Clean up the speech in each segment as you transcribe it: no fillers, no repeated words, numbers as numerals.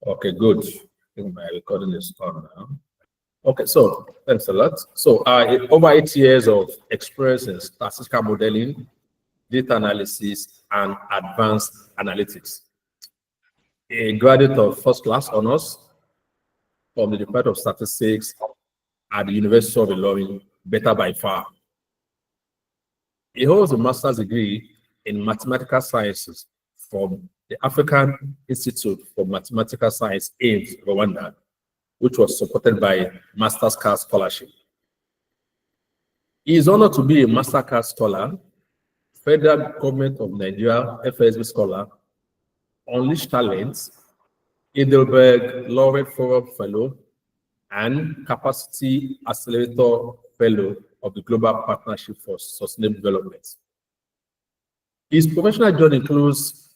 Okay, good. I think my recording is on now. Okay, so thanks a lot. So over 8 years of experience in statistical modeling, data analysis, and advanced analytics. A graduate of first class honors from the Department of Statistics at the University of Ilorin, better by far. He holds a master's degree in mathematical sciences from the African Institute for Mathematical Science, AIMS, Rwanda, which was supported by Master's Class Scholarship. He is honored to be a Mastercard Scholar, Federal Government of Nigeria, FSB Scholar, Unleashed Talents, Heidelberg Laureate Forum Fellow, and Capacity Accelerator Fellow of the Global Partnership for Sustainable Development. His professional journey includes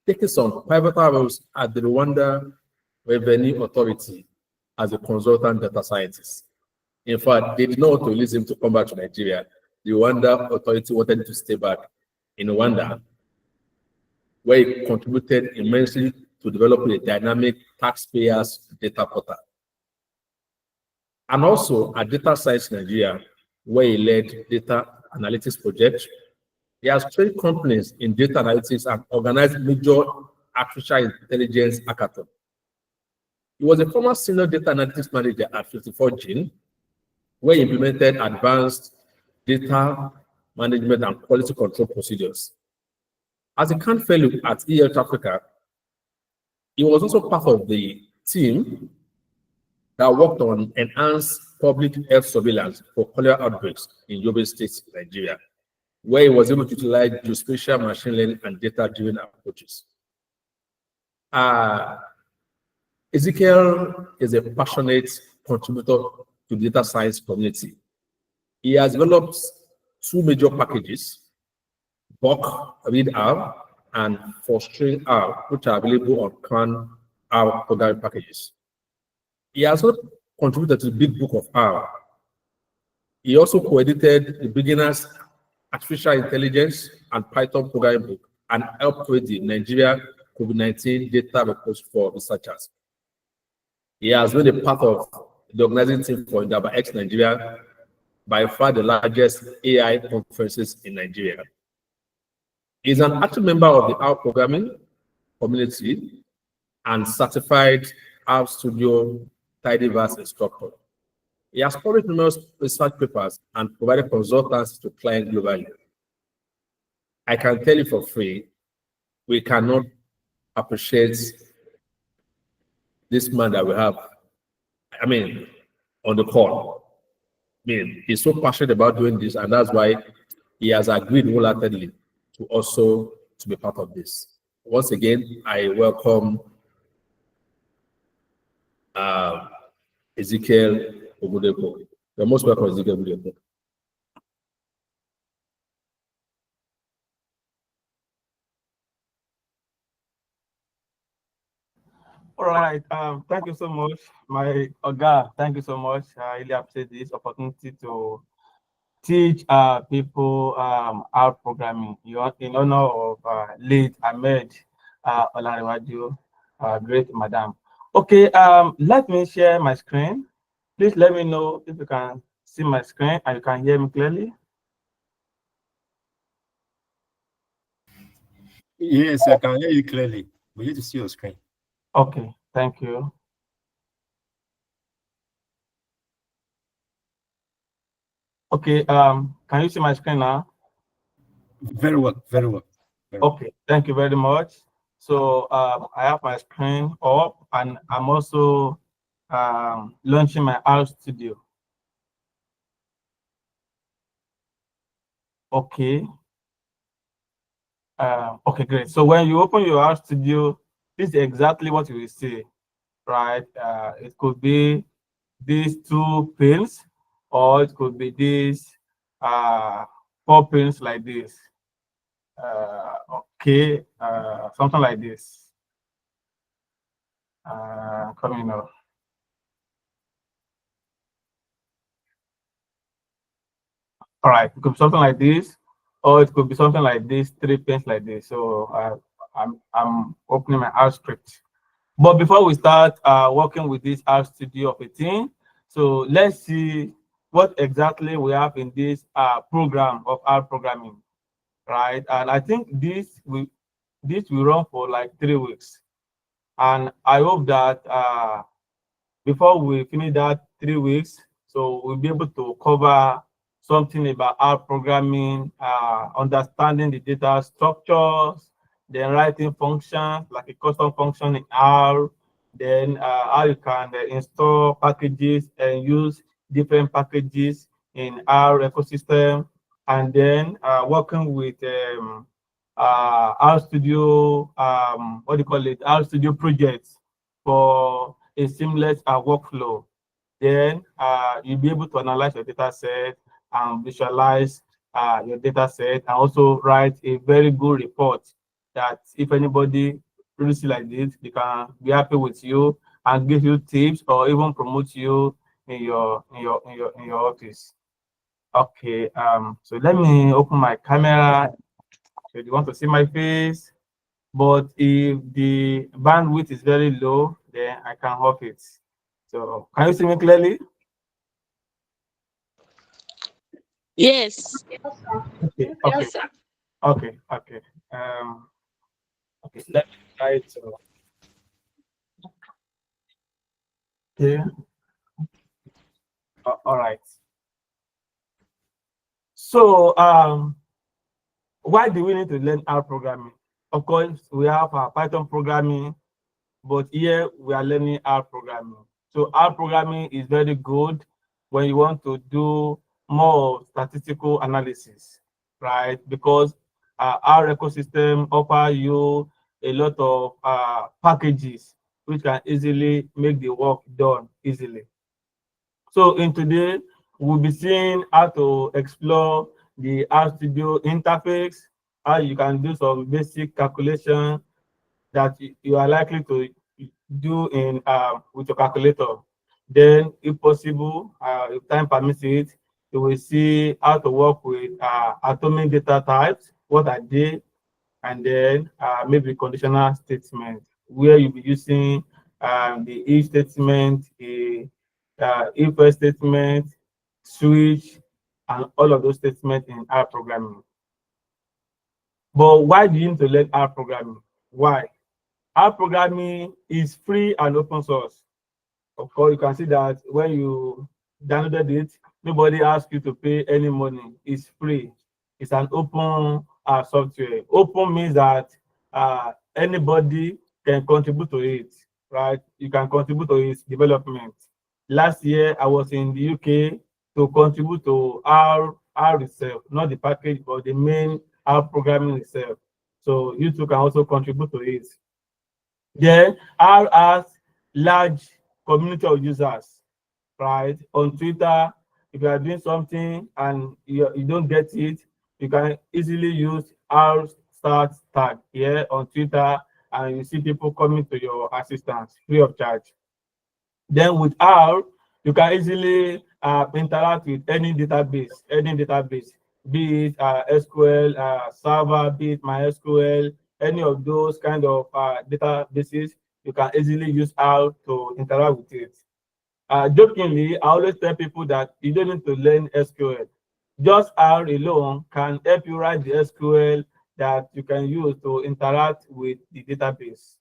taking some pivotal roles at the Rwanda Revenue Authority as a consultant data scientist. In fact, they did not want to release him to come back to Nigeria. The Rwanda Authority wanted him to stay back in Rwanda, where he contributed immensely to developing a dynamic taxpayers data portal. And also at Data Science Nigeria, where he led data analytics projects. He has trained companies in data analytics and organized major artificial intelligence hackathon. He was a former senior data analytics manager at 54Gene, where he implemented advanced data management and quality control procedures. As a Kant Fellow at EH Africa, he was also part of the team that worked on enhanced public health surveillance for cholera outbreaks in Yobe State, Nigeria, where he was able to utilize geospatial machine learning and data-driven approaches. Ezekiel is a passionate contributor to the data science community. He has developed two major packages, Bulk Read R and Fostering R, which are available on CAN R programming packages. He has also contributed to the Big Book of R. He also co-edited the Beginner's Artificial Intelligence and Python programming book and helped create the Nigeria COVID-19 data report for researchers. He has been a part of the organizing team for DATAVIZ Nigeria, by far the largest AI conferences in Nigeria. He is an active member of the R programming community and certified R Studio DATAVIZ instructor. He has published numerous research papers and provided consultancy to clients globally. I can tell you for free, we cannot appreciate this man that we have, on the call. He's so passionate about doing this, and that's why he has agreed wholeheartedly to be part of this. Once again, I welcome Ezekiel Ogundepo. You're most welcome, Ezekiel Ogundepo. All right. Thank you so much, my Oga. Thank you so much. I really appreciate this opportunity to teach people out programming. You are in honor of late Iyabode Olanrewaju, great madam. Okay. Let me share my screen. Please let me know if you can see my screen and you can hear me clearly. Yes, I can hear you clearly. We need to see your screen. Okay, thank you. Okay, can you see my screen now? Very well, very well. Okay, thank you very much. So I have my screen up and I'm also launching my R Studio. Okay. Okay, great. So when you open your R Studio, this is exactly what you will see, right? It could be these two pins, or it could be these 4 pins like this. Okay, something like this. Coming up. All right, it could be something like this, or it could be something like this, 3 pins like this. So I'm opening my R script. But before we start working with this R Studio of 18, so let's see what exactly we have in this program of R programming, right? And I think this will run for like 3 weeks, and I hope that before we finish that 3 weeks, so we'll be able to cover something about R programming, understanding the data structures, then writing functions like a custom function in R, then how you can install packages and use different packages in R ecosystem, and then working with R Studio, what do you call it, R Studio projects for a seamless workflow. Then you'll be able to analyze your data set and visualize your data set, and also write a very good report that if anybody really see like this, they can be happy with you and give you tips or even promote you in your office. Okay, so let me open my camera. So you want to see my face, but if the bandwidth is very low, then I can off it. So can you see me clearly? Yes. Okay, okay, Yes, sir. okay, okay. Okay, let me try to. Okay, all right. So, why do we need to learn R programming? Of course, we have Python programming, but here we are learning R programming. So R programming is very good when you want to do more statistical analysis, right? Because our ecosystem offer you a lot of packages which can easily make the work done easily. So in today, we'll be seeing how to explore the R Studio interface, how you can do some basic calculation that you are likely to do in with your calculator. Then, if possible, if time permits it, you will see how to work with atomic data types, what are they, and then maybe conditional statement, where you'll be using the if statement, a if else statement, switch, and all of those statements in R programming. But why do you need to learn R programming? Why? R programming is free and open source. Of course, you can see that when you downloaded it, nobody asked you to pay any money. It's free. It's an open software. Open means that anybody can contribute to it, right? You can contribute to its development. Last year, I was in the UK to contribute to R itself, not the package, but the main R programming itself. So you too can also contribute to it. Then R has large community of users, right? On Twitter, if you are doing something and you don't get it, you can easily use R start tag here on Twitter, and you see people coming to your assistance free of charge. Then with R, you can easily interact with any database, be it SQL Server, be it MySQL, any of those kind of databases. You can easily use R to interact with it. Jokingly, I always tell people that you don't need to learn SQL. Just R alone can help you write the SQL that you can use to interact with the database.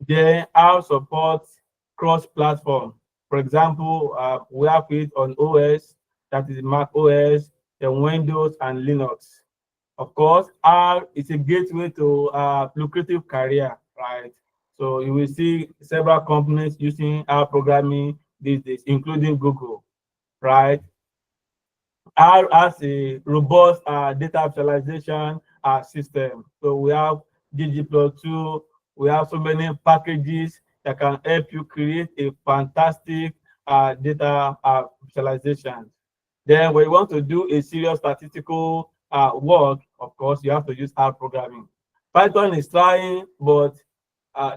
Then R supports cross-platform. For example, we have it on OS, that is Mac OS, then Windows and Linux. Of course, R is a gateway to lucrative career, right? So you will see several companies using R programming these days, including Google, right? R has a robust data visualization system. So we have ggplot2, we have so many packages that can help you create a fantastic data visualization. Then when you want to do a serious statistical work, of course, you have to use R programming. Python is trying, but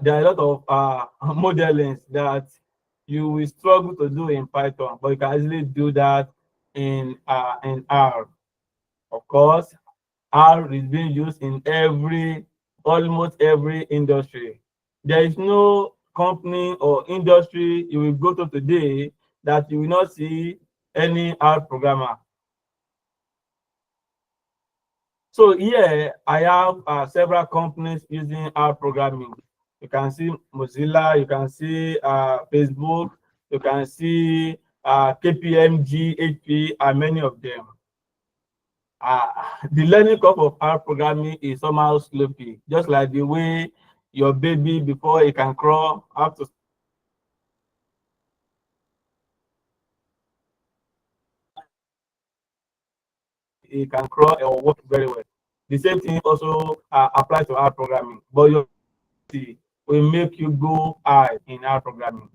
there are a lot of modeling that you will struggle to do in Python, but you can easily do that in R. Of course, R is being used in almost every industry. There is no company or industry you will go to today that you will not see any R programmer. So here I have several companies using R programming. You can see Mozilla, you can see Facebook, you can see KPMG, HP, and many of them. The learning curve of R programming is somehow sloppy, just like the way your baby, before it can crawl, have to it can crawl or work very well. The same thing also applies to R programming, but your will make you go high in R programming.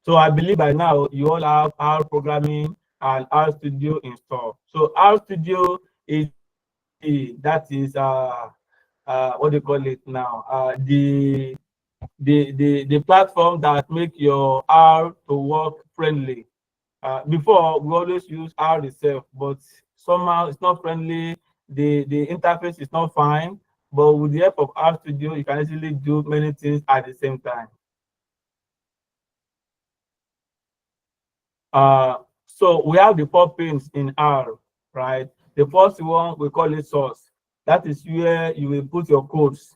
So I believe by now you all have R programming and R Studio installed. So R Studio is that is what do you call it now? The platform that make your R to work friendly. Before we always use R itself, but somehow it's not friendly. The interface is not fine. But with the help of R Studio, you can easily do many things at the same time. So we have the 4 pins in R, right? The first one we call it source. That is where you will put your codes,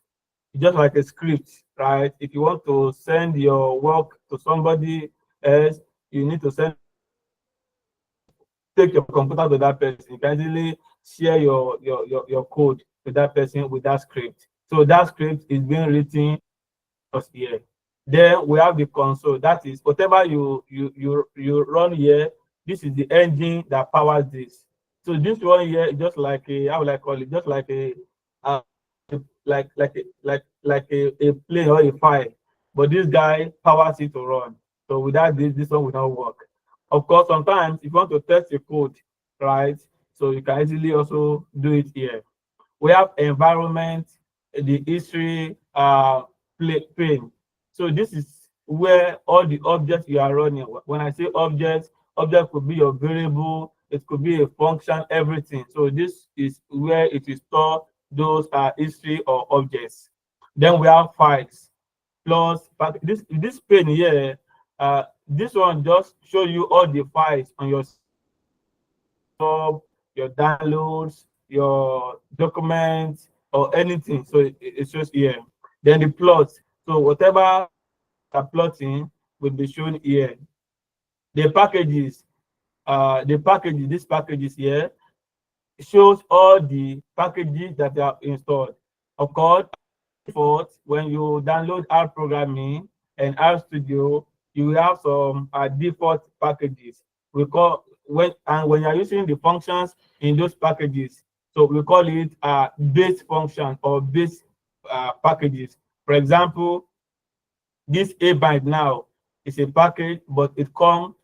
just like a script, right? If you want to send your work to somebody else, you need to take your computer to that person. You can easily share your code to that person with that script. So that script is being written here. Then we have the console. That is whatever you run here. This is the engine that powers this. So this one here is just like a, how will I call it? Just like a a plane or a file. But this guy powers it to run. So without this one will not work. Of course, sometimes if you want to test your code, right? So you can easily also do it here. We have environment, the history, pane. So this is where all the objects you are running. When I say objects, object could be your variable, it could be a function, everything. So this is where it is stored those history or objects. Then we have files. Plus this pane here, this one just show you all the files on your your downloads, your documents, or anything. So it's just here. Then the plots. So whatever are plotting will be shown here. The packages, this packages here shows all the packages that are installed. Of course, when you download R programming and R Studio, you will have some default packages. We call when you're using the functions in those packages, so we call it base function or base packages. For example, this A bind now is a package, but it comes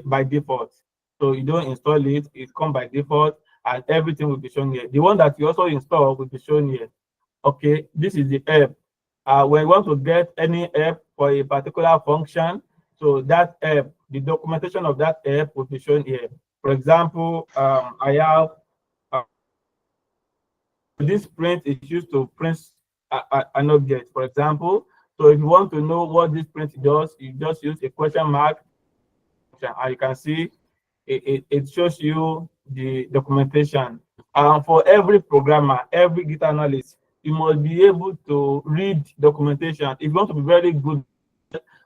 by default. So you don't install it, it comes by default, and everything will be shown here. The one that you also install will be shown here. Okay, this is the app. When you want to get any app for a particular function, so that app, the documentation of that app will be shown here. For example, I have this print is used to print an object, for example. So if you want to know what this print does, you just use a question mark, and you can see it shows you the documentation. For every programmer, every Git analyst, you must be able to read documentation. If you want to be very good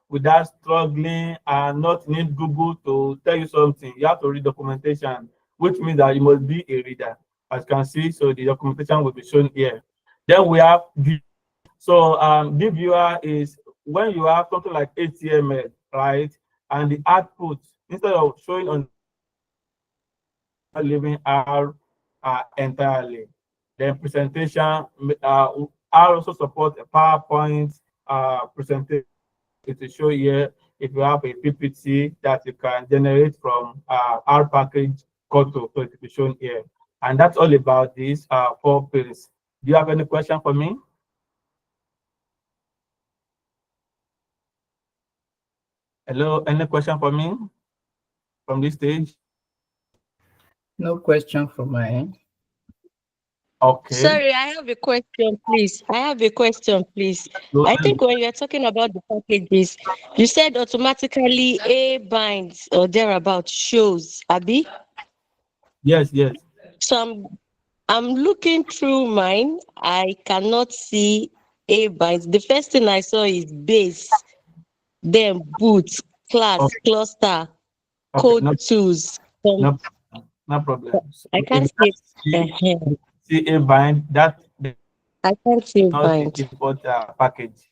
without struggling and not need Google to tell you something, you have to read documentation, which means that you must be a reader. As you can see, so the documentation will be shown here. Then we have so the viewer is when you have something like HTML, right? And the output, instead of showing on leaving R entirely. Then presentation, R also support a PowerPoint presentation. It will show here if you have a PPT that you can generate from R package Koto, so it will be shown here. And that's all about these 4 pins. Do you have any question for me? Hello, any question for me from this stage? No question from my end. Okay. Sorry, I have a question, please. I think when you're talking about the packages, you said automatically A binds or thereabout shows, Abby. Yes. So I'm looking through mine. I cannot see A binds. The first thing I saw is base, then boot, class, Okay. cluster, Okay. code tools. No problem. So I if can't you see. see a bind, that I can't see not the bind. default package.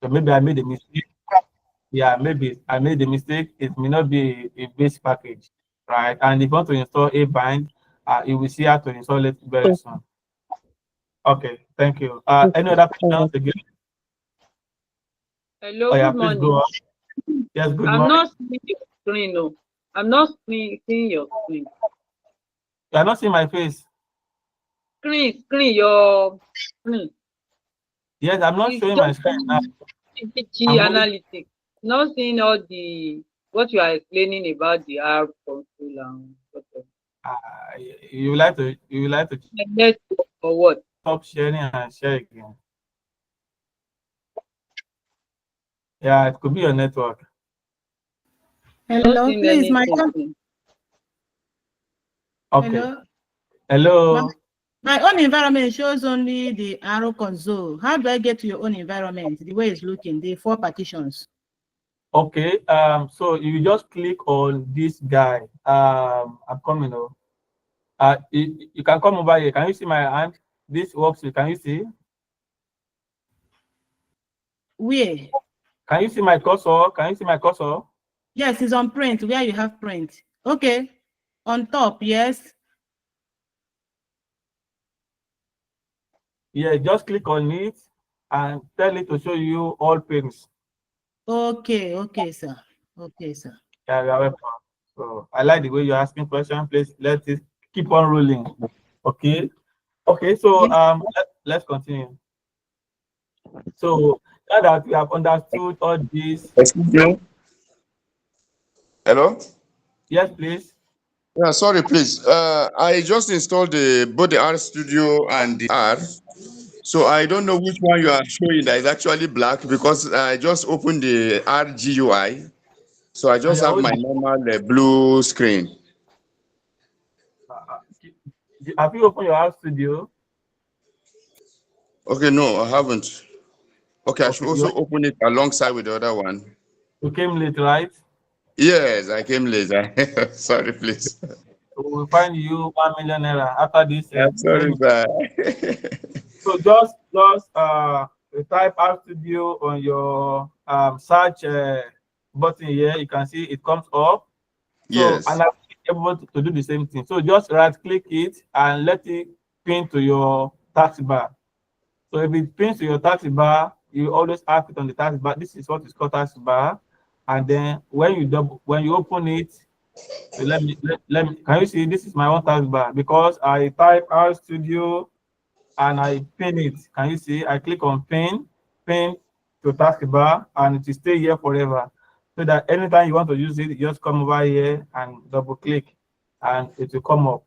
So maybe I made a mistake. Yeah, maybe I made a mistake. It may not be a base package, right? And if you want to install a bind, you will see how to install it very soon. Okay, thank you. Any other questions again? Hello, Oh, yeah, good please morning. go on. Yes, good I'm morning. not seeing your screen, no. I'm not seeing your screen. You are not seeing my face. Screen, your screen. Yes, I'm not It's showing my just screen now. PPG analytics. Not seeing all the what you are explaining about the R console and whatever. You would like to Network or what? stop sharing and share again. Yeah, it could be your network. Hello, Not seeing please, my anything. Okay. Hello. My own environment shows only the arrow console. How do I get to your own environment? The way it's looking, the 4 partitions. Okay. So you just click on this guy. I'm coming over. You can come over here. Can you see my hand? This works. Can you see? Where? Can you see my cursor? Yes, it's on print, where you have print. Okay. On top, yes. Yeah, just click on it and tell it to show you all panes. Okay, sir. Yeah, you are welcome. So I like the way you're asking questions. Please let it keep on rolling. Okay. So Yes. let's continue. So now that we have understood all this. Excuse me. Hello? Yes, please. Yeah, sorry, please. I just installed both the R Studio and the R. So I don't know which one you are showing that is actually black because I just opened the R GUI. So I just have my normal blue screen. Have you opened your R Studio? Okay, no, I haven't. Okay, I should Okay, also open it alongside with the other one. you came late, right? Yes, I came late. Sorry, please. So we'll find you 1 million naira after this. I'm sorry, sir. So just type R Studio on your search button here. You can see it comes up. So Yes. and I'm able to do the same thing. So just right click it and let it pin to your taskbar. So if it pins to your taskbar, you always have it on the taskbar. This is what is called taskbar. And then when you open it, so let me can you see this is my own taskbar because I type R Studio and I pin it. Can you see? I click on pin to taskbar, and it will stay here forever. So that anytime you want to use it, you just come over here and double click, and it will come up.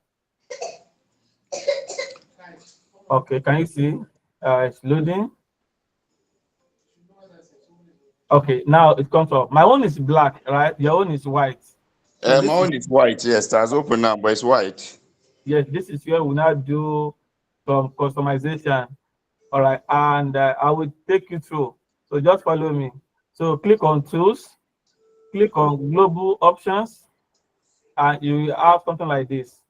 Okay, can you see? It's loading. Okay, now it comes up. My own is black, right? Your own is white. So My own is white. Yes, that's open now, but it's white. Yes, this is where we now do some customization. All right, and I will take you through. So just follow me. So click on tools, click on global options, and you will have something like this.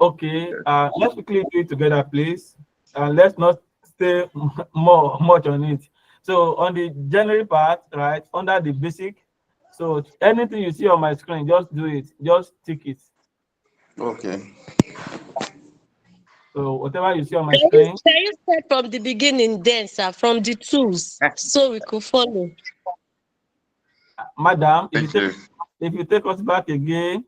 Okay, let's quickly do it together, please. And let's not stay much on it. So on the general part, right, under the basic, so anything you see on my screen, just do it, just tick it. Okay. So whatever you see on my screen. Can you start from the beginning then, sir, from the tools, so we could follow? Madam, if you take us back again,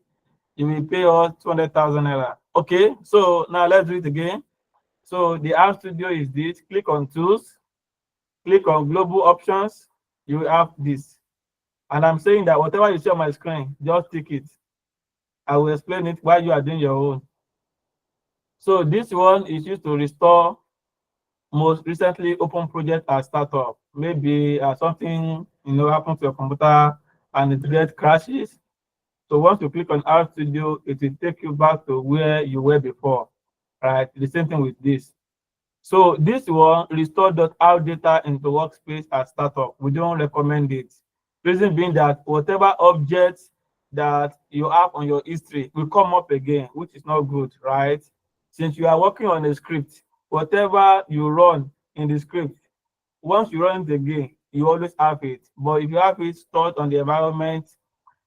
you will pay us 200,000 naira. Okay, so now let's do it again. So the R Studio is this. Click on tools, click on global options. You will have this. And I'm saying that whatever you see on my screen, just tick it. I will explain it while you are doing your own. So this one is used to restore most recently open project as startup. Maybe something happened to your computer and it get crashes. So once you click on RStudio, it will take you back to where you were before, right? The same thing with this. So this one, restore.r data into workspace as startup. We don't recommend it. Reason being that whatever objects that you have on your history will come up again, which is not good, right? Since you are working on a script, whatever you run in the script, once you run it again, you always have it. But if you have it stored on the environment,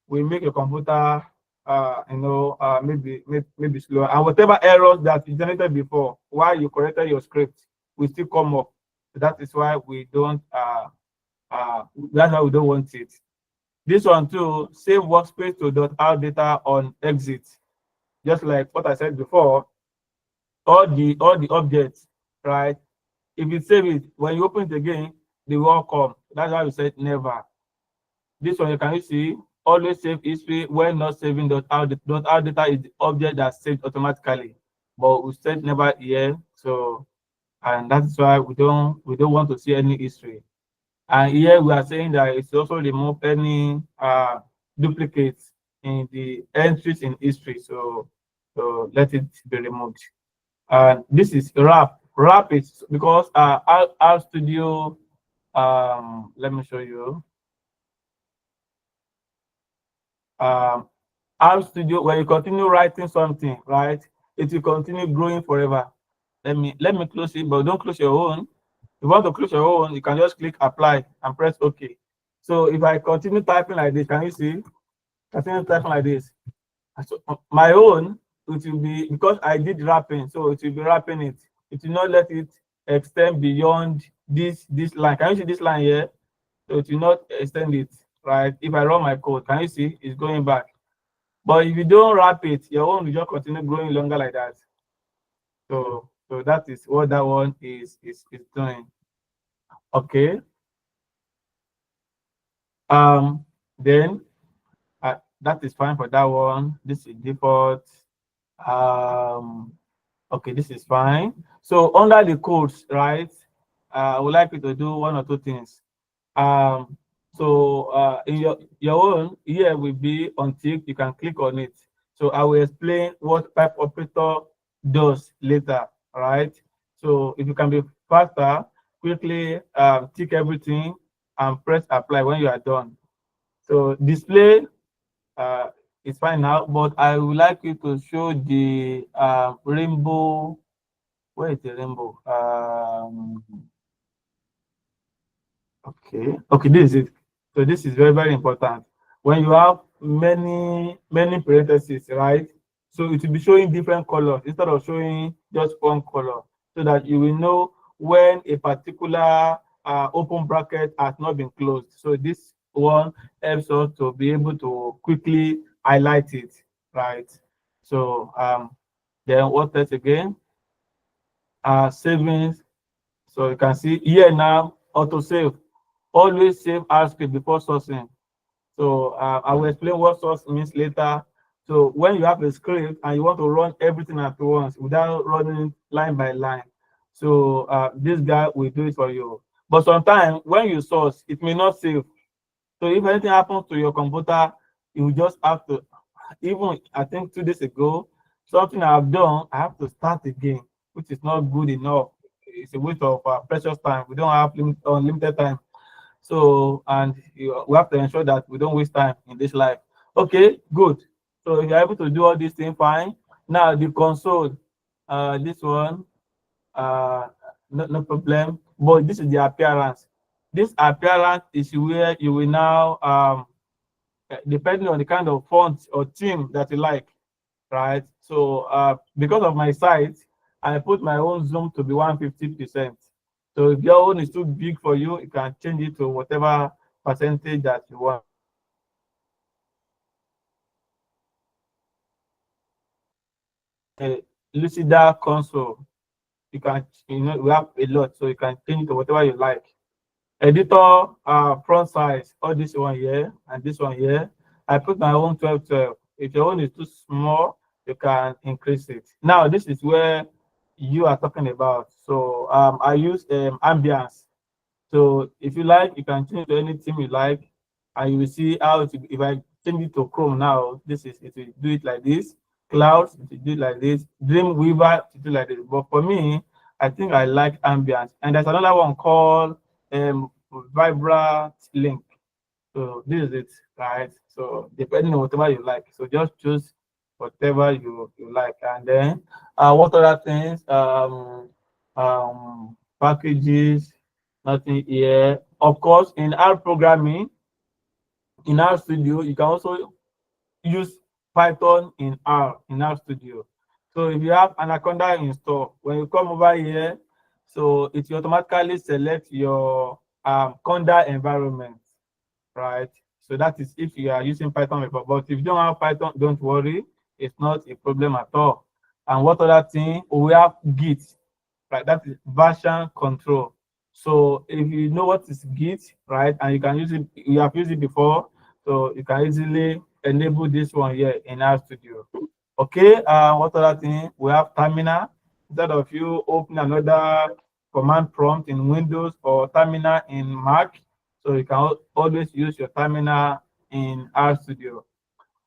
we make your computer maybe slow, and whatever errors that you generated before while you corrected your script will still come up. So that is why we don't that's why we don't want it. This one too, save workspace to .r data on exit. Just like what I said before, all the objects, right? If you save it, when you open it again, they will all come. That's why we said never. This one you can see, always save history when not saving .r data is the object that's saved automatically, but we said never here. So, and that's why we don't want to see any history. And here we are saying that it's also remove any duplicates in the entries in history. So let it be removed. And this is wrap. Wrap is because RStudio. Let me show you. RStudio, when you continue writing something, right, it will continue growing forever. Let me close it, but don't close your own. If you want to close your own, you can just click apply and press OK. So if I continue typing like this, can you see? Continue typing like this. So my own, it will be, because I did wrapping, so it will be wrapping it. It will not let it extend beyond this line. Can you see this line here? So it will not extend it, right? If I run my code, can you see it's going back? But if you don't wrap it, your own will just continue growing longer like that. So that is what that one is doing. Okay. Then that is fine for that one. This is default. Okay, this is fine. So under the codes, right? I would like you to do one or two things. So in your own, here will be on tick. You can click on it. So I will explain what pipe operator does later. All right. So if you can be faster, quickly tick everything and press apply when you are done. So display is fine now, but I would like you to show the rainbow. Where is the rainbow? Okay, this is it. So this is very, very important. When you have many parentheses, right? So it will be showing different colors instead of showing just one color, so that you will know when a particular open bracket has not been closed. So this one helps us to be able to quickly highlight it, right? So then what else again? Savings. So you can see here now, autosave. Always save RScript before sourcing. So I will explain what source means later. So when you have a script and you want to run everything at once without running line by line, so this guy will do it for you. But sometimes when you source, it may not save. So if anything happens to your computer, you just have to, even I think 2 days ago, something I've done, I have to start again, which is not good enough. It's a waste of precious time. We don't have unlimited time. So, and we have to ensure that we don't waste time in this life. Okay, good. So if you're able to do all these things, fine. Now the console, this one, no problem. But this is the appearance. This appearance is where you will now, depending on the kind of font or theme that you like, right? So because of my site, I put my own zoom to be 150%. So if your own is too big for you, you can change it to whatever percentage that you want. Lucida console, you can, we have a lot, so you can change it to whatever you like. Editor, front size, all this one here and this one here. I put my own 1212. If your own is too small, you can increase it. Now, this is where you are talking about. So I use ambience. So if you like, you can change to any theme you like, and you will see how it, if I change it to Chrome now, this is, it will do it like this. Clouds, it will do it like this. Dreamweaver, it will do like this. But for me, I think I like ambience. And there's another one called Vibrant Link. So this is it, right? So depending on whatever you like, so just choose whatever you like. And then what other things? Packages, nothing here. Of course, in our programming, in our studio, you can also use Python in R studio. So if you have Anaconda installed, when you come over here, so it will automatically select your Conda environment, right? So that is if you are using Python before. But if you don't have Python, don't worry, it's not a problem at all. And what other thing? We have Git, right? That is version control. So if you know what is Git, right, and you can use it, you have used it before, so you can easily enable this one here in our studio. Okay, what other thing? We have terminal. Instead of you open another command prompt in Windows or terminal in Mac, so you can always use your terminal in our studio.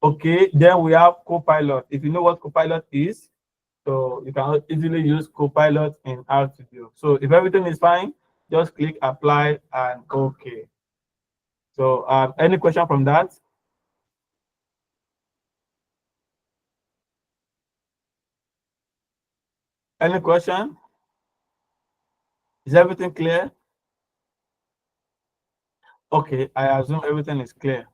Okay, then we have Copilot. If you know what Copilot is, so you can easily use Copilot in our studio. So if everything is fine, just click apply and okay. So any question from that? Any question? Is everything clear? Okay, I assume everything is clear.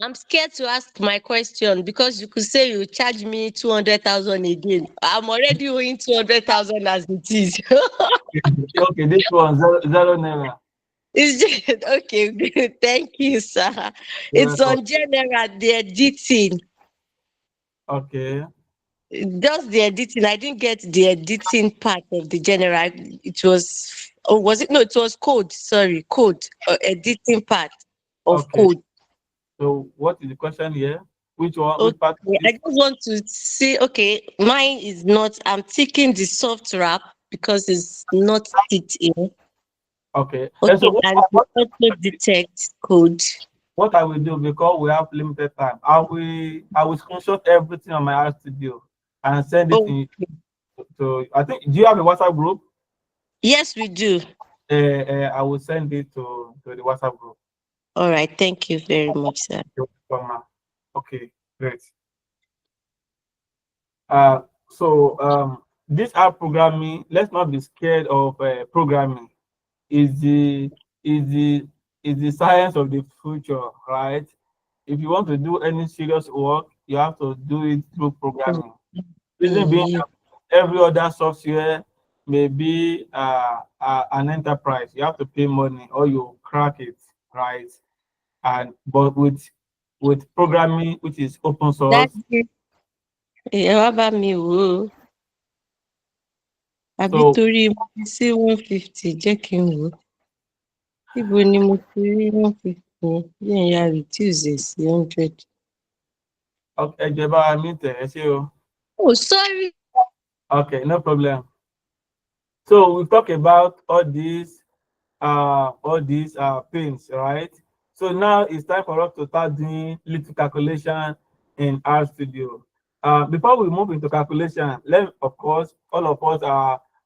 I'm scared to ask my question because you could say you charge me 200,000 again. I'm already owing 200,000 as it is. Okay, this one zero naira. It's just, okay, good. Thank you, sir. It's on general, the editing. Okay. Just the editing. I didn't get the editing part of the general. It was, or was it? No, it was code. Sorry, code. Editing part of code. So what is the question here? Which one? Okay. Which part? I just want to see. Okay, mine is not. I'm taking the soft wrap because it's not it in. Okay. Okay, So and also detect code. What I will do, because we have limited time, I will screenshot everything on my art studio and send it in to, I think, do you have a WhatsApp group? Yes, we do. I will send it to the WhatsApp group. All right, thank you very much, sir. Okay, great. So this art programming, let's not be scared of programming. Is the science of the future, right? If you want to do any serious work, you have to do it through programming. Reason being, every other software may be an enterprise. You have to pay money or you crack it, right? And but with programming, which is open source. That's it. Yeah, about me, woo. I be to see 150. Checking woo. Ibo ni mo ti rí 150. Yeah, yeah, reduce this 100. Okay, Jeba, oh, sorry. Okay, no problem. So we talk about all these pains, right? So now it's time for us to start doing little calculation in our studio. Before we move into calculation, of course, all of us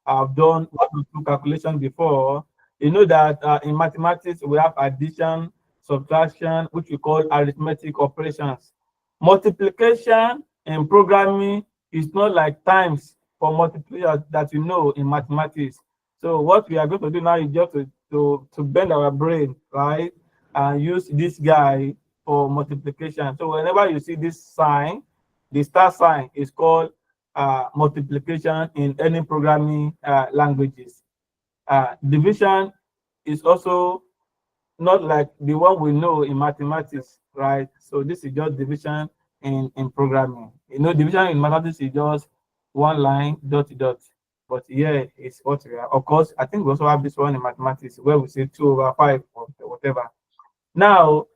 have done 1 or 2 calculations before. You know that in mathematics, we have addition, subtraction, which we call arithmetic operations. Multiplication in programming is not like times for multiplication that you know in mathematics. So what we are going to do now is just to bend our brain, right? And use this guy for multiplication. So whenever you see this sign, the star sign is called multiplication in any programming languages. Division is also not like the one we know in mathematics, right? So this is just division in programming. You know, division in mathematics is just one line, dot, dot. But here is what we are. Of course, I think we also have this one in mathematics where we say 2/5 or whatever. Now,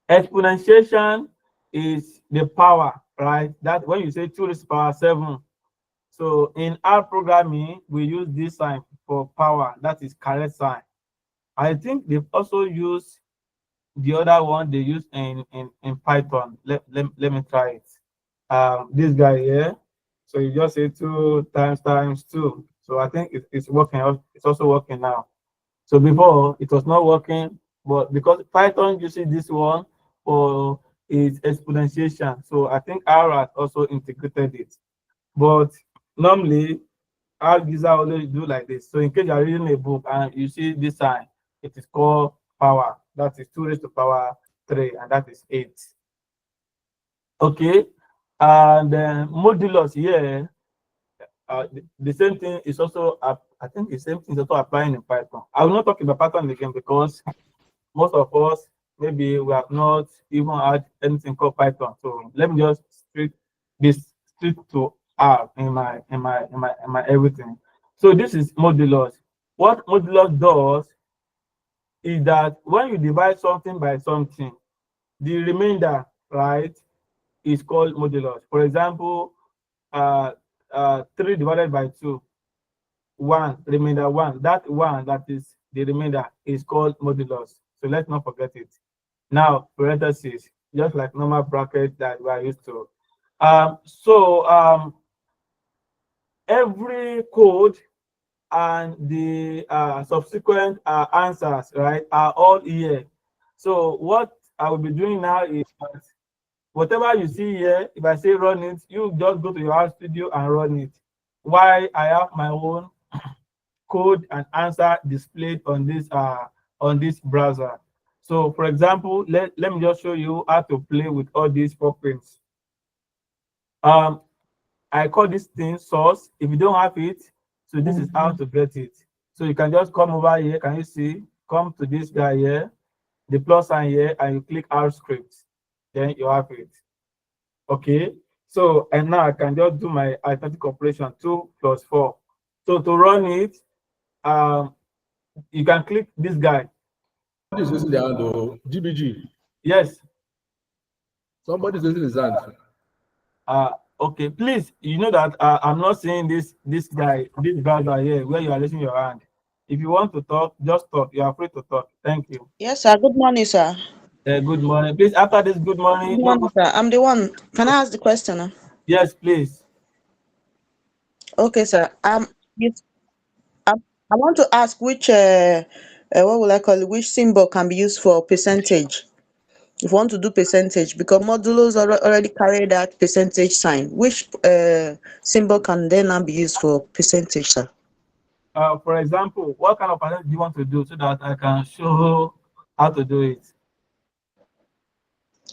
exponentiation is the power, right? That when you say 2 raised to the power 7, so in R programming, we use this sign for power, that is correct sign. I think they've also used the other one they use in Python. Let me try it. This guy here. So you just say 2 times 2. So I think it's working. It's also working now. So before it was not working, but because Python uses this one for its exponentiation, so I think R has also integrated it. But normally, our user always do like this. So in case you are reading a book and you see this sign, it is called power. That is 2 raised to the power 3, and that is 8. Okay, and then modulus here, the same thing is also, I think the same thing is also applying in Python. I will not talk about Python again because most of us, maybe we have not even had anything called Python. So let me just stick to R in my everything. So this is modulus. What modulus does is that when you divide something by something, the remainder, right, is called modulus. For example, 3 divided by 2, 1, remainder 1. That 1 that is the remainder is called modulus. So let's not forget it. Now, parentheses, just like normal bracket that we are used to. Every code and the subsequent answers, right, are all here. So what I will be doing now is that whatever you see here, if I say run it, you just go to your R Studio and run it. While I have my own code and answer displayed on this browser. So for example, let me just show you how to play with all these footprints. I call this thing source. If you don't have it, so this is how to get it. So you can just come over here. Can you see? Come to this guy here, the plus sign here, and you click R script. Then you have it. Okay. So and now I can just do my arithmetic operation 2 plus 4. So to run it, you can click this guy. Somebody is using the hand or GBG. Yes. Somebody is using his hand. Okay, please, you know that I'm not seeing this guy, this brother here, where you are raising your hand. If you want to talk, just talk. You are free to talk. Thank you. Yes, sir. Good morning, sir. Good morning. Please, after this good morning. Good morning, sir. I'm the one. Can I ask the question? Yes, please. Okay, sir. Yes, I want to ask which what will I call it? Which symbol can be used for percentage? If you want to do percentage, because modulos already carry that percentage sign. Which symbol can then now be used for percentage, sir? For example, what kind of percentage do you want to do so that I can show how to do it?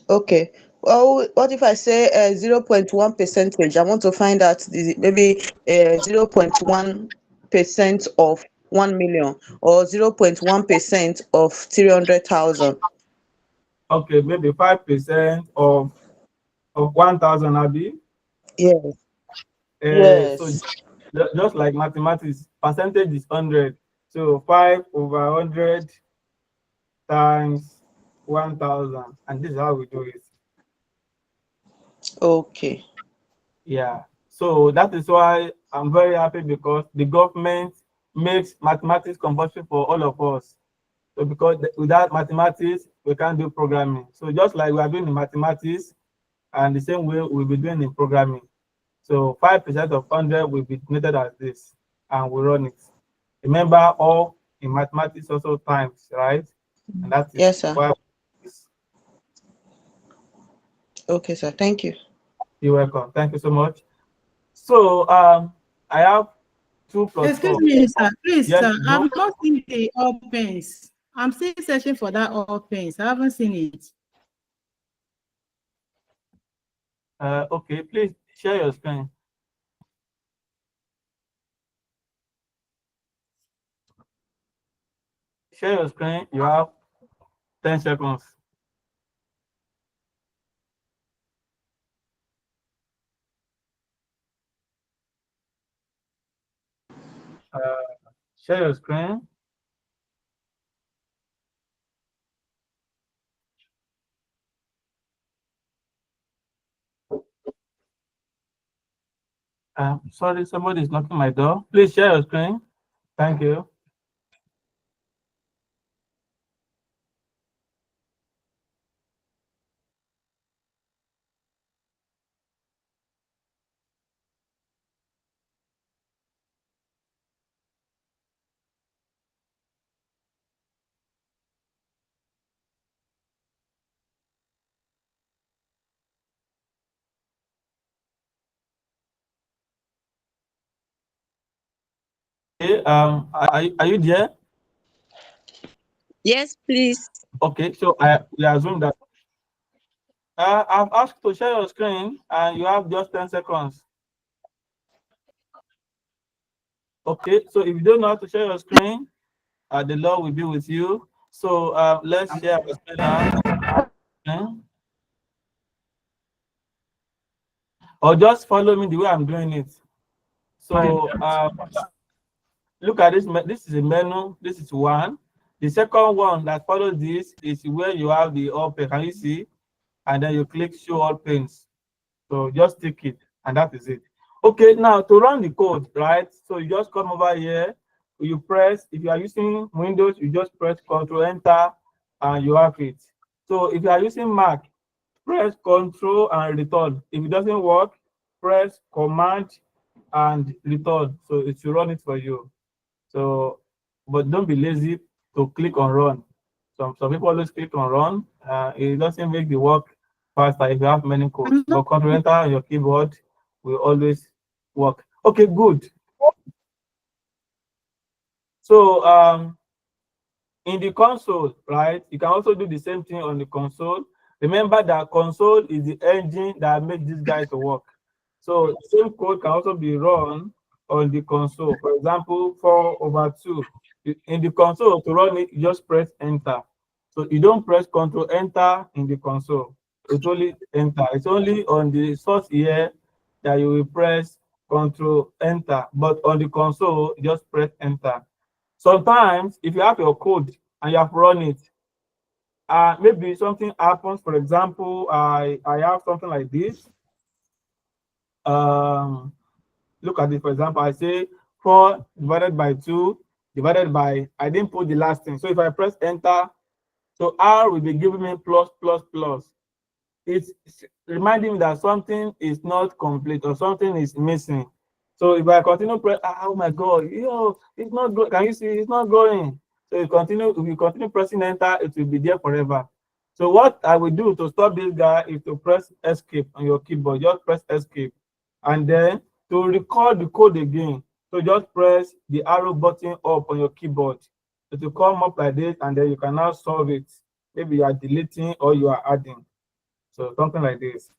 Okay. Well, what if I say 0.1 percentage? I want to find out maybe 0.1% of 1 million or 0.1% of 300,000. Okay, maybe 5% of 1,000, Abi. Yes. So Yes. just like mathematics, percentage is 100. So 5 over 100 times 1,000, and this is how we do it. Okay. Yeah. So that is why I'm very happy, because the government makes mathematics compulsory for all of us. So because without mathematics, we can't do programming. So just like we are doing in mathematics, and the same way we'll be doing in programming. So 5% of 100 will be denoted as this, and we run it. Remember, all in mathematics also times, right? And that is Yes, sir. why. Okay, sir. Thank you. You're welcome. Thank you so much. So I have 2 plus 4. Excuse me, sir. Please, Yes, sir. no? I'm not seeing the opens. I'm still searching for that opens. I haven't seen it. Okay, please share your screen. Share your screen. You have 10 seconds. Share your screen. Sorry, somebody is knocking my door. Please share your screen. Thank you. Okay, are you there? Yes, please. Okay, so we assume that I've asked to share your screen and you have just 10 seconds. Okay, so if you don't know how to share your screen, the Lord will be with you. So let's share our screen now. Okay. Or just follow me the way I'm doing it. So look at this. This is a menu. This is one. The second one that follows this is where you have the all pane. Can you see? And then you click show all panes. So just tick it, and that is it. Okay, now to run the code, right? So you just come over here. You press, if you are using Windows, you just press Control Enter, and you have it. So if you are using Mac, press Control and return. If it doesn't work, press Command and return. So it will run it for you. So, but don't be lazy to click on run. Some people always click on run. It doesn't make the work faster if you have many codes. But Control Enter on your keyboard will always work. Okay, good. So in the console, right, you can also do the same thing on the console. Remember that console is the engine that makes this guy to work. So the same code can also be run on the console. For example, 4/2. In the console, to run it, you just press enter. So you don't press Control Enter in the console. It's only enter. It's only on the source here that you will press Control Enter. But on the console, you just press enter. Sometimes, if you have your code and you have run it, maybe something happens. For example, I have something like this. Look at it. For example, I say 4 divided by 2 divided by, I didn't put the last thing. So if I press enter, so R will be giving me plus, plus, plus. It's reminding me that something is not complete or something is missing. So if I continue press, oh my God, it's not good. Can you see? It's not going. So if you continue pressing enter, it will be there forever. So what I will do to stop this guy is to press escape on your keyboard. Just press escape, and then to record the code again. So just press the arrow button up on your keyboard. It will come up like this, and then you can now solve it. Maybe you are deleting or you are adding. So something like this.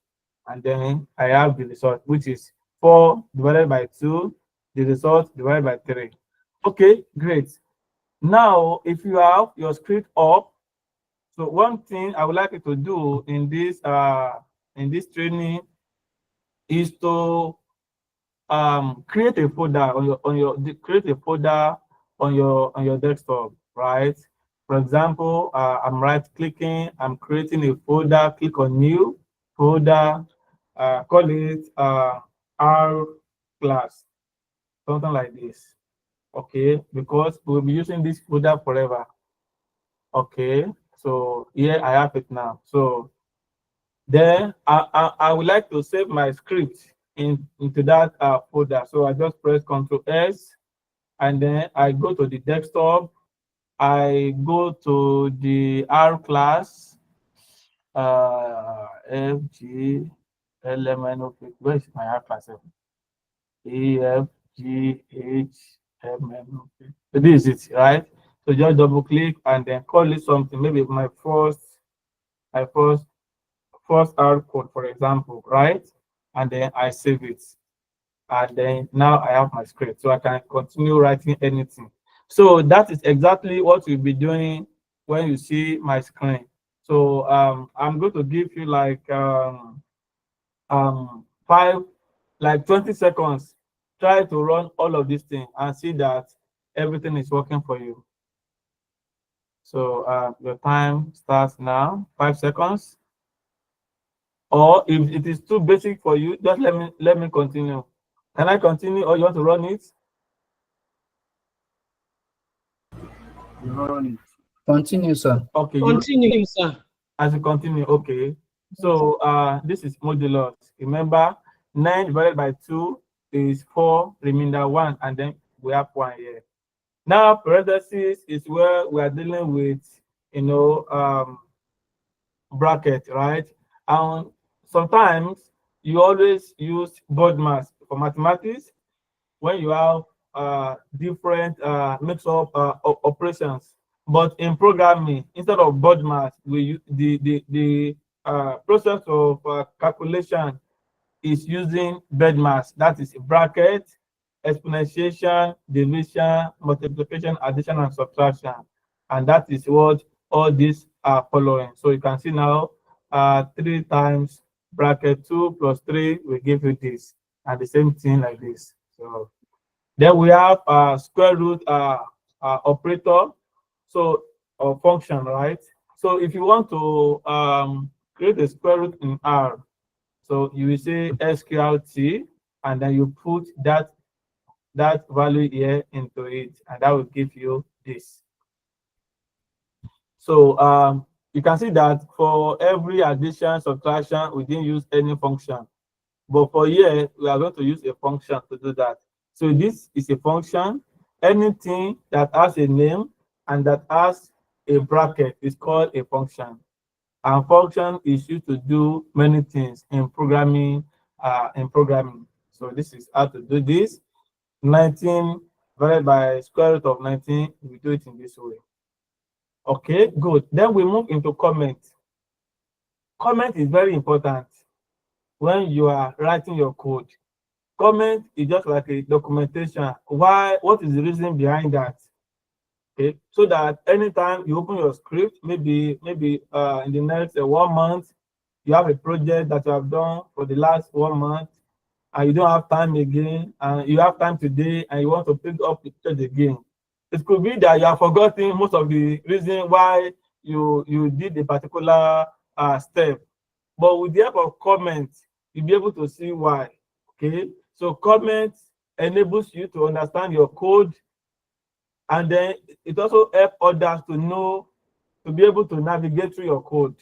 And then I have the result, which is 4 divided by 2, the result divided by 3. Okay, great. Now, if you have your script up, so one thing I would like you to do in this training is to create a folder on your desktop, right? For example, I'm right clicking, I'm creating a folder, click on new folder, call it R class, something like this. Okay, because we'll be using this folder forever. Okay, so here I have it now. So then I would like to save my script into that folder. So I just press Ctrl S, and then I go to the desktop. I go to the R class, F, G, L, M, N, O, P. Where is my R class? E, F, G, H, M, N, O, P. So this is it, right? So just double click and then call it something. Maybe my first R code, for example, right? And then I save it. And then now I have my script, so I can continue writing anything. So that is exactly what we'll be doing when you see my screen. So I'm going to give you like 20 seconds. Try to run all of these things and see that everything is working for you. So your time starts now. 5 seconds. Or if it is too basic for you, just let me continue. Can I continue or you want to run it? Continue, sir. Okay. Continue, sir. As you continue, okay. So this is modulus. Remember, 9 divided by 2 is 4, remainder 1, and then we have 1 here. Now, parentheses is where we are dealing with, bracket, right? And sometimes you always use BODMAS for mathematics when you have different mix-up operations. But in programming, instead of BODMAS, we use the process of calculation is using BEDMAS. That is bracket, exponentiation, division, multiplication, addition, and subtraction. And that is what all these are following. So you can see now 3 times bracket 2 plus 3 will give you this, and the same thing like this. So then we have square root operator, so or function, right? So if you want to create a square root in R, so you will say SQRT, and then you put that value here into it, and that will give you this. So you can see that for every addition, subtraction, we didn't use any function. But for here, we are going to use a function to do that. So this is a function. Anything that has a name and that has a bracket is called a function. And function is used to do many things in programming. So this is how to do this. 19 divided by square root of 19, we do it in this way. Okay, good. Then we move into comment. Comment is very important when you are writing your code. Comment is just like a documentation. Why? What is the reason behind that? Okay, so that anytime you open your script, maybe in the next 1 month, you have a project that you have done for the last 1 month, and you don't have time again, and you have time today, and you want to pick up the project again. It could be that you have forgotten most of the reason why you did a particular step, but with the help of comment, you'll be able to see why. Okay, so comment enables you to understand your code, and then it also helps others to know, to be able to navigate through your code.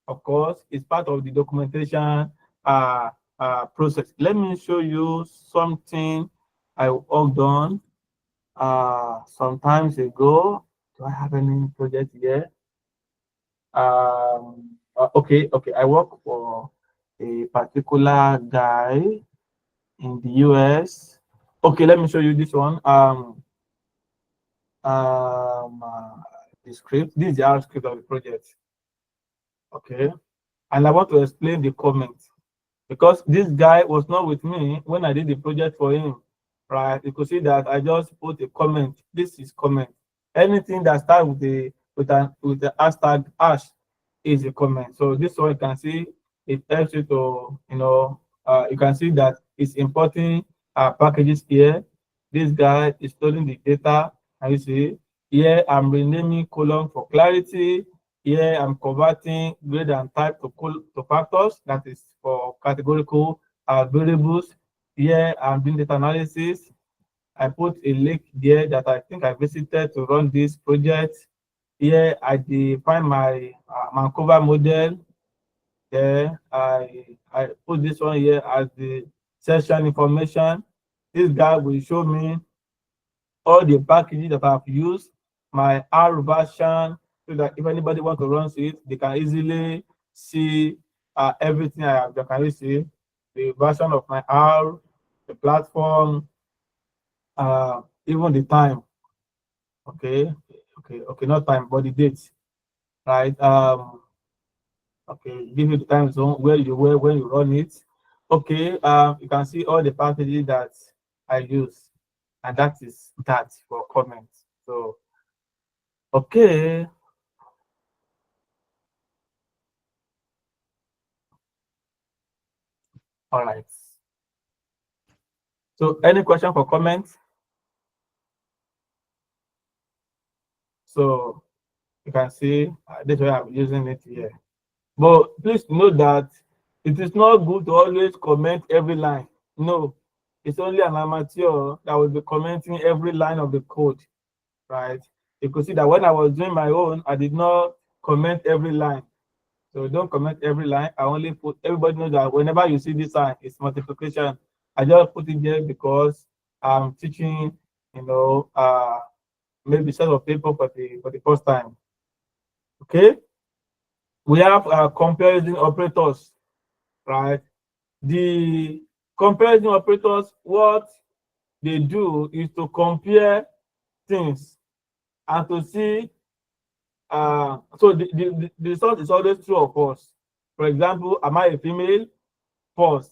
Of course, it's part of the documentation process. Let me show you something I worked on some times ago. Do I have any project here? Okay. I work for a particular guy in the US. Okay, let me show you this one. The script. This is the R script of the project. Okay, and I want to explain the comment because this guy was not with me when I did the project for him. Right? You could see that I just put a comment. This is comment. Anything that starts with the hashtag hash is a comment. So this one you can see it helps you to you can see that it's importing packages here. This guy is storing the data, and you see here I'm renaming column for clarity. Here I'm converting grade and type to factors, that is for categorical variables. Here I'm doing data analysis. I put a link there that I think I visited to run this project. Here I define my Vancouver model. There I put this one here as the session information. This guy will show me all the packages that I've used, my R version, so that if anybody wants to run it, they can easily see everything I have. They can see the version of my R, the platform, even the time. Okay, not time, but the date, right? Okay, give you the time zone where you were when you run it. Okay, you can see all the packages that I use, and that is that for comments. So, okay. All right. So, any question for comments? So, you can see this way I'm using it here. But please note that it is not good to always comment every line. No, it's only an amateur that will be commenting every line of the code, right? You could see that when I was doing my own, I did not comment every line. So don't comment every line. I only put, everybody knows that whenever you see this sign, it's multiplication. I just put it there because I'm teaching, maybe set of people for the first time. Okay. We have comparison operators, right? The comparison operators, what they do is to compare things and to see. So the result is always true or false. For example, am I a female? False,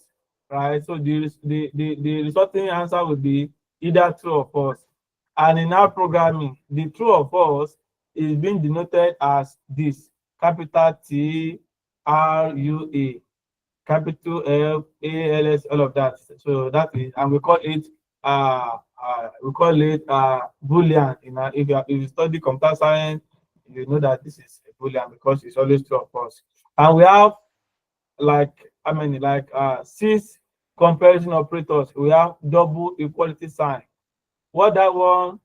right? So the resulting answer would be either true or false. And in our programming, the true or false is being denoted as this: capital T R U A, capital F A L S, all of that. So that is, and we call it Boolean. If you study computer science, you know that this is a Boolean because it's always true or false. And we have six comparison operators. We have double equality sign. What that one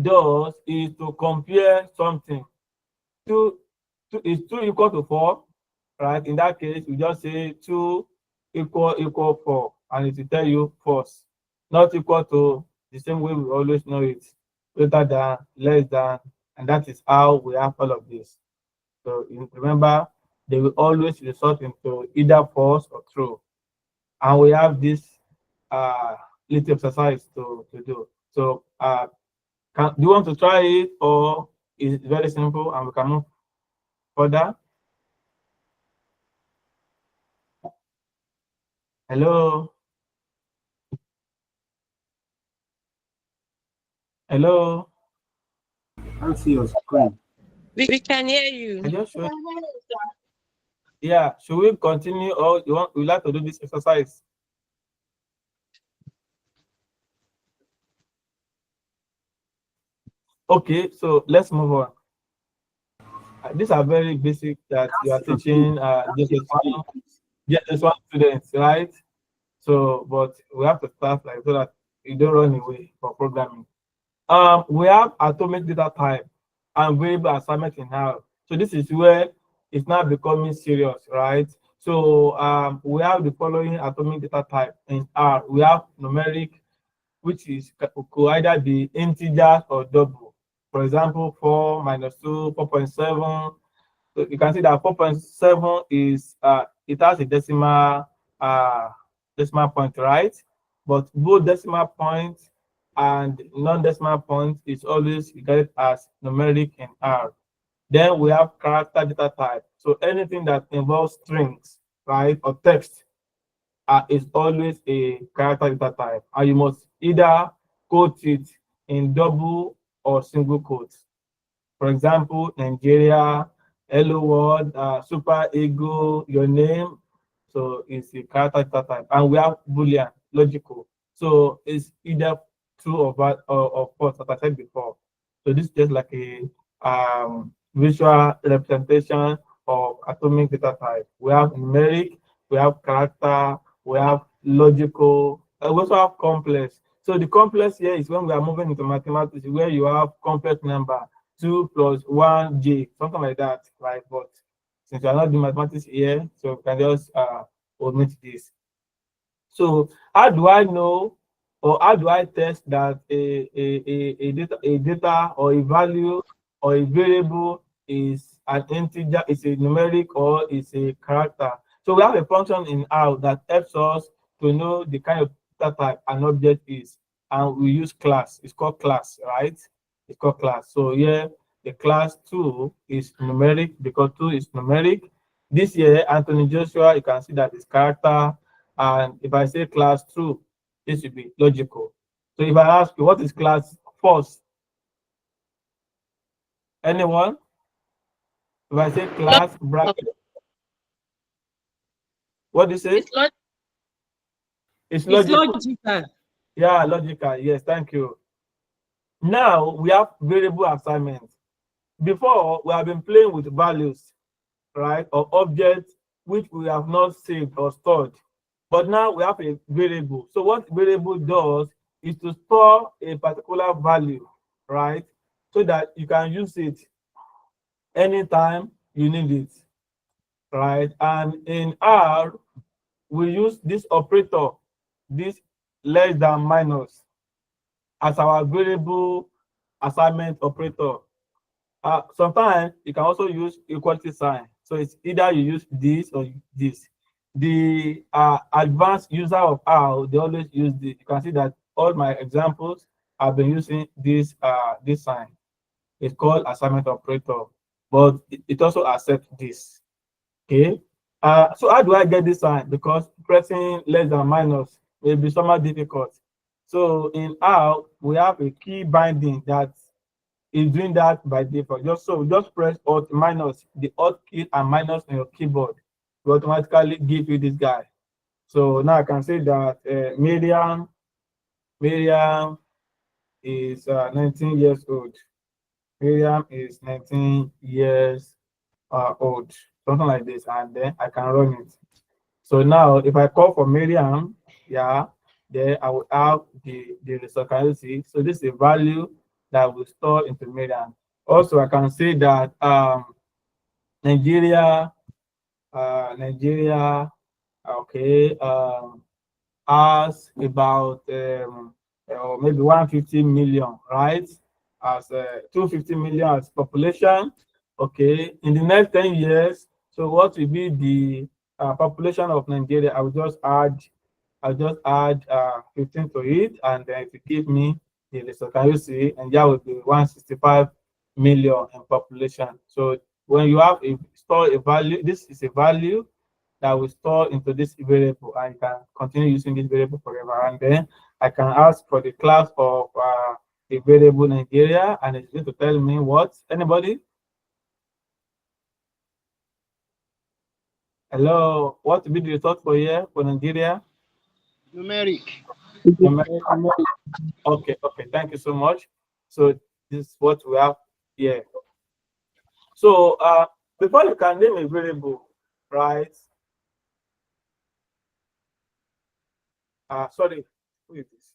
does is to compare something. Two is 2 equal to 4, right? In that case, we just say 2 equal 4, and it will tell you false. Not equal to, the same way we always know it, greater than, less than, and that is how we have all of this. So remember, they will always result into either false or true. And we have this little exercise to do. So do you want to try it, or is it very simple and we can move further? Hello? Hello? I see your screen. We can hear you. I just showed. Yeah, should we continue, or we like to do this exercise? Okay, so let's move on. These are very basic that you are teaching just one students, right? So, but we have to start like so that you don't run away for programming. We have atomic data type and variable assignment in R. So this is where it's now becoming serious, right? So we have the following atomic data type in R. We have numeric, which could either be integer or double. For example, 4 minus 2, 4.7. So you can see that 4.7 is it has a decimal point, right? But both decimal points and non-decimal point is always regarded as numeric in R. Then we have character data type. So anything that involves strings, right, or text is always a character data type. And you must either quote it in double or single quotes. For example, Nigeria, hello world, super ego, your name. So it's a character data type. And we have Boolean, logical. So it's either true or false, as I said before. So this is just like a visual representation of atomic data type. We have numeric, we have character, we have logical, we also have complex. So the complex here is when we are moving into mathematics, where you have complex number 2 plus 1j, something like that, right? But since you are not doing mathematics here, so we can just omit this. So how do I know, or how do I test that a data or a value or a variable is an integer, is a numeric, or is a character? So we have a function in R that helps us to know the kind of data type an object is, and we use class. It's called class, right? It's called class. So here the class 2 is numeric because 2 is numeric. This year, Anthony Joshua, you can see that it's character. And if I say class 2, this should be logical. So if I ask you, what is class false? Anyone? If I say class bracket, what do you say? It's logical. Yeah, logical. Yes, thank you. Now we have variable assignment. Before, we have been playing with values, right, or objects which we have not saved or stored. But now we have a variable. So what variable does is to store a particular value, right? So that you can use it anytime you need it, right? And in R, we use this operator, this less than minus, as our variable assignment operator. Sometimes you can also use equality sign. So it's either you use this or this. The advanced user of R, they always use this. You can see that all my examples have been using this this sign. It's called assignment operator, but it also accepts this. Okay. So how do I get this sign? Because pressing less than minus may be somewhat difficult. So in R, we have a key binding that is doing that by default. Just press Alt minus, the Alt key and minus on your keyboard will automatically give you this guy. So now I can say that Miriam is 19 years old. Miriam is 19 years old, something like this, and then I can run it. So now if I call for Miriam, yeah, then I will have the result. Can you see? So this is a value that will store into Miriam. Also, I can say that Nigeria, okay, has about maybe 150 million, right? As 250 million as population. Okay, in the next 10 years, so what will be the population of Nigeria? I'll just add 15 to it, and then it will give me the result. Can you see? And that will be 165 million in population. So when you have store a value, this is a value that will store into this variable, and you can continue using this variable forever. And then I can ask for the class of the variable Nigeria, and it's going to tell me what? Anybody? Hello, what will be the result for here for Nigeria? Numeric. Okay, thank you so much. So this is what we have here. So before you can name a variable, right? Sorry, who is this?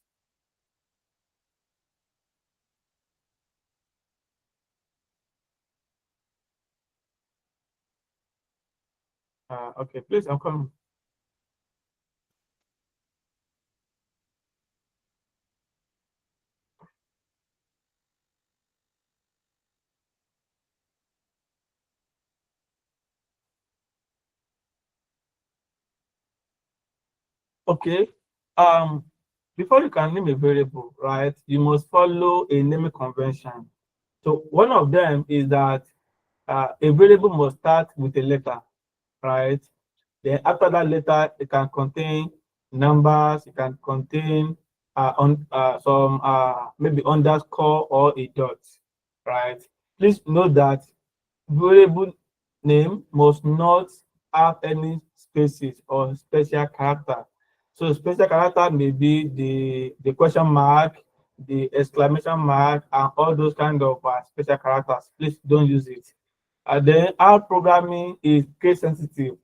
Okay, please, I'm coming. Okay, before you can name a variable, right, you must follow a naming convention. So one of them is that a variable must start with a letter, right? Then after that letter, it can contain numbers, it can contain some maybe underscore or a dot, right? Please note that variable name must not have any spaces or special character. So special character may be the question mark, the exclamation mark, and all those kind of special characters. Please don't use it. And then our programming is case sensitive.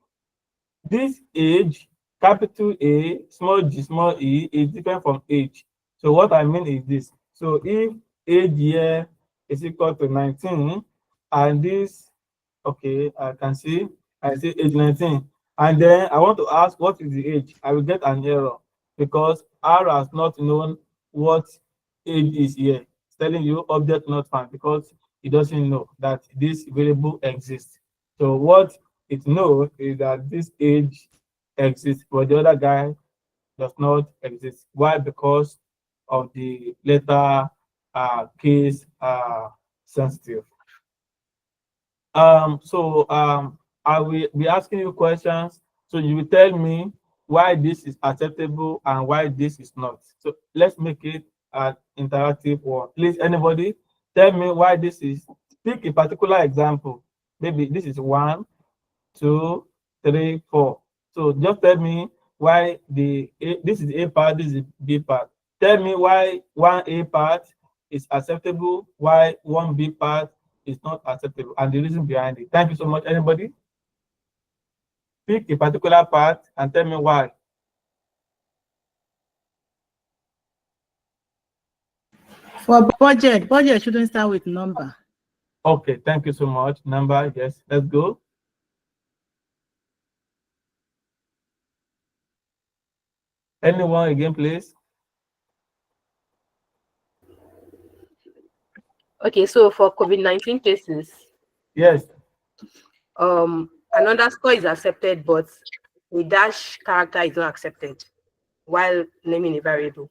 This age, capital A, small g, small e, is different from age. So what I mean is this. So if age here is equal to 19, and this, okay, I say age 19, and then I want to ask what is the age, I will get an error because R has not known what age is here. It's telling you object not found because it doesn't know that this variable exists. So what it knows is that this age exists, but the other guy does not exist. Why? Because of the letter case sensitive. I will be asking you questions, so you will tell me why this is acceptable and why this is not. So let's make it an interactive one. Please, anybody, tell me why this is. Pick a particular example. Maybe this is 1, 2, 3, 4. So just tell me why this is A part, this is B part. Tell me why one A part is acceptable, why one B part is not acceptable, and the reason behind it. Thank you so much. Anybody? Pick a particular part and tell me why. For budget shouldn't start with number. Okay, thank you so much. Number, yes, let's go. Anyone again, please? Okay, so for COVID-19 cases, Yes. an underscore is accepted, but a dash character is not accepted while naming a variable.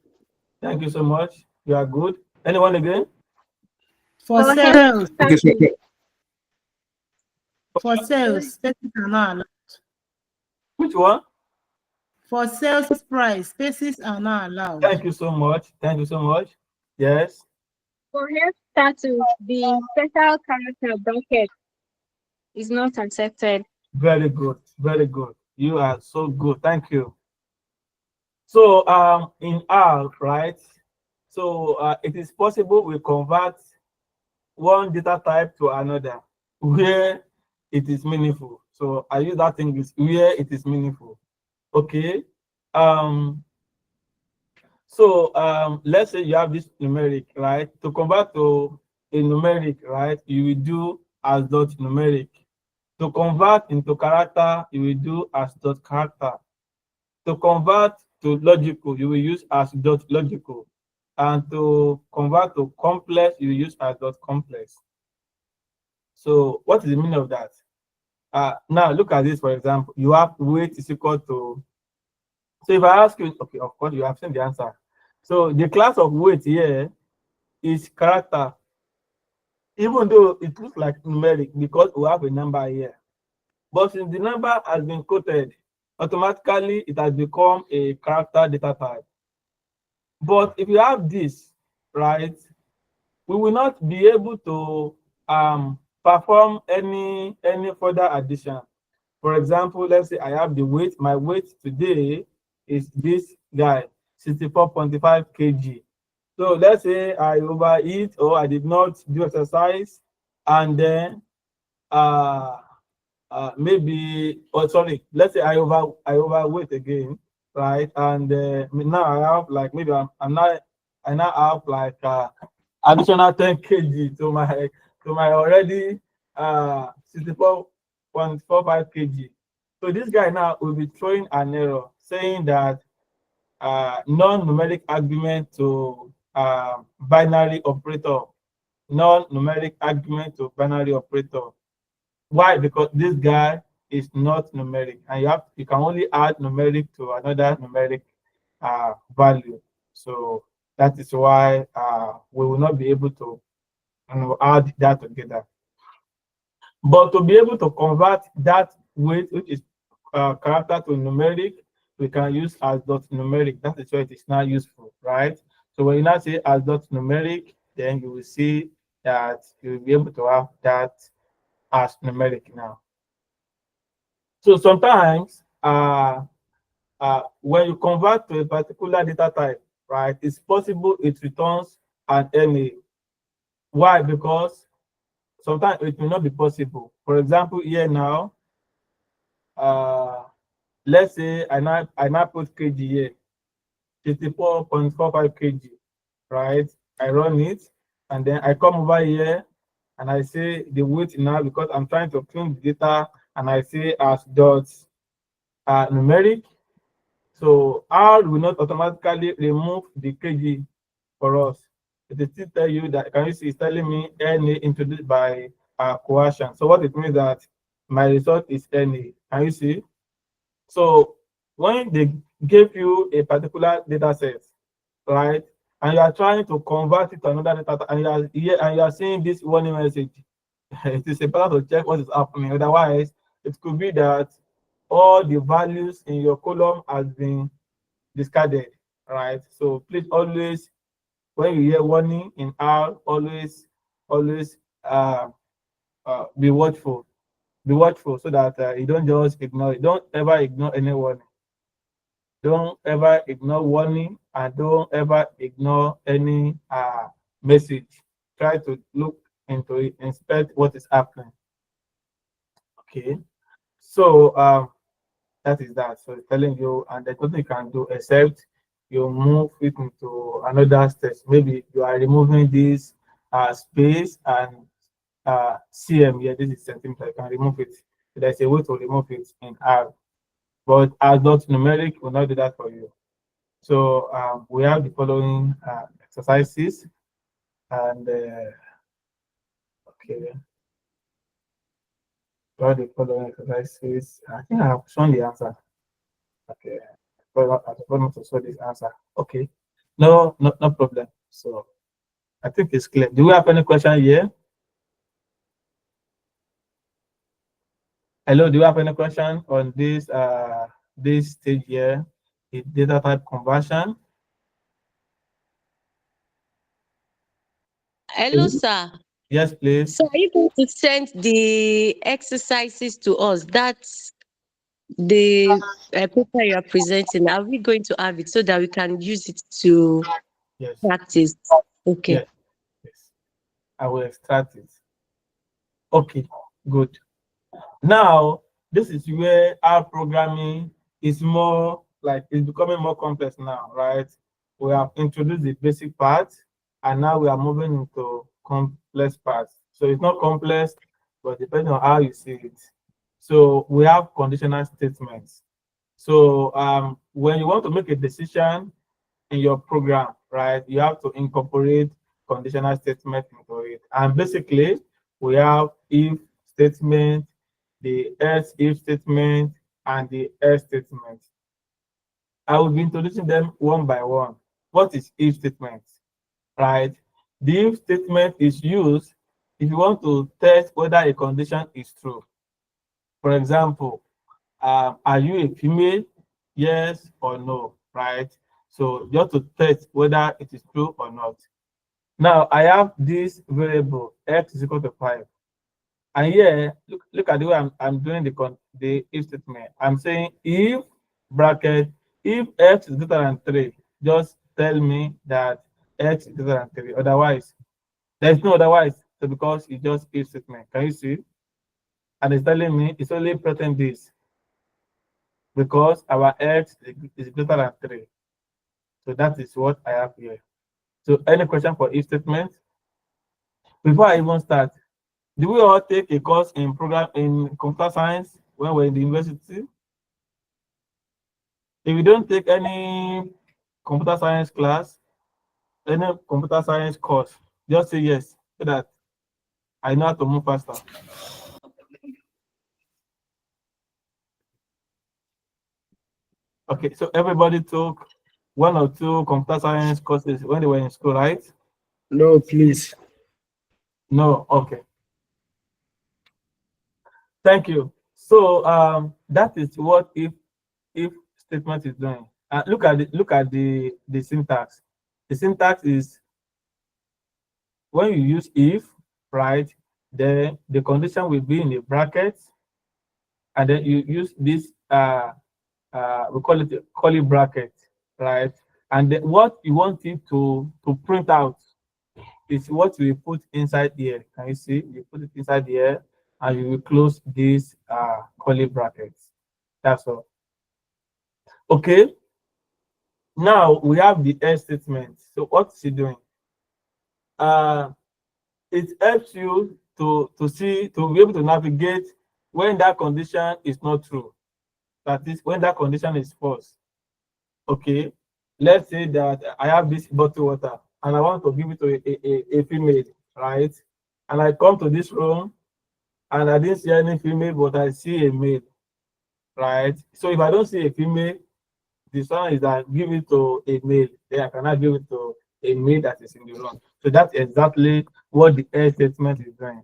Thank you so much. You are good. Anyone again? For For sales, Okay, so for sales, spaces are not allowed. Which one? For sales price, spaces are not allowed. Thank you so much. Thank you so much. Yes. For health status, the special character bracket is not accepted. Very good. Very good. You are so good. Thank you. So in R, right? So it is possible we convert one data type to another where it is meaningful. So I use that English where it is meaningful. Okay. Let's say you have this numeric, right? To convert to a numeric, right, you will do as dot numeric. To convert into character, you will do as dot character. To convert to logical, you will use as dot logical. And to convert to complex, you will use as dot complex. So what is the meaning of that? Now look at this, for example. You have weight is equal to, so if I ask you, okay, of course you have seen the answer. So the class of weight here is character, even though it looks like numeric because we have a number here. But since the number has been quoted, automatically it has become a character data type. But if you have this, right, we will not be able to perform any further addition. For example, let's say I have the weight. My weight today is this guy, 64.5 kg. So let's say I overeat or I did not do exercise, and then maybe, oh sorry, let's say I overweight again, right? And now I have like maybe I now have like additional 10 kg to my already 64.45 kg. So this guy now will be throwing an error saying that non-numeric argument to binary operator. Non-numeric argument to binary operator. Why? Because this guy is not numeric, and you can only add numeric to another numeric value. So that is why we will not be able to add that together. But to be able to convert that weight, which is character, to numeric, we can use as dot numeric. That is why it is now useful, right? So when you now say as dot numeric, then you will see that you will be able to have that as numeric now. So sometimes when you convert to a particular data type, right, it's possible it returns an NA. Why? Because sometimes it will not be possible. For example, here now, let's say I now put kg here, 54.45 kg, right? I run it, and then I come over here and I say the weight now, because I'm trying to clean the data, and I say as dot numeric. So R will not automatically remove the kg for us. It will still tell you that, can you see, it's telling me NA introduced by coercion. So what it means that my result is NA. Can you see? So when they give you a particular data set, right, and you are trying to convert it to another data, and you are seeing this warning message, it is important to check what is happening. Otherwise, it could be that all the values in your column has been discarded, right? So please always, when you hear warning in R, always be watchful. Be watchful so that you don't just ignore it. Don't ever ignore any warning. Don't ever ignore warning, and don't ever ignore any message. Try to look into it, inspect what is happening. Okay. So that is that. So it's telling you, and there's nothing you can do except you move it into another state. Maybe you are removing this space and cm here. This is centimeter. You can remove it. There's a way to remove it in R, but as dot numeric will not do that for you. So we have the following exercises, and okay, got the following exercises. I think I have shown the answer. Okay, I forgot to show this answer. Okay, no problem. So I think it's clear. Do we have any question here? Hello, do you have any question on this this stage here, the data type conversion? Hello, sir. Yes, please. So are you going to send the exercises to us? That's the paper you are presenting. Are we going to have it so that we can use it to Yes. practice? Okay. Yes. Yes. I will extract it. Okay, good. Now, this is where our programming is more like, it's becoming more complex now, right? We have introduced the basic part, and now we are moving into complex parts. So it's not complex, but depending on how you see it. So we have conditional statements. So when you want to make a decision in your program, right, you have to incorporate conditional statement into it. And basically, we have if statement, the else if statement, and the else statement. I will be introducing them one by one. What is if statement? Right? The if statement is used if you want to test whether a condition is true. For example, are you a female? Yes or no, right? So you have to test whether it is true or not. Now I have this variable x is equal to 5. And here, look at the way I'm doing the if statement. I'm saying if bracket, if x is greater than 3, just tell me that x is greater than 3. Otherwise, there's no otherwise. So because it's just if statement. Can you see? And it's telling me it's only pretend this because our x is greater than 3. So that is what I have here. So any question for if statement? Before I even start, do we all take a course in computer science when we're in the university? If you don't take any computer science class, any computer science course, just say yes, so that I know how to move faster. Okay, so everybody took 1 or 2 computer science courses when they were in school, right? No, please. No, okay. Thank you. So that is what if statement is doing. Look at the syntax. The syntax is when you use if, right? Then the condition will be in the bracket, and then you use this we call it a curly bracket, right? And then what you want it to print out is what we put inside here. Can you see? You put it inside here, and you will close this curly brackets. That's all. Okay. Now we have the else statement. So what is it doing? It helps you to be able to navigate when that condition is not true. That is when that condition is false. Okay. Let's say that I have this bottle water and I want to give it to a female, right? And I come to this room and I didn't see any female, but I see a male, right? So if I don't see a female, the one is that give it to a male, then I cannot give it to a male that is in the room. So that's exactly what the else statement is doing.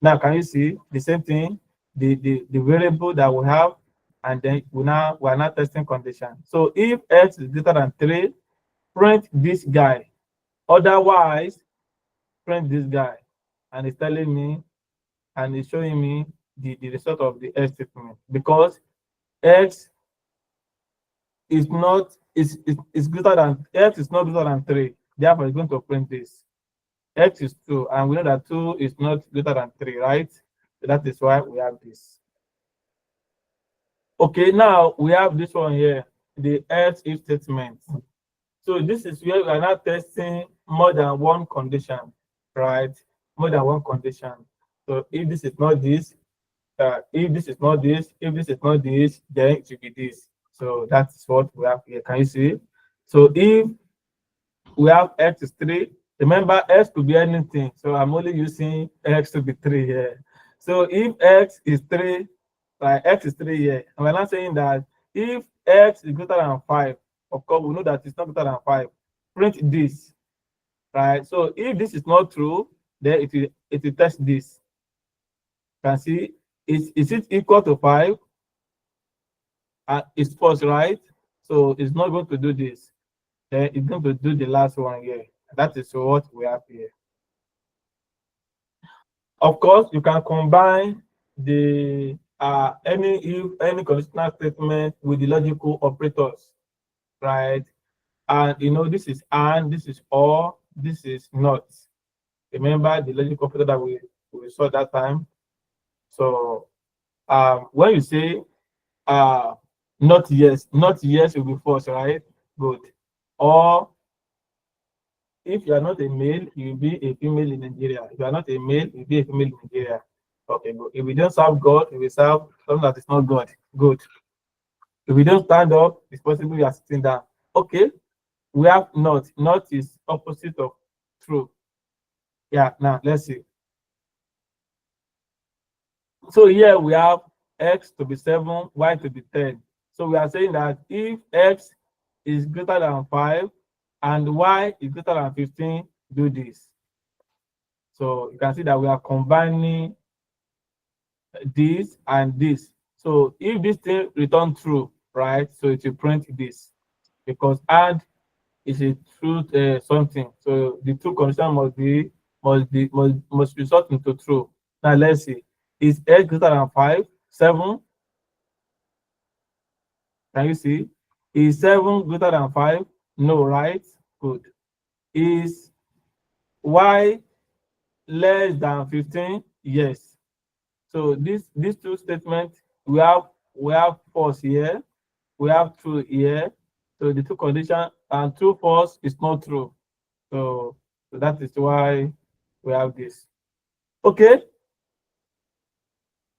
Now, can you see the same thing? The variable that we have, and then we're now testing condition. So if x is greater than 3, print this guy. Otherwise, print this guy. And it's telling me, and it's showing me the result of the else statement. Because x is not is greater than x is not greater than 3. Therefore, it's going to print this. X is 2, and we know that 2 is not greater than 3, right? So that is why we have this. Okay, now we have this one here, the else if statement. So this is where we are now testing more than one condition, right? More than one condition. So if this is not this, if this is not this, if this is not this, then it will be this. So that's what we have here. Can you see? So if we have x is 3, remember x could be anything. So I'm only using x to be 3 here. So if x is 3, like x is 3 here, and we're not saying that if x is greater than 5, of course, we know that it's not greater than 5. Print this, right? So if this is not true, then it will test this. You can see, is it equal to 5? It's false, right? So it's not going to do this. Then it's going to do the last one here. That is what we have here. Of course, you can combine the any conditional statement with the logical operators, right? And you know, this is and, this is or, this is not. Remember the logical operator that we saw that time. So when you say not yes will be false, right? Good. Or if you are not a male, you will be a female in Nigeria. If you are not a male, you will be a female in Nigeria. Okay, good. If we don't serve God, we will serve something that is not God. Good. If we don't stand up, it's possible we are sitting down. Okay. We have not. Not is opposite of true. Yeah, now let's see. So here we have x to be 7, y to be 10. So we are saying that if x is greater than 5 and y is greater than 15, do this. So you can see that we are combining this and this. So if this thing return true, right? So it will print this because add is a truth something. So the true condition must result into true. Now let's see. Is x greater than 5? 7? Can you see? Is 7 greater than 5? No, right? Good. Is y less than 15? Yes. So these two statements, we have false here, we have true here. So the two conditions and true false is not true. So that is why we have this. Okay.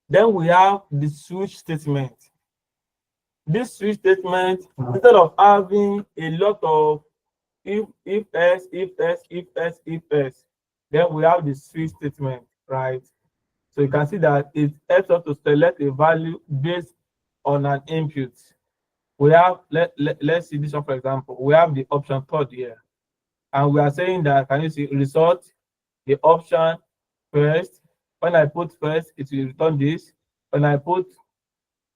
Then we have the switch statement. This switch statement, instead of having a lot of if else, if else, if else, if else, then we have the switch statement, right? So you can see that it helps us to select a value based on an input. We have, let's see this one, for example. We have the option third here. And we are saying that, can you see result, the option first. When I put first, it will return this. When I put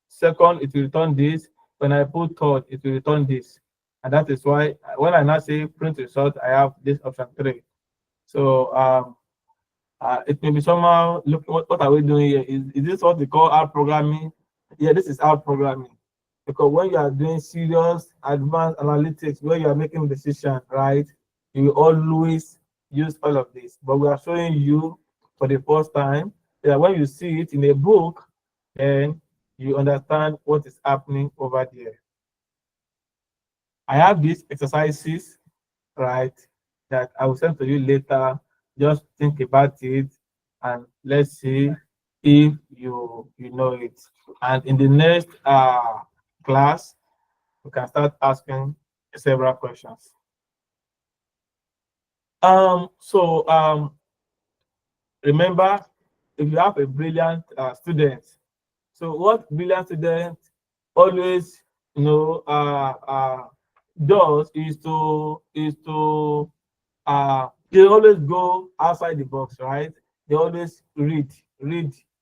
second, it will return this. When I put third, it will return this. And that is why when I now say print result, I have this option 3. So it may be somehow, look, what are we doing here? Is this what we call R programming? Yeah, this is R programming. Because when you are doing serious advanced analytics, where you are making decisions, right, you will always use all of this. But we are showing you for the first time that when you see it in a book, then you understand what is happening over there. I have these exercises, right, that I will send to you later. Just think about it and let's see if you know it. And in the next class, we can start asking several questions. Remember, if you have a brilliant student, so what brilliant student always does is to they always go outside the box, right? They always read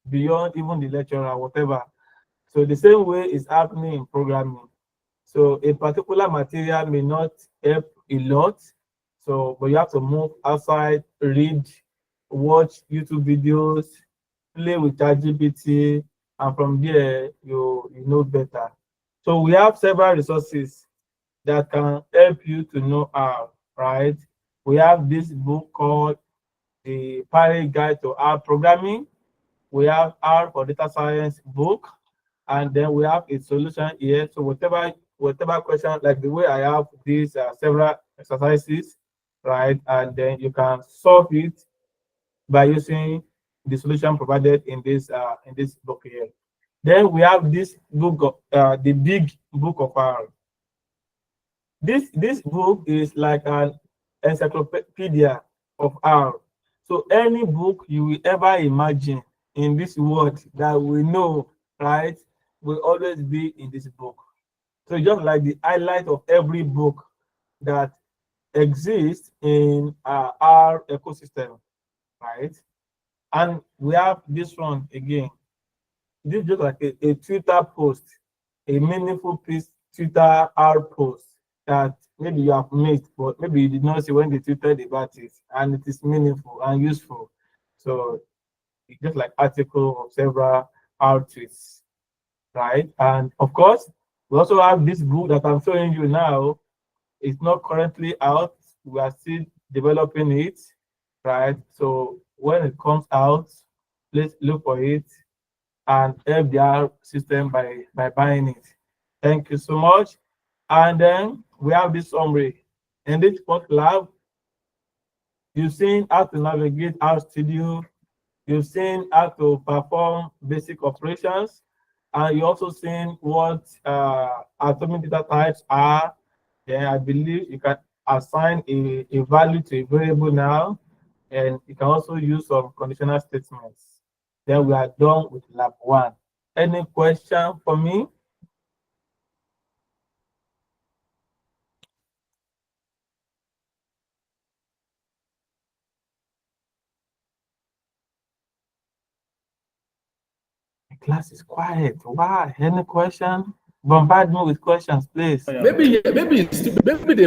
beyond even the lecturer or whatever. So the same way is happening in programming. So a particular material may not help a lot, but you have to move outside, read, watch YouTube videos, play with ChatGPT, and from there you know better. So we have several resources that can help you to know how, right? We have this book called The Pirate Guide to R Programming. We have R for Data Science book, and then we have a solution here. So whatever question, like the way I have these several exercises, right? And then you can solve it by using the solution provided in this book here. Then we have this book of the big book of R. This book is like an encyclopedia of R. So any book you will ever imagine in this world that we know, right, will always be in this book. So just like the highlight of every book that exists in our ecosystem, right? And we have this one again. This is just like a Twitter post, a meaningful piece, Twitter R post that maybe you have missed, but maybe you did not see when they tweeted about it, and it is meaningful and useful. So it's just like article of several R tweets, right? And of course, we also have this book that I'm showing you now. It's not currently out. We are still developing it, right? So when it comes out, please look for it and help the R system by buying it. Thank you so much. And then we have this summary. In this first lab, you've seen how to navigate our studio. You've seen how to perform basic operations. And you also seen what atomic data types are. Then I believe you can assign a value to a variable now. And you can also use some conditional statements. Then we are done with lab 1. Any question for me? The class is quiet. Why? Any question? Bombard me with questions, please. Maybe they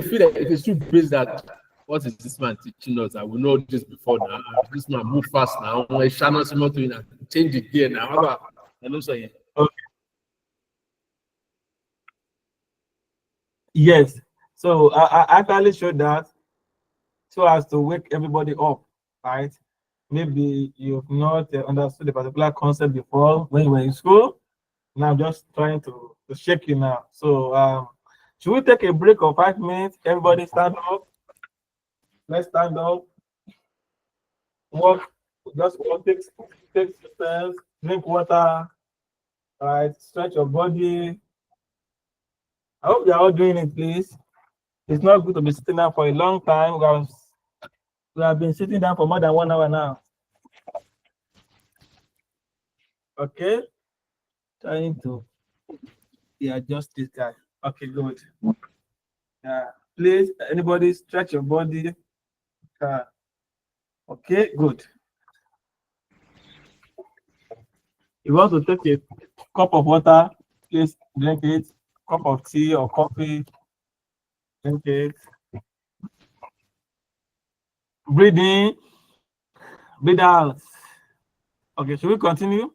feel that it is too based that what is this man teaching us? I will know this before now. This man move fast now. I shall not change it here now. Okay. Yes. So I actually showed that so as to wake everybody up, right? Maybe you've not understood a particular concept before when you were in school. Now I'm just trying to shake you now. So should we take a break of 5 minutes? Everybody stand up. Let's stand up. Walk. Just walk. Take steps. Drink water. Right. Stretch your body. I hope you're all doing it, please. It's not good to be sitting down for a long time. We have been sitting down for more than 1 hour now. Okay. Trying to adjust this guy. Okay, good. Please, anybody stretch your body. Okay, good. You want to take a cup of water, please drink it. Cup of tea or coffee, drink it. Breathe in, breathe out. Okay, should we continue?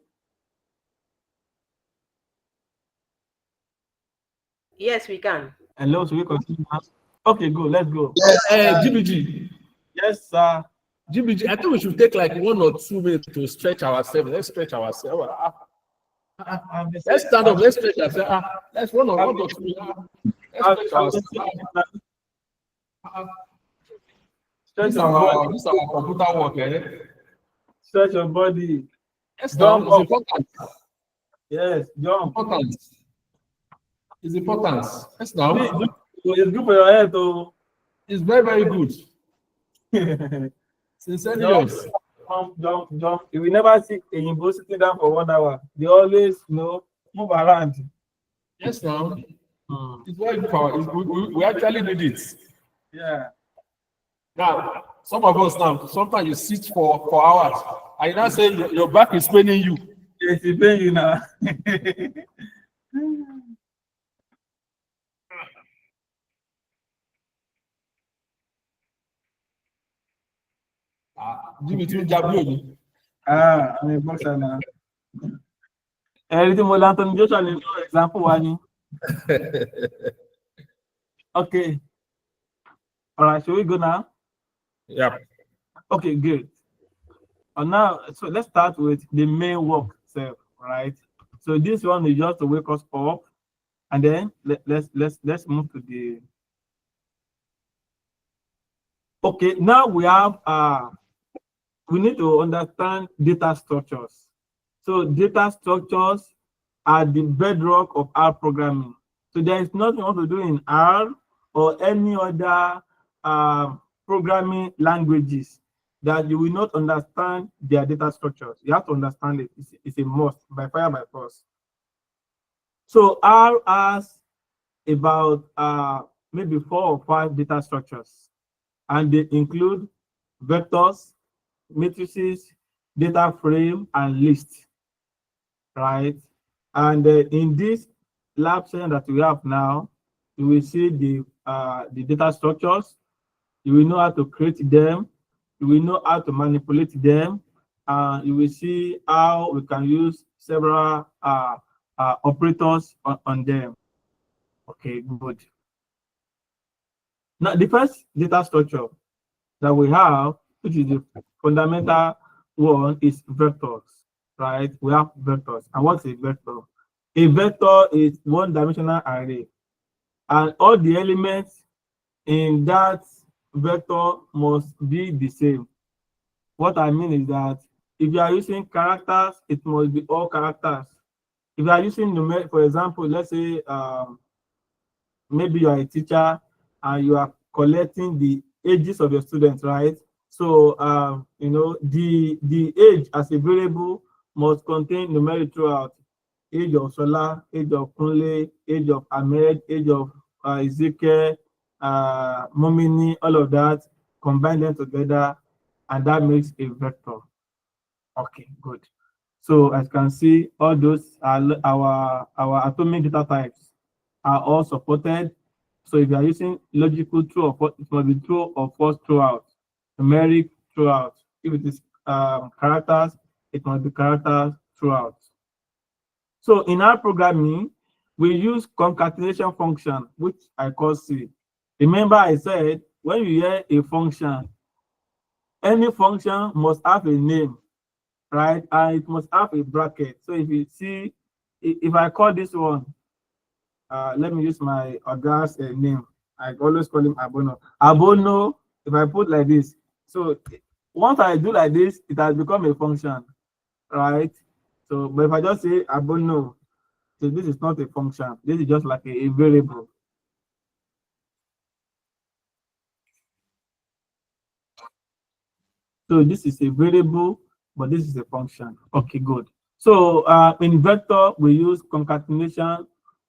Yes, we can. Hello, should we continue now? Okay, good. Let's go. Yes, GBG. Yes, sir. GBG, I think we should take like 1 or 2 minutes to stretch ourselves. Let's stretch ourselves. Let's stand up. Let's stretch ourselves. Let's 1 or 2 minutes. Let's stretch ourselves. This is our computer work, eh? Stretch your body. Yes, jump. It's important. Yes, jump. Important. It's important. Yes, now. It's good for your head, though. It's very, very good. Sincerely, yes. Jump. You will never see a Yimbo sitting down for 1 hour. They always, move around. Yes, now. It's very good. We actually did it. Yeah. Now, some of us now, sometimes you sit for hours, and you now say your back is paining you. Yes, it's paining you now. Jimmy, I'm a boxer now. Everything more Anthony Joshua is no example one. Okay. All right, should we go now? Yeah. Okay, good. And now, so let's start with the main work itself, right? So this one is just to wake us up, and then let's move to Okay, now we have we need to understand data structures. So data structures are the bedrock of R programming. So there is nothing you want to do in R or any other programming languages that you will not understand their data structures. You have to understand it. It's a must, by fire, by force. So R has about maybe 4 or 5 data structures, and they include vectors, matrices, data frame, and list, right? And in this lab session that we have now, you will see the data structures. You will know how to create them. You will know how to manipulate them. You will see how we can use several operators on them. Okay, good. Now, the first data structure that we have, which is the fundamental one, is vectors, right? We have vectors. And what's a vector? A vector is one-dimensional array, and all the elements in that vector must be the same. What I mean is that if you are using characters, it must be all characters. If you are using numeric, for example, let's say maybe you are a teacher and you are collecting the ages of your students, right? So you know, the age as a variable must contain numeric throughout. Age of Sola, age of Kunle, age of Ahmed, age of Ezekiel, Momini, all of that, combine them together, and that makes a vector. Okay, good. So as you can see, all those are our atomic data types are all supported. So if you are using logical true or false, it must be true or false throughout. Numeric throughout. If it is characters, it must be characters throughout. So in our programming, we use concatenation function, which I call C. Remember I said, when you hear a function, any function must have a name, right? And it must have a bracket. So if you see, if I call this one, let me use my August name. I always call him Abono. Abono, if I put like this, so once I do like this, it has become a function, right? So, but if I just say Abono, so this is not a function. This is just like a variable. So this is a variable, but this is a function. Okay, good. So in vector, we use concatenation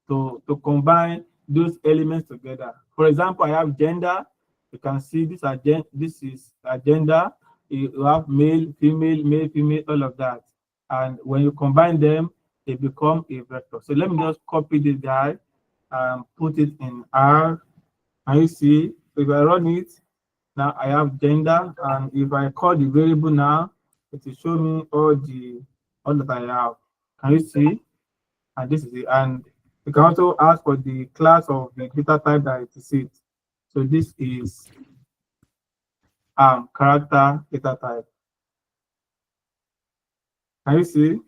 to combine those elements together. For example, I have gender. You can see this is a gender. You have male, female, all of that. And when you combine them, they become a vector. So let me just copy this guy and put it in R. And you see, if I run it, now I have gender, and if I call the variable now, it will show me all that I have. Can you see? And this is it. And you can also ask for the class of the data type that it is it. So this is character data type. Can you see?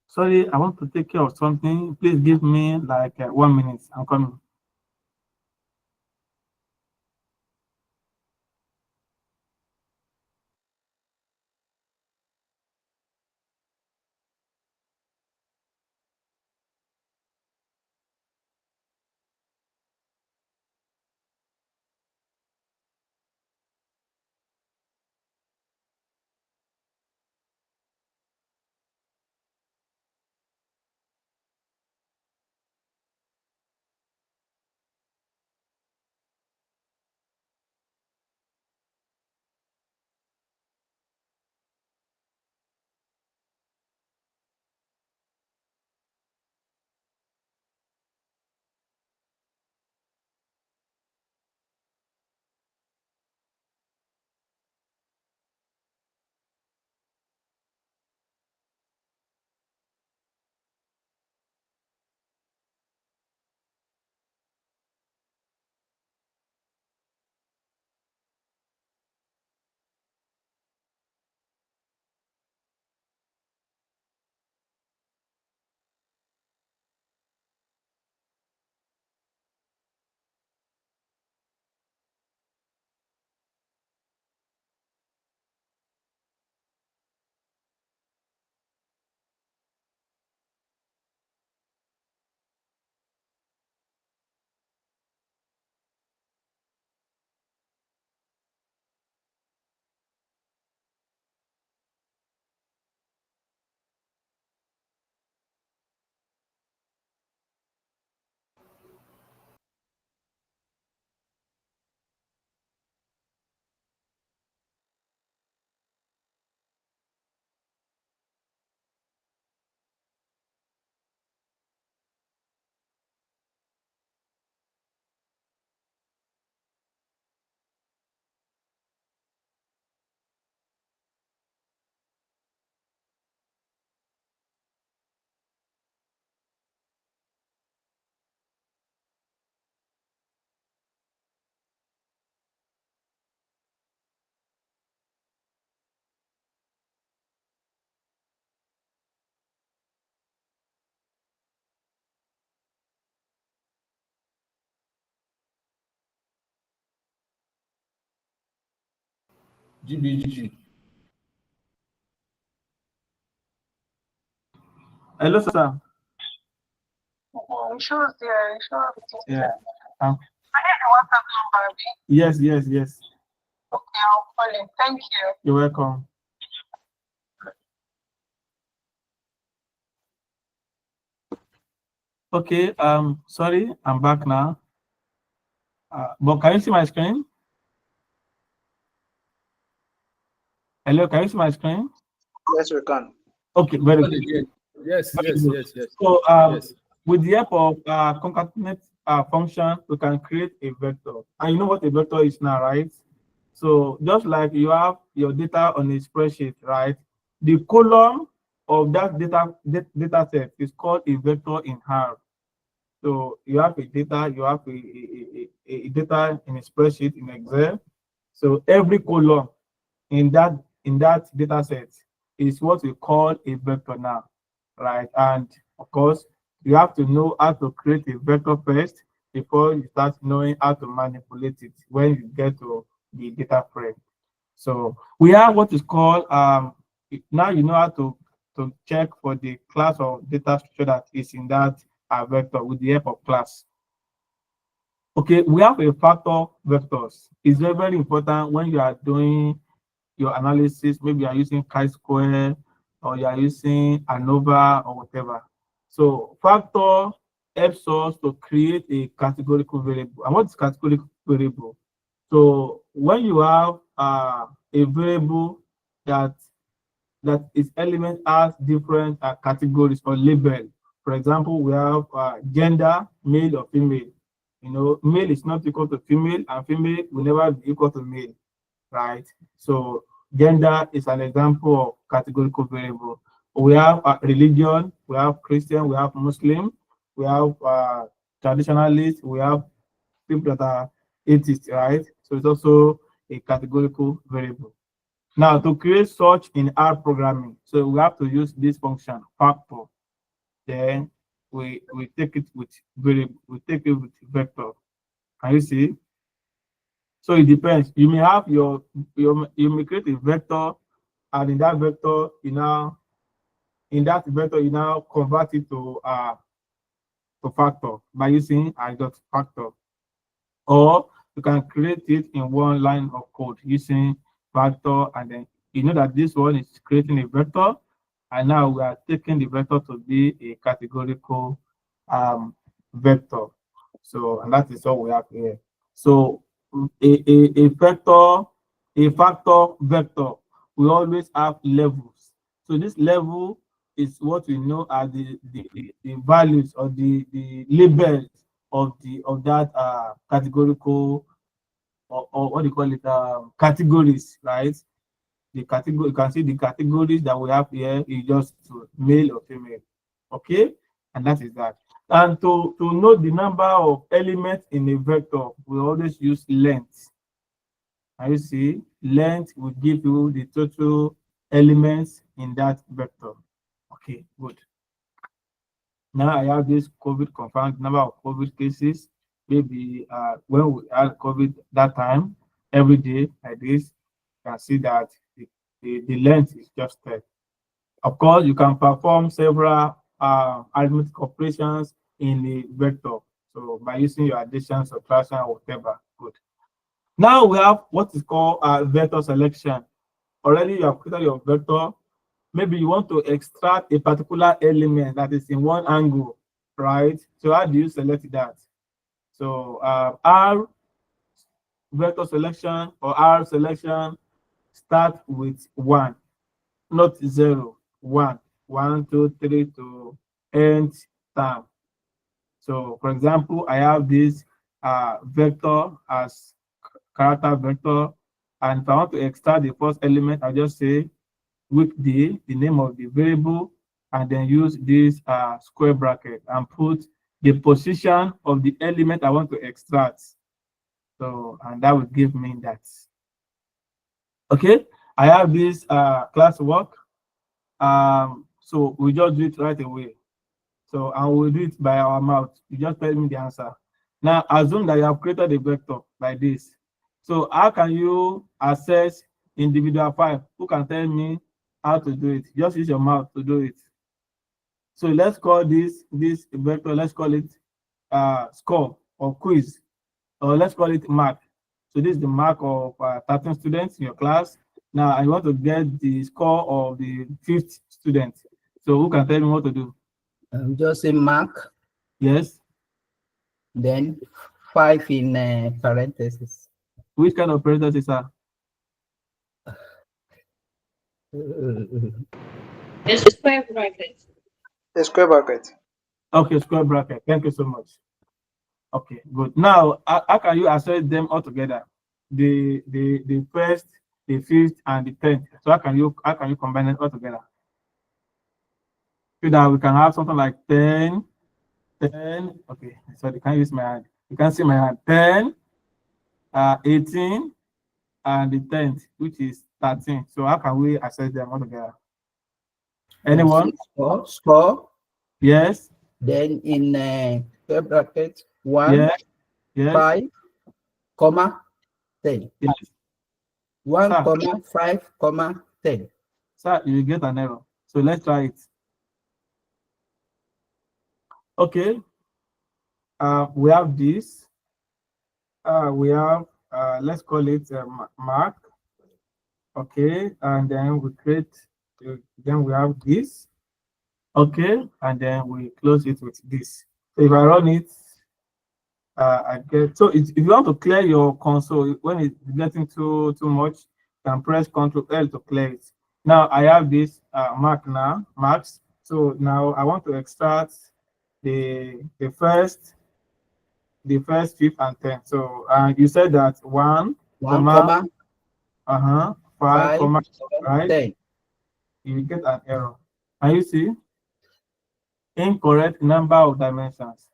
Sorry, I want to take care of something. Please give me like 1 minute. I'm coming. GBG. Hello, sir. Sure, yeah, sure. Yeah. I have the WhatsApp number. Yes. Okay, I'll call him. Thank you. You're welcome. Okay. Sorry, I'm back now. But can you see my screen? Hello, can you see my screen? Yes, we can. Okay, very good. Yes. So, Yes. with the help of concatenate function, we can create a vector. And you know what a vector is now, right? So just like you have your data on a spreadsheet, right? The column of that data set is called a vector in R. So you have a data, you have a data in a spreadsheet in Excel. So every column in that data set is what we call a vector now, right? And of course, you have to know how to create a vector first before you start knowing how to manipulate it when you get to the data frame. So we have what is called now you know how to check for the class of data structure that is in that vector with the help of class. Okay, we have a factor vectors. It's very, very important when you are doing your analysis. Maybe you are using chi-square or you are using ANOVA or whatever. So factor helps us to create a categorical variable. And what is categorical variable? So when you have a variable that its element has different categories or label. For example, we have gender, male or female. You know, male is not equal to female, and female will never be equal to male, right? So gender is an example of categorical variable. We have religion, we have Christian, we have Muslim, we have traditionalists, we have people that are atheists, right? So it's also a categorical variable. Now, to create such in R programming, so we have to use this function, factor. Then we take it with variable, we take it with vector. Can you see? So it depends. You may have you may create a vector, and in that vector, you now convert it to factor by using factor. Or you can create it in one line of code using factor, and then you know that this one is creating a vector, and now we are taking the vector to be a categorical vector. So, and that is all we have here. So a factor vector, we always have levels. So this level is what we know as the values or the labels of that categorical or what do you call it, categories, right? The category, you can see the categories that we have here is just male or female, okay? And that is that. And to know the number of elements in a vector, we always use length. And you see, length will give you the total elements in that vector. Okay, good. Now I have this COVID confirmed number of COVID cases. Maybe when we had COVID that time, every day like this, you can see that the length is just 10. Of course, you can perform several arithmetic operations in the vector. So by using your addition, subtraction, or whatever. Good. Now we have what is called vector selection. Already you have created your vector. Maybe you want to extract a particular element that is in one angle, right? So how do you select that? So R vector selection or R selection start with 1, not 0, 1, 1, 2, 3 to end time. So for example, I have this vector as character vector, and if I want to extract the first element, I just say weekday, the name of the variable, and then use this square bracket and put the position of the element I want to extract. So, and that will give me that. Okay, I have this class work. So we just do it right away. So I will do it by our mouth. You just tell me the answer. Now assume that you have created a vector like this. So how can you assess individual file. Who can tell me how to do it? Just use your mouth to do it. So let's call this vector, let's call it score or quiz, or let's call it mark. So this is the mark of 13 students in your class. Now I want to get the score of the 5th student. So who can tell me what to do? Just say mark. Yes. Then 5 in parentheses. Which kind of parentheses are? It's a square bracket. A square bracket. Okay, square bracket. Thank you so much. Okay, good. Now, how can you associate them all together? The 1st, the 5th, and the 10th. So how can you combine them all together? So that we can have something like 10. Okay, sorry, can you use my hand? You can see my hand. 10, 18, and the 10th, which is 13. So how can we associate them all together? Anyone? Score. Yes. Then in square bracket 1, yeah. Yes. 5, comma 10. Yes. 1, Sir. comma 5, comma 10. Sir, you will get an error. So let's try it. Okay. We have this. We have let's call it mark. Okay, and then we create. Then we have this. Okay, and then we close it with this. So if I run it, I get. So if you want to clear your console when it's getting too much, you can press Ctrl L to clear it. Now I have this marks. So now I want to extract the 1st, 5th, and 10th. So you said that 1, comma 5, comma, right? 10. You get an error. Can you see? Incorrect number of dimensions.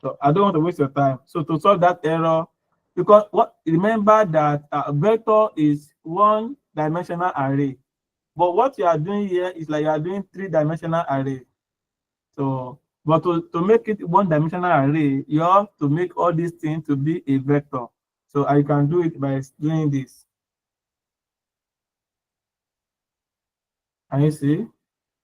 So I don't want to waste your time. So to solve that error, because remember that a vector is one-dimensional array, but what you are doing here is like you are doing three-dimensional array. So, but to make it one-dimensional array, you have to make all these things to be a vector. So I can do it by doing this. And you see,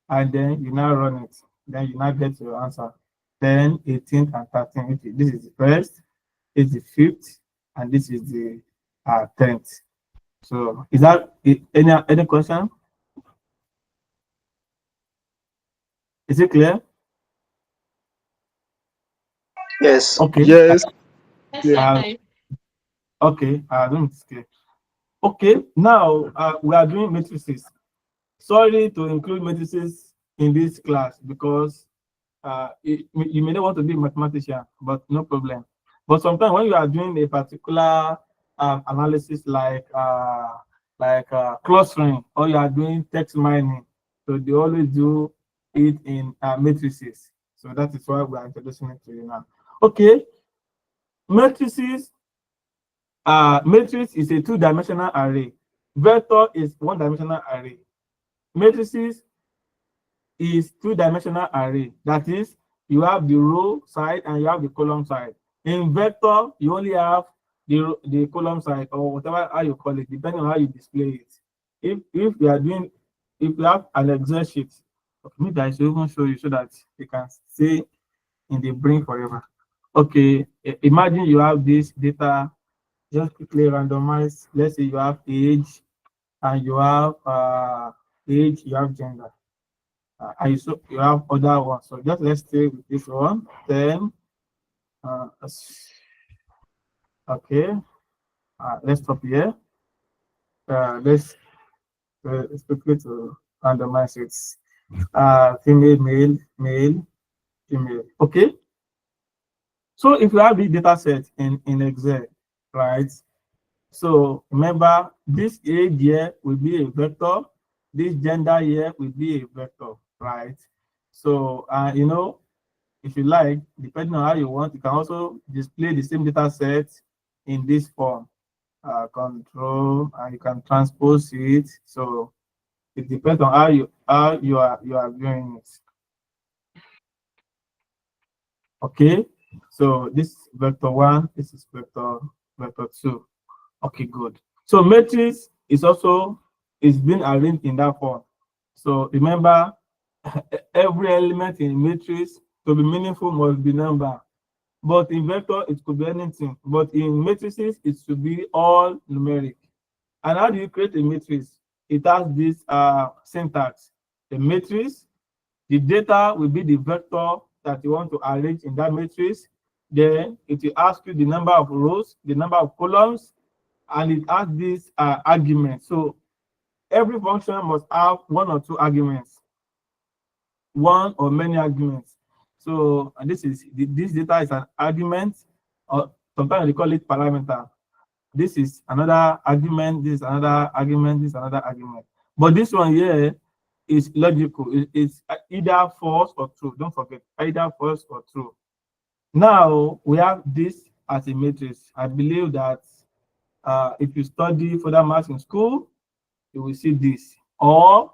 and then you now run it. Then you now get your answer. 10, 18, and 13. This is the 1st, this is the 5th, and this is the 10th. So is that any question? Is it clear? Yes. Okay. Yes. Okay. I don't clear. Okay. Now we are doing matrices. Sorry to include matrices in this class because you may not want to be a mathematician, but no problem. But sometimes when you are doing a particular analysis like clustering, or you are doing text mining, so they always do it in matrices. So that is why we are introducing it to you now. Okay, matrices. Matrix is a two-dimensional array. Vector is one-dimensional array. Matrices is two-dimensional array. That is, you have the row side and you have the column side. In vector, you only have the column side, or whatever how you call it, depending on how you display it. If you have an Excel sheet, maybe I should even show you so that you can stay in the brain forever. Okay, imagine you have this data, just quickly randomize. Let's say you have age, and you have age, you have gender. You have other ones. So just let's stay with this one. Then, okay, let's stop here. Let's quickly to randomize it. Female, male, female. Okay. So if you have the data set in Excel, right? So remember, this age here will be a vector. This gender here will be a vector, right? So, you know, if you like, depending on how you want, you can also display the same data set in this form. Control, and you can transpose it. So it depends on how you are viewing it. Okay, so this is vector 1, this is vector 2. Okay, good. So matrix it's been arranged in that form. So remember, every element in matrix to be meaningful must be number. But in vector, it could be anything. But in matrices, it should be all numeric. And how do you create a matrix? It has this syntax. The matrix, the data will be the vector that you want to arrange in that matrix. Then it will ask you the number of rows, the number of columns, and it has this argument. So every function must have one or two arguments, one or many arguments. So and this data is an argument, or sometimes they call it parameter. This is another argument, this is another argument, this is another argument. But this one here is logical. It's either false or true. Don't forget, either false or true. Now we have this as a matrix. I believe that if you study further maths in school, you will see this. Or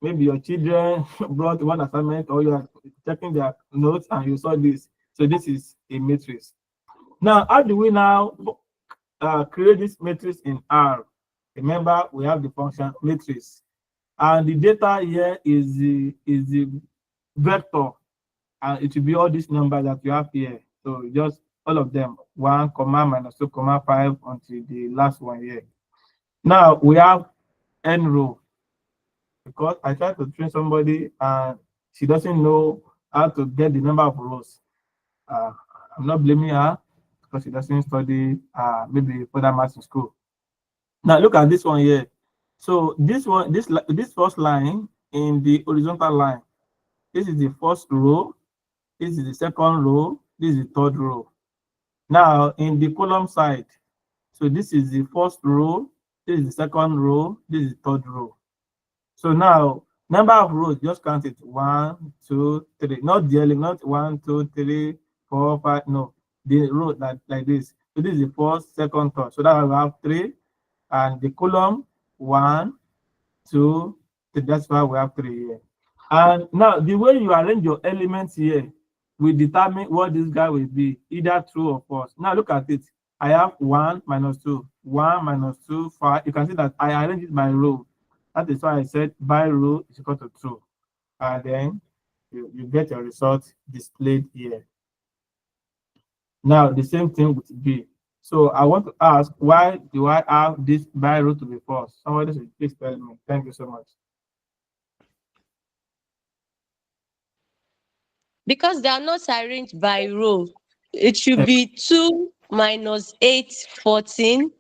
maybe your children brought one assignment, or you are checking their notes and you saw this. So this is a matrix. Now, how do we now create this matrix in R? Remember, we have the function matrix, and the data here is the vector, and it will be all these numbers that you have here. So just all of them, 1, minus 2, 5 until the last one here. Now we have n row, because I tried to train somebody and she doesn't know how to get the number of rows. I'm not blaming her because she doesn't study maybe further maths in school. Now look at this one here. So this one, this first line in the horizontal line, this is the first row, this is the second row, this is the third row. Now in the column side, so this is the first row, this is the second row, this is the third row. So now, number of rows, just count it. 1, 2, 3. Not the element, not 1, 2, 3, 4, 5. No, the row like this. So this is the first, second, third. So that will have 3. And the column, 1, 2, 3. That's why we have 3 here. And now, the way you arrange your elements here will determine what this guy will be, either true or false. Now look at it. I have 1 minus 2. 1 minus 2, 5. You can see that I arrange it by row. That is why I said by row is equal to true. And then you get your result displayed here. Now, the same thing with B. So I want to ask, why do I have this by row to be false? Somebody should please tell me. Thank you so much. Because they are not arranged by row. It should be 2 minus 8, 14.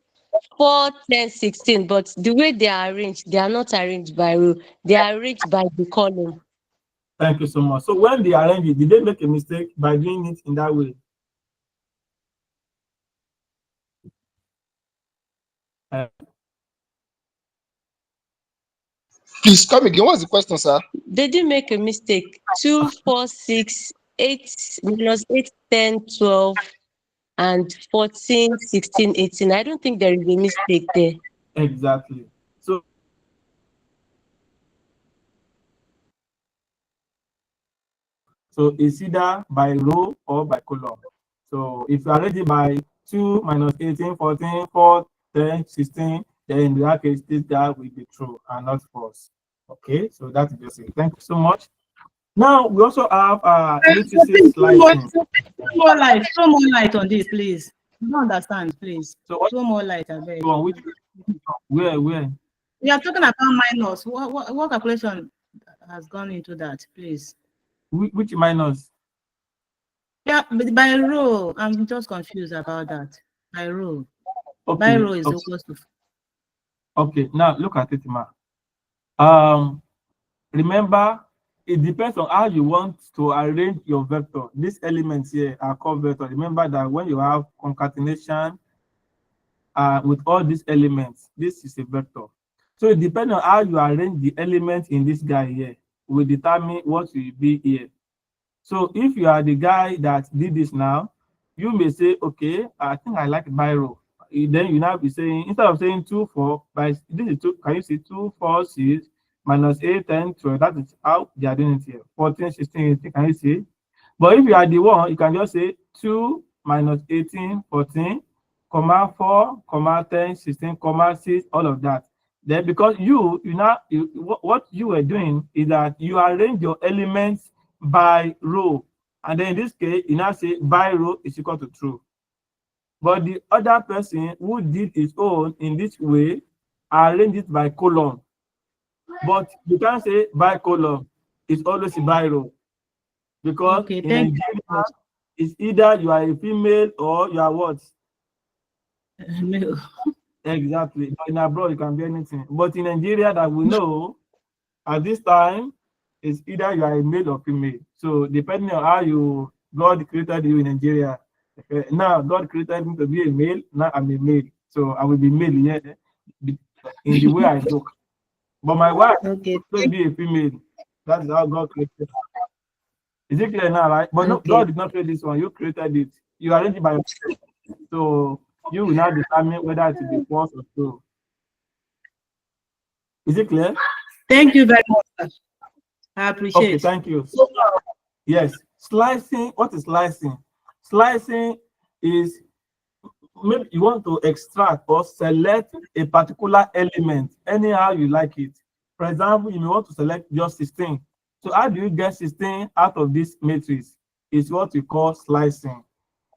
4, 10, 16, but the way they are arranged, they are not arranged by row. They are arranged by the column. Thank you so much. So when they arrange it, did they make a mistake by doing it in that way? Please come again. What's the question, sir? They didn't make a mistake. 2, 4, 6, 8 minus 8, 10, 12. And 14, 16, 18. I don't think there is a mistake there. Exactly. So it's either by row or by column. So if you are ready by 2 minus 18, 14, 4, 10, 16, then in that case, this guy will be true and not false. Okay, so that's just it. Thank you so much. Now we also have slicing. Throw more light on this, please. I don't understand, please. So throw more light, I beg. Where? We are talking about minus. What calculation has gone into that, please? Which minus? Yeah, but by row. I'm just confused about that. By row. Okay. By row is equal to. Okay, now look at it, ma. Remember, it depends on how you want to arrange your vector. These elements here are called vector. Remember that when you have concatenation with all these elements, this is a vector. So it depends on how you arrange the elements in this guy here will determine what will be here. So if you are the guy that did this now, you may say, okay, I think I like by row. Then you now be saying, instead of saying 2, 4, by this is 2, can you see 2, 4, 6, minus 8, 10, 12, that is how they are doing it here. 14, 16, 18, can you see? But if you are the one, you can just say 2 minus 18, 14, comma 4, comma 10, 16, comma 6, all of that. Then because what you were doing is that you arrange your elements by row, and then in this case you now say by row is equal to true. But the other person who did his own in this way arrange it by column. But you can't say by column, it's always by row. Because in Nigeria, it's either you are a female or you are what? Male. Exactly. But in abroad, you can be anything. But in Nigeria, that we know at this time, it's either you are a male or female. So depending on how God created you in Nigeria. Now God created me to be a male. Now I'm a male. So I will be male in the way I look. But my wife will be a female. That's how God created her. Is it clear now, right? But no, God did not create this one. You created it. You arranged it by yourself. So you will now determine whether it will be false or true. Is it clear? Thank you very much, sir. I appreciate. Okay, thank you. So, yes, slicing. What is slicing? Slicing is maybe you want to extract or select a particular element anyhow you like it. For example, you may want to select just 16. So how do you get 16 out of this matrix? Is what we call slicing.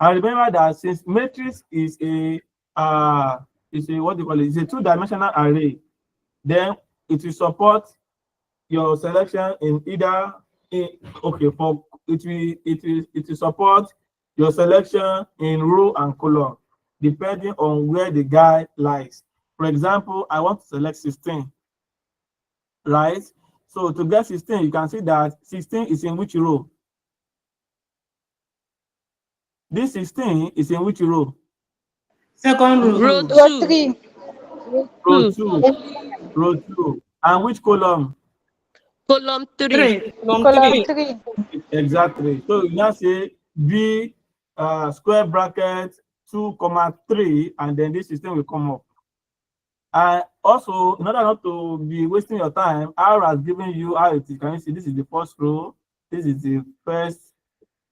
And remember that since matrix is a what do you call it? It's a two-dimensional array. Then it will support your selection in either it will support your selection in row and column depending on where the guy lies. For example, I want to select 16, right? So to get 16, you can see that 16 is in which row? This 16 is in which row? Second row. Row 2. Row 2. Row 2. And which column? Column 3. Column 3. Exactly. So you now say B square bracket 2, 3, and then this system will come up. And also, in order not to be wasting your time, R has given you how it is. Can you see this is the first row, this is the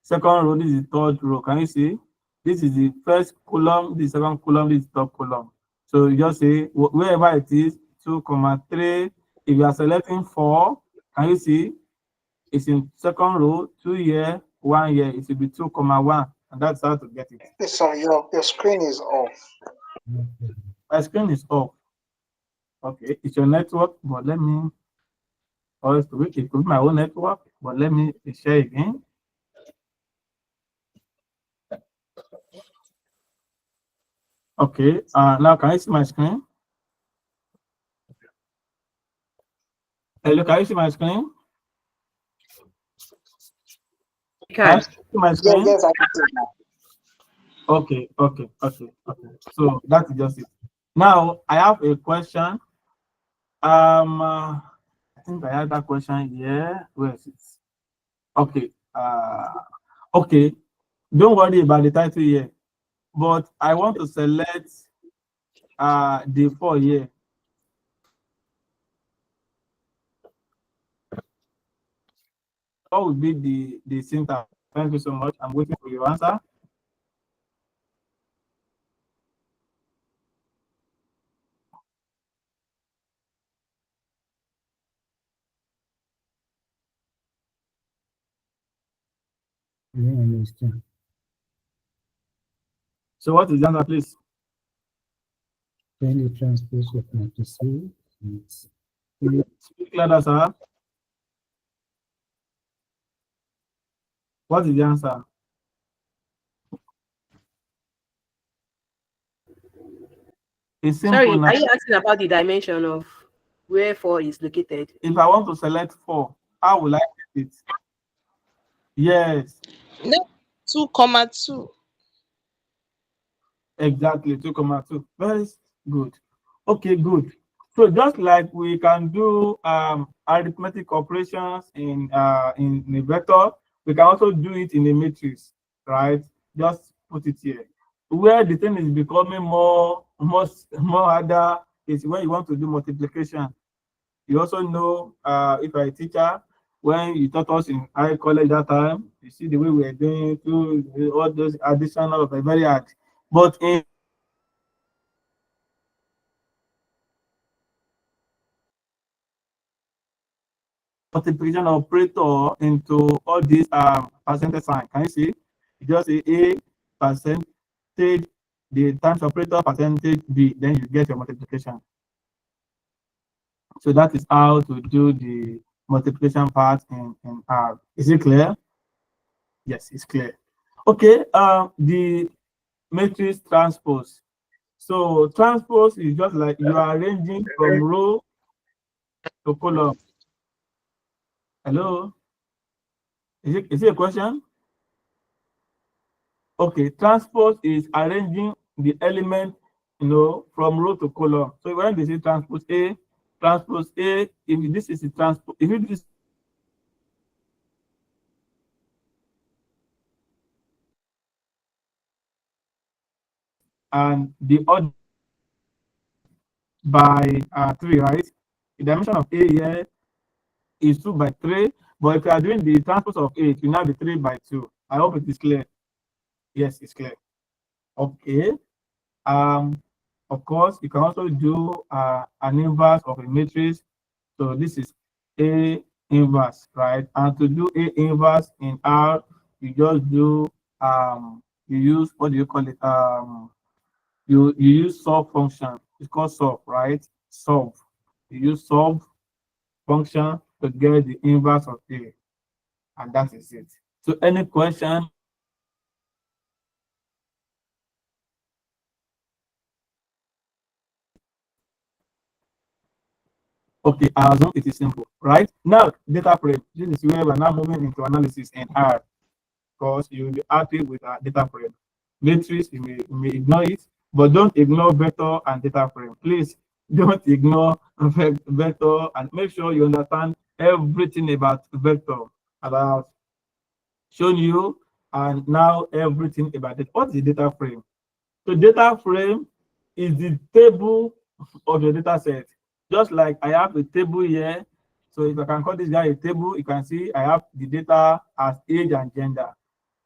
second row, this is the third row. Can you see? This is the first column, this is the second column, this is the third column. So you just say wherever it is, 2, 3. If you are selecting 4, can you see? It's in second row, 2 here, 1 here. It will be 2, 1, and that's how to get it. Sorry, your screen is off. My screen is off. Okay, it's your network, but let me. Or it could be my own network, but let me share again. Okay, now can you see my screen? Hello, can you see my screen? Can you see my screen? Yes, I can see now. Okay. So that's just it. Now I have a question. I think I had that question here. Where is it? Okay. Okay. Don't worry about the title here. But I want to select the 4 here. What would be the syntax? Thank you so much. I'm waiting for your answer. So what is the answer, please? When you transpose of matrix C, Speak louder, sir. What is the answer? It's simple. Sorry, now. are you asking about the dimension of where 4 is located? If I want to select 4, how will I get it? Yes. No, 2,2. Exactly, 2,2. Very good. Okay, good. So just like we can do arithmetic operations in a vector, we can also do it in a matrix, right? Just put it here. Where the thing is becoming more harder is when you want to do multiplication. You also know, if you're a teacher, when you taught us in high college that time, you see the way we are doing through all those additional of a very hard. But in multiplication operator into all these percentage sign. Can you see? You just say A percentage, the times operator percentage B, then you get your multiplication. So that is how to do the multiplication part in R. Is it clear? Yes, it's clear. Okay, the matrix transpose. So transpose is just like you are arranging from row to column. Hello? Is it a question? Okay, transpose is arranging the element, from row to column. So when they say transpose A, if this is a transpose, if it is and the other by 3, right? The dimension of A here is 2 by 3, but if you are doing the transpose of 8, you now be 3 by 2. I hope it is clear. Yes, it's clear. Okay. Of course, you can also do an inverse of a matrix. So this is A inverse, right? And to do A inverse in R, you just do you use, what do you call it? You use solve function. It's called solve, right? Solve. You use solve function to get the inverse of A, and that is it. So any question? Okay, as long it is simple, right? Now, data frame. This is where we're now moving into analysis in R, because you will be active with a data frame. Matrix, you may ignore it, but don't ignore vector and data frame. Please don't ignore vector, and make sure you understand everything about vector, about shown you, and now everything about it. What is the data frame? So data frame is the table of your data set. Just like I have a table here. So if I can call this guy a table, you can see I have the data as age and gender.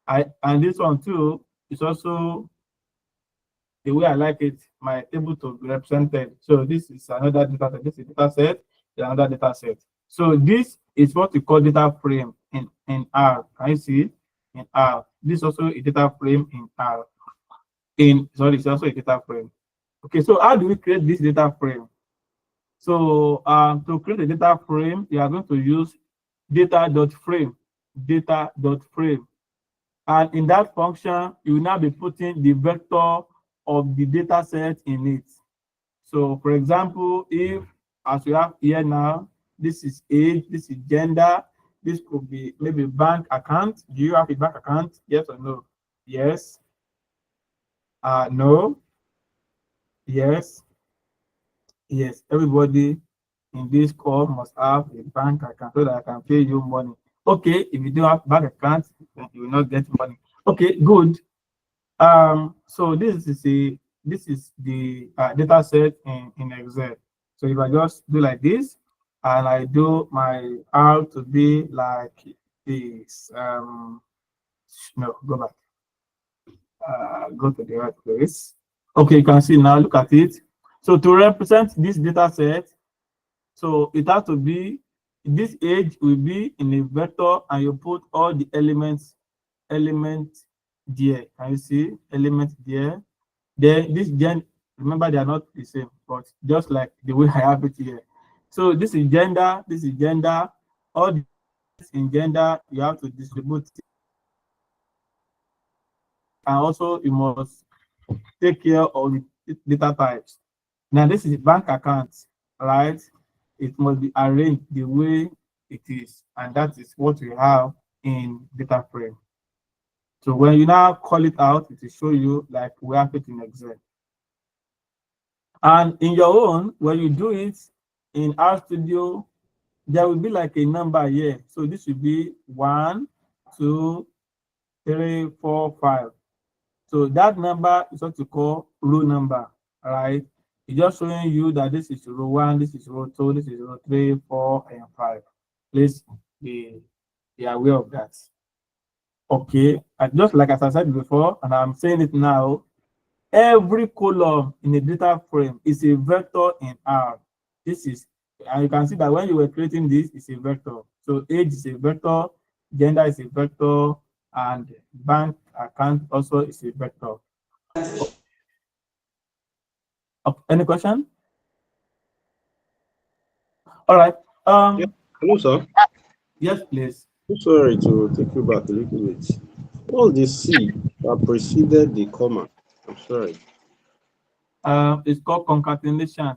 And this one too is also the way I like it, my table to be represented. So this is another data set. This is data set, another data set. So this is what we call data frame in R. Can you see? In R. This is also a data frame in R. It's also a data frame. Okay, so how do we create this data frame? So to create a data frame, you are going to use data.frame, data.frame. And in that function, you will now be putting the vector of the data set in it. So for example, if, as we have here now, this is age, this is gender, this could be maybe bank account. Do you have a bank account? Yes or no? Yes. No. Yes. Yes. Everybody in this call must have a bank account so that I can pay you money. Okay, if you don't have bank account, then you will not get money. Okay, good. So this is the data set in Excel. So if I just do like this, and I do my R to be like this, no, go back. Go to the right place. Okay, you can see now, look at it. So to represent this data set, so it has to be, this age will be in a vector, and you put all the elements there. Can you see element there? Then this gen, remember they are not the same, but just like the way I have it here. So this is gender, this is gender. All the in gender, you have to distribute it. And also you must take care of the data types. Now this is bank account, right? It must be arranged the way it is, and that is what we have in data frame. So when you now call it out, it will show you like we have it in Excel. And in your own, when you do it in RStudio, there will be like a number here. So this will be 1, 2, 3, 4, 5. So that number is what you call row number, right? It's just showing you that this is row 1, this is row 2, this is row 3, 4, and 5. Please be aware of that. Okay, and just like as I said before, and I'm saying it now, every column in a data frame is a vector in R. This is And you can see that when you were creating this, it's a vector. So age is a vector, gender is a vector, and bank account also is a vector. Any question? All right. Hello, sir. Yes, please. I'm sorry to take you back a little bit. What's the C that preceded the comma? I'm sorry. It's called concatenation,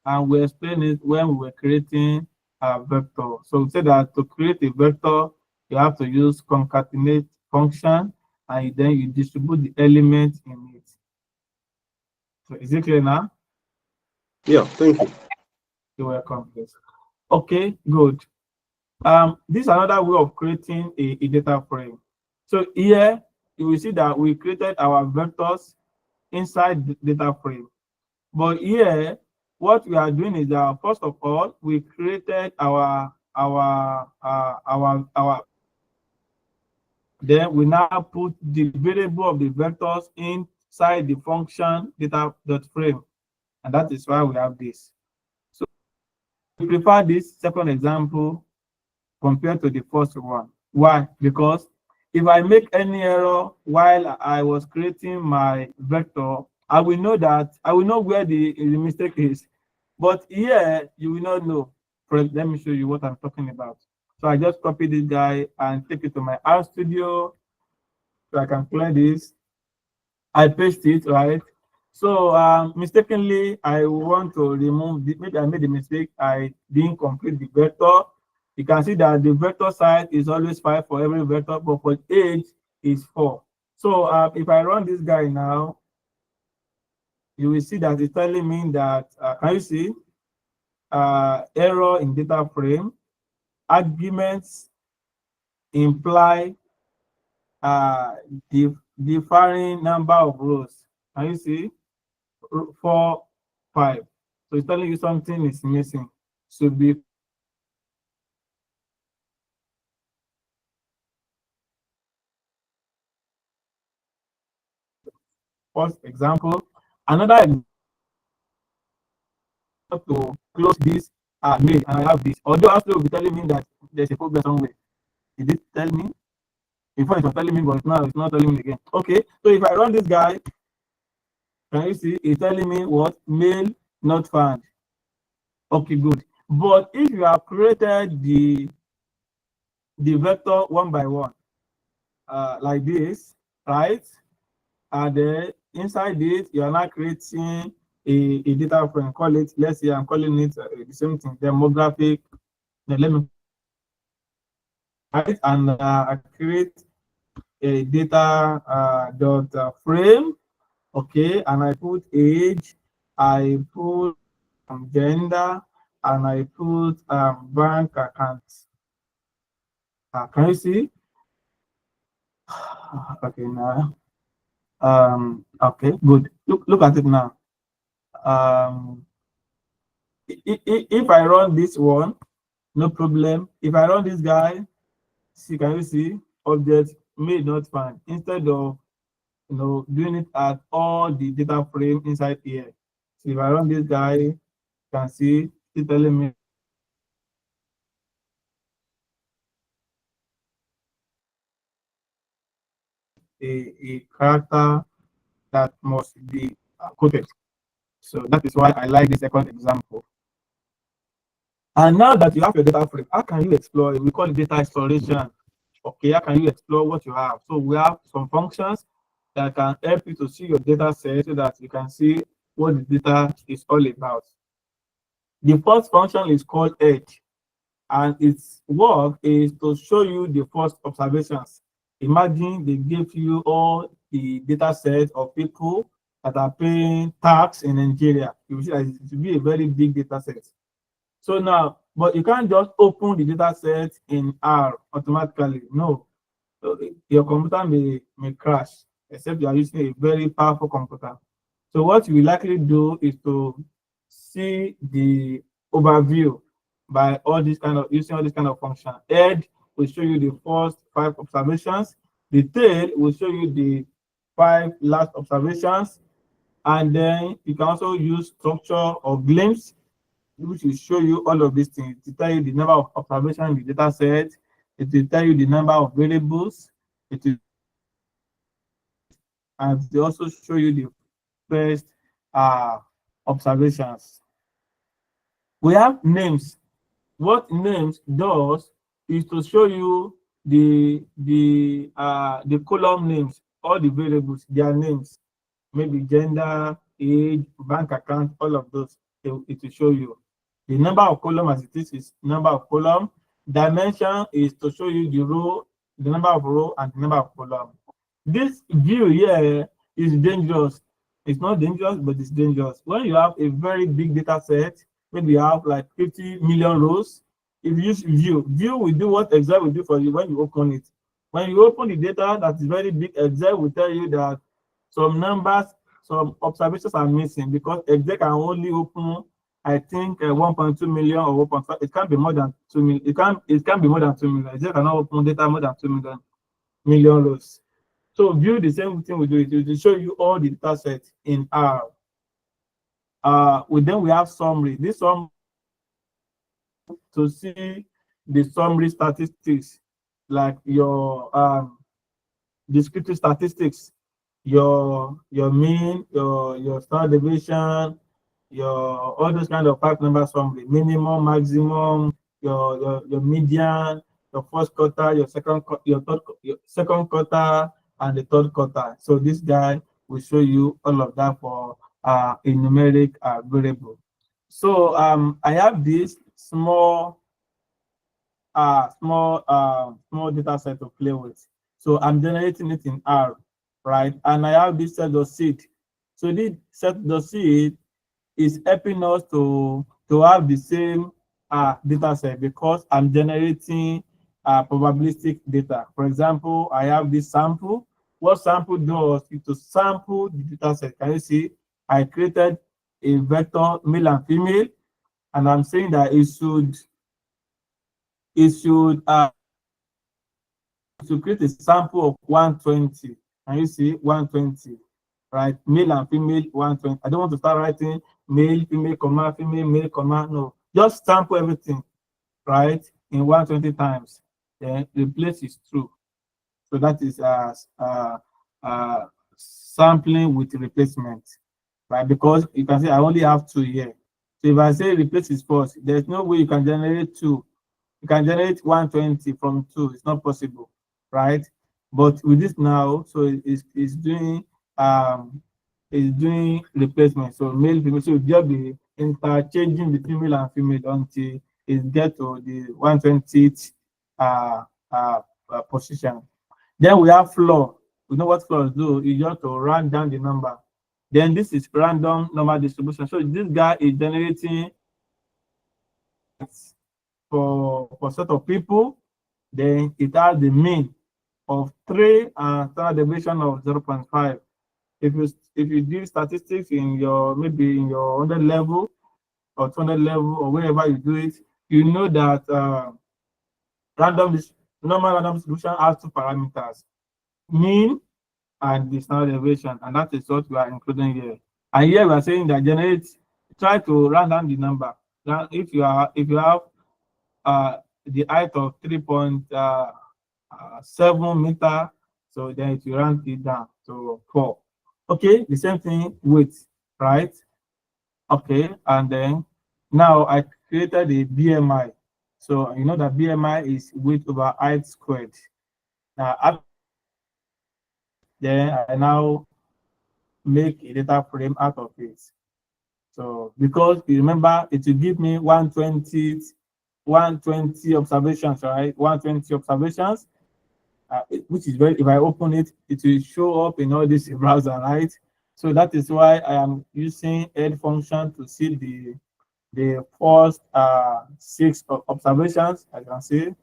and we explained it when we were creating a vector. So we said that to create a vector, you have to use concatenate function, and then you distribute the element in it. So is it clear now? Yeah, thank you. You're welcome. Yes. Okay, good. This is another way of creating a data frame. So here you will see that we created our vectors inside the data frame. But here, what we are doing is that first of all, we created our then we now put the variable of the vectors inside the function data.frame, and that is why we have this. So we prefer this second example compared to the first one. Why? Because if I make any error while I was creating my vector, I will know where the mistake is. But here, you will not know. Let me show you what I'm talking about. So I just copy this guy and take it to my R Studio so I can clear this. I paste it, right? So mistakenly, I want to remove, maybe I made a mistake. I didn't complete the vector. You can see that the vector size is always 5 for every vector, but for age is 4. So if I run this guy now, you will see that it's telling me that, can you see? Error in data frame. Arguments imply differing number of rows. Can you see? 4, 5. So it's telling you something is missing. Should be first example. Another example to close this mail, and I have this. Although after will be telling me that there's a problem somewhere. Did it tell me? Before it was telling me, but now it's not telling me again. Okay, so if I run this guy, can you see it's telling me what? Mail not found. Okay, good. But if you have created the vector one by one, like this, right? And then inside it, you are now creating a data frame. Call it, let's say I'm calling it the same thing, demographic. Then let me, right? And I create a data dot frame. Okay, and I put age, I put gender, and I put bank accounts. Can you see? Okay, now. Okay, good. Look at it now. If I run this one, no problem. If I run this guy, see, can you see? Object may not find. Instead of doing it at all the data frame inside here. So if I run this guy, you can see it's telling me a character that must be quoted. So that is why I like the second example. And now that you have your data frame, how can you explore it? We call it data exploration. Okay, how can you explore what you have? So we have some functions that can help you to see your data set so that you can see what the data is all about. The first function is called edge, and its work is to show you the first observations. Imagine they give you all the data set of people that are paying tax in Nigeria. You will see that it will be a very big data set. So now, but you can't just open the data set in R automatically. No, so your computer may crash, except you are using a very powerful computer. So what you will likely do is to see the overview by all this kind of using all this kind of function. Head will show you the first 5 observations. The tail will show you the 5 last observations, and then you can also use structure or glimpse which will show you all of these things. It will tell you the number of observations in the data set. It will tell you the number of variables. It will, and it will also show you the first observations. We have names. What names does is to show you the column names, all the variables, their names, maybe gender, age, bank account, all of those. It will show you. The number of column as it is number of column. Dimension is to show you the row, the number of row and the number of column. This view here is dangerous. It's not dangerous, but it's dangerous. When you have a very big data set, maybe you have like 50 million rows, if you use view will do what Excel will do for you when you open it. When you open the data that is very big, Excel will tell you that some numbers, some observations are missing because Excel can only open, I think, 1.2 million or 1.5. It can't be more than 2 million. It can be more than 2 million. Excel cannot open data more than 2 million rows. So view, the same thing we do. It will show you all the data sets in R. Then we have summary. This summary to see the summary statistics, like your descriptive statistics, your mean, your standard deviation, your all those kind of 5-number summary, minimum, maximum, your median, your first quarter, your second quarter, and the third quarter. So this guy will show you all of that for a numeric variable. So I have this small data set to play with. So I'm generating it in R, right? And I have this set.seed. So this set.seed is helping us to have the same data set because I'm generating probabilistic data. For example, I have this sample. What sample does is to sample the data set. Can you see? I created a vector male and female, and I'm saying that it should create a sample of 120. Can you see 120? Right, male and female 120. I don't want to start writing male, female, comma, female, male, comma. No, just sample everything, right, in 120 times. Then replace is true. So that is sampling with replacement, right? Because you can say I only have 2 here. So if I say replace is false, there's no way you can generate 2. You can generate 120 from 2. It's not possible, right? But with this now, so it's doing replacement. So male, female, so just be interchanging the female and female until it get to the 120th position. Then we have floor. We know what floors do. You just to round down the number. Then this is random number distribution. So this guy is generating for set of people. Then it has the mean of 3 and standard deviation of 0.5. If you do statistics in your maybe in your 100 level or 200 level or wherever you do it, you know that normal random distribution has 2 parameters, mean and the standard deviation, and that is what we are including here. And here we are saying that try to round down the number. Now, if you have the height of 3.7 meter, so then it will round it down to 4. Okay, the same thing width, right? Okay, and then now I created a BMI. So you know that BMI is width over height squared. Now, then I now make a data frame out of it. So because you remember, it will give me 120 observations, right? 120 observations, which is very, if I open it, it will show up in all this browser, right? So that is why I am using add function to see the first 6 observations. I can see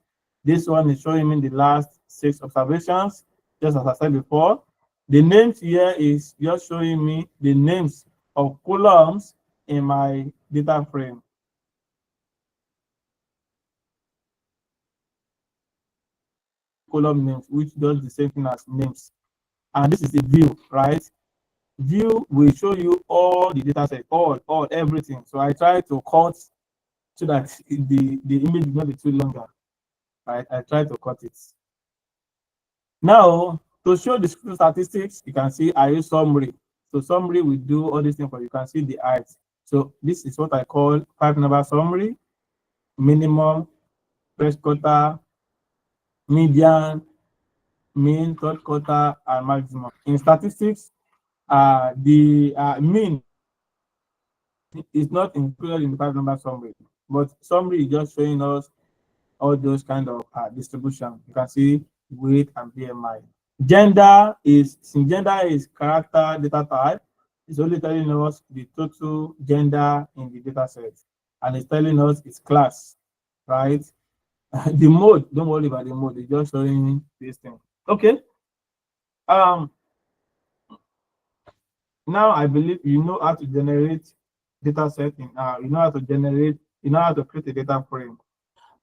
this one is showing me the last 6 observations, just as I said before. The names here is just showing me the names of columns in my data frame. Column names, which does the same thing as names. And this is the view, right? View will show you all the data set, all everything. So I try to cut so that the image will not be too longer. Right? I try to cut it. Now, to show the statistics, you can see I use summary. So summary will do all these things for you. You can see the eyes. So this is what I call 5-number summary: minimum, first quarter, median, mean, third quarter, and maximum. In statistics, the mean is not included in the 5-number summary, but summary is just showing us all those kind of distribution. You can see weight and BMI. Gender is, since gender is character data type, it's only telling us the total gender in the data set, and it's telling us its class, right? The mode, don't worry about the mode, it's just showing this thing. Okay. Now I believe you know how to generate data set in R. You know how to create a data frame.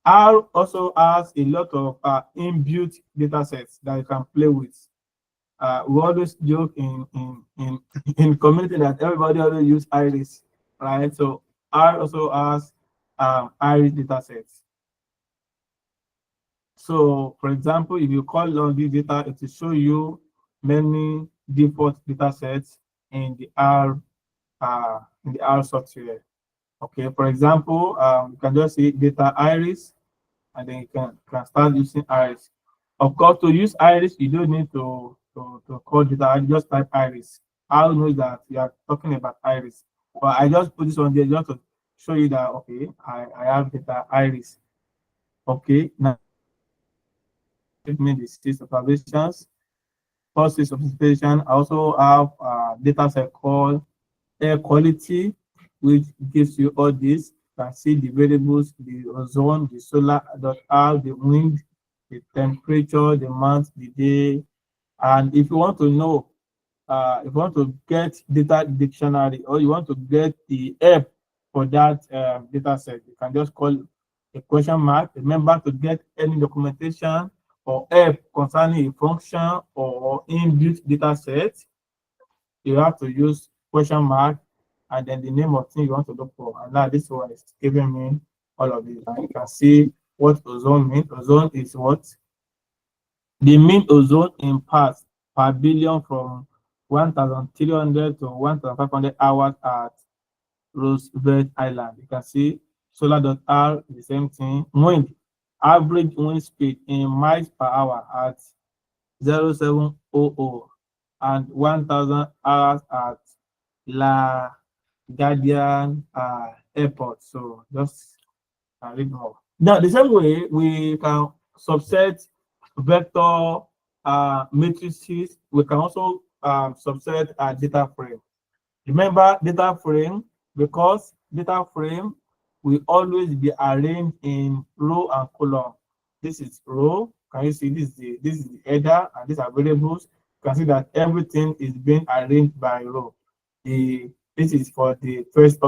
R also has a lot of inbuilt data sets that you can play with. We always joke in community that everybody always use Iris, right? So R also has Iris data sets. So, for example, if you call on this data, it will show you many default data sets in the R software. Okay, for example, you can just say data Iris, and then you can start using Iris. Of course, to use Iris, you don't need to call data. Just type Iris. I'll know that you are talking about Iris. But I just put this on there just to show you that, okay, I have data Iris. Okay, now the 6 observations, first 6 observation. I also have data set called air quality, which gives you all this. You can see the variables, the ozone, the solar .r, the wind, the temperature, the month, the day. And if you want to know, if you want to get data dictionary, or you want to get the app for that data set, you can just call a question mark. Remember, to get any documentation or app concerning a function or inbuilt data set, you have to use question mark and then the name of thing you want to look for. And now this one is giving me all of this. And you can see what ozone means. Ozone is what? The mean ozone in parts per billion from 1,300 to 1,500 hours at Roosevelt Island. You can see solar.r, the same thing. Wind, average wind speed in miles per hour at 0700 and 1,000 hours at La Guardian Airport. So just read more. Now, the same way we can subset vector matrices, we can also subset data frame. Remember data frame, because data frame will always be arranged in row and column. This is row. Can you see this is the header, and these are variables. You can see that everything is being arranged by row. This is for the first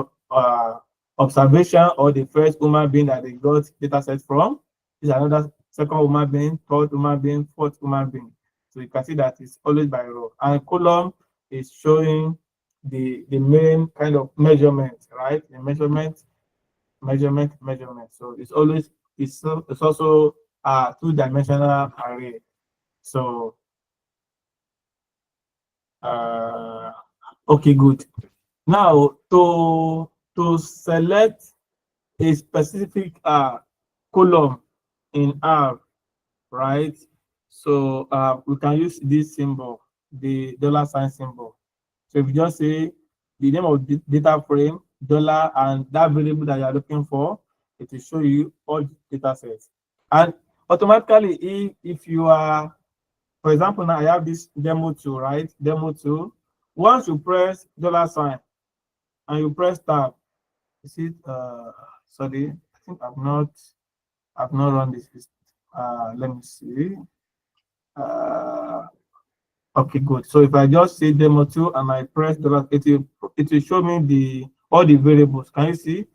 observation, or the first human being that they got data set from. This is another second human being, third human being, fourth human being. So you can see that it's always by row. And column is showing the main kind of measurement, right? The measurement. So it's always it's also a 2-dimensional array. So okay, good. Now to select a specific column in R, right? So we can use this symbol, the $sign symbol. So if you just say the name of the data frame, dollar, and that variable that you are looking for, it will show you all data sets. And automatically, if you are, for example, now I have this demo 2, right? Demo 2. Once you press $sign and you press tab, you see, sorry, I think I've not run this. Let me see. Okay, good. So if I just say demo 2 and I press $, it will show me all the variables. Can you see?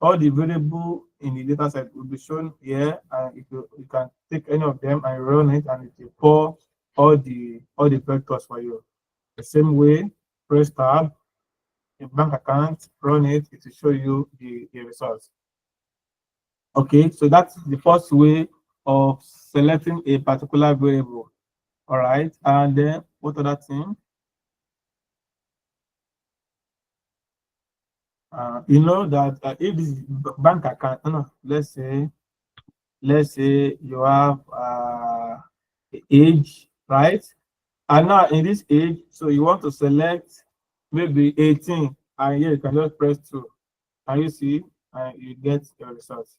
All the variable in the data set will be shown here, and if you can take any of them and run it, and it will pour all the vectors for you. The same way, press tab, a bank account, run it, it will show you the results. Okay, so that's the first way of selecting a particular variable. All right, and then what other thing? You know that if this bank account, let's say you have age, right? And now in this age, so you want to select maybe 18, and here you can just press 2, and you see, and you get your results.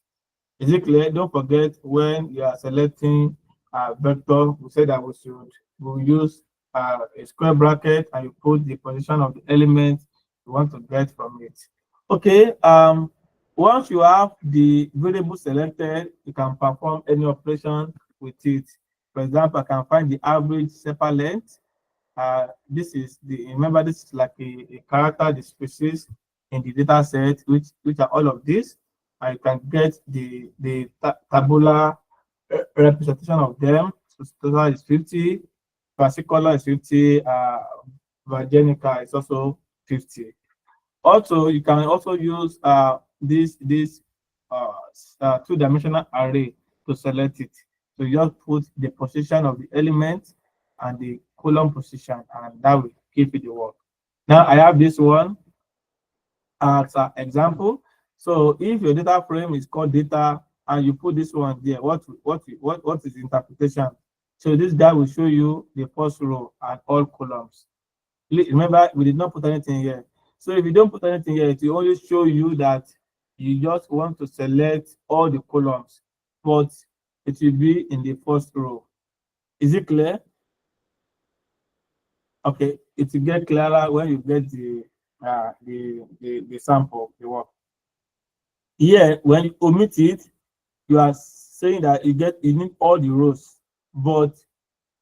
Is it clear? Don't forget when you are selecting a vector, we said that we'll use a square bracket and you put the position of the element you want to get from it. Okay, once you have the variable selected, you can perform any operation with it. For example, I can find the average sepal length. This is remember, this is like a character, the species in the data set, which are all of these. I can get the tabular representation of them. So total is 50, versicolor is 50, virginica is also 50. Also, you can also use this two-dimensional array to select it. So you just put the position of the element and the column position, and that will give you the work. Now I have this one as an example. So if your data frame is called data and you put this one there, what is the interpretation? So this guy will show you the first row and all columns. Remember, we did not put anything here. So if you don't put anything here, it will only show you that you just want to select all the columns, but it will be in the first row. Is it clear? Okay, it will get clearer when you get the sample, the work. Here, when you omit it, you are saying that you need all the rows, but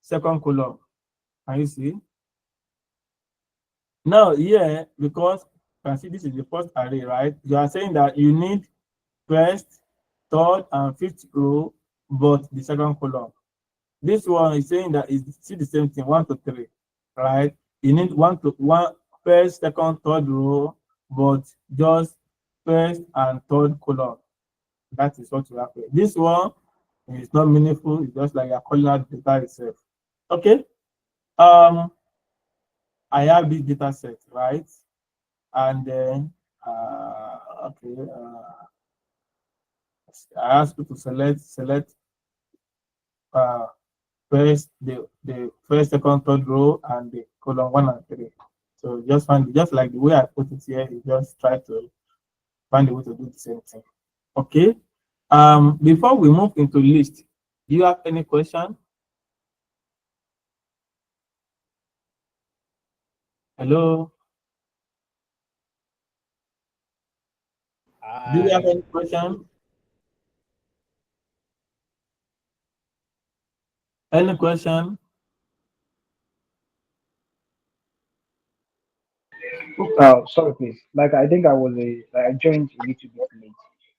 second column. Can you see? Now here, because you can see this is the first array, right? You are saying that you need first, third, and fifth row, but the second column. This one is saying that it's still the same thing, 1 to 3, right? You need first, second, third row, but just first and third column. That is what you have here. This one is not meaningful. It's just like you're calling out data itself. Okay. I have this data set, right? And then okay, I ask you to select first the first, second, third row and the column 1 and 3. So just like the way I put it here, you just try to find a way to do the same thing. Okay. Before we move into list, do you have any question? Hello. Do you have any question? Any question? Sorry, please. Like I think I joined a little bit late.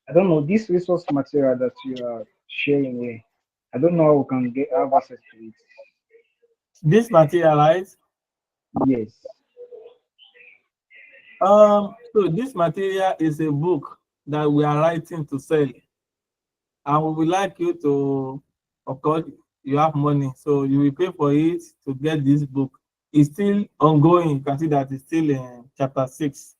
I don't know this resource material that you are sharing here. I don't know how we can have access to it. This material, right? Yes. So this material is a book that we are writing to sell, and we would like you to, of course, you have money, so you will pay for it to get this book. It's still ongoing. You can see that it's still in chapter 6.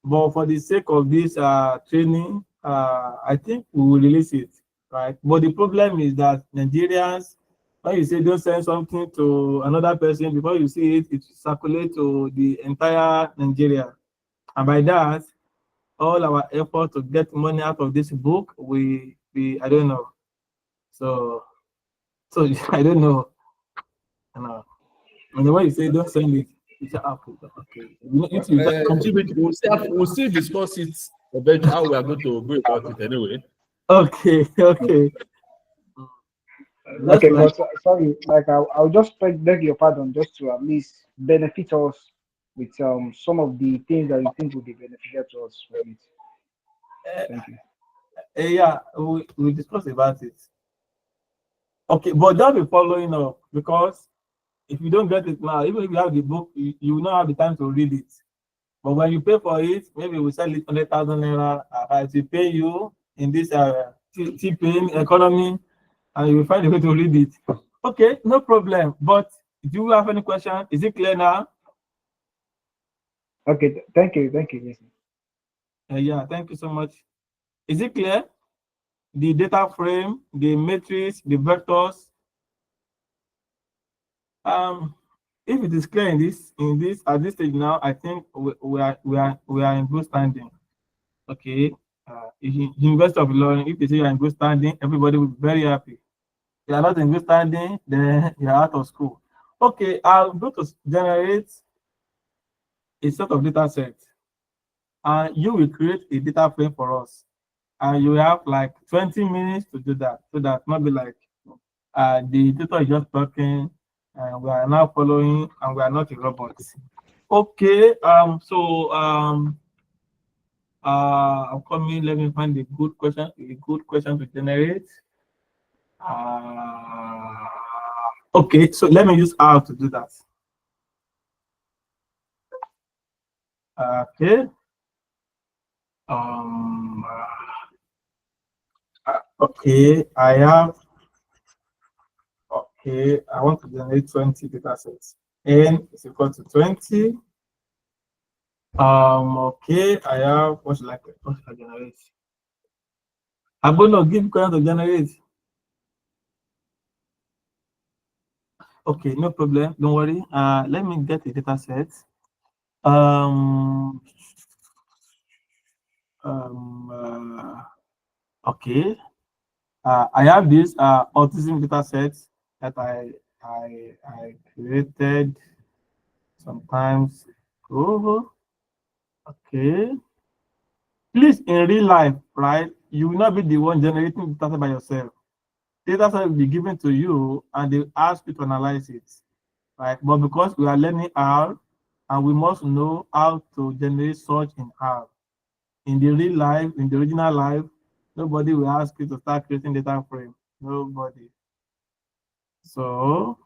But for the sake of this training, I think we will release it, right? But the problem is that Nigerians, when you say don't send something to another person, before you see it, it circulates to the entire Nigeria. And by that, all our effort to get money out of this book, I don't know. So I don't know. And the way you say don't send it, it's okay. We'll still discuss it about how we are going to go about it anyway. Okay. Okay, but sorry, like I'll just beg your pardon just to at least benefit us with some of the things that you think will be beneficial to us from it. Thank you. Yeah, we discuss about it. Okay, but don't be following up, because if you don't get it now, even if you have the book, you will not have the time to read it. But when you pay for it, maybe we sell it 100,000 naira. It will pay you in this tipping economy, and you will find a way to read it. Okay, no problem. But do you have any question? Is it clear now? Okay, thank you. Yes. Yeah, thank you so much. Is it clear? The data frame, the matrix, the vectors. If it is clear in this at this stage now, I think we are in good standing. Okay. University of Ilorin, if they say you are in good standing, everybody will be very happy. If you are not in good standing, then you are out of school. Okay, I'm going to generate a set of data sets, and you will create a data frame for us. And you have like 20 minutes to do that, so that not be like the tutor is just talking and we are now following and we are not a robot. Okay, I'm coming. Let me find a good question to generate. Okay, so let me use R to do that. Okay. Okay, I have. Okay, I want to generate 20 data sets. N is equal to 20. Okay, I have what should I generate? I'm going to give question to generate. Okay, no problem. Don't worry. Let me get a data set. Okay. I have this autism data set that I created sometimes. Oh, okay. Please, in real life, right? You will not be the one generating data set by yourself. Data set will be given to you, and they ask you to analyze it, right? But because we are learning R, and we must know how to generate such in R. In the real life, in the original life, nobody will ask you to start creating data frame. Nobody. So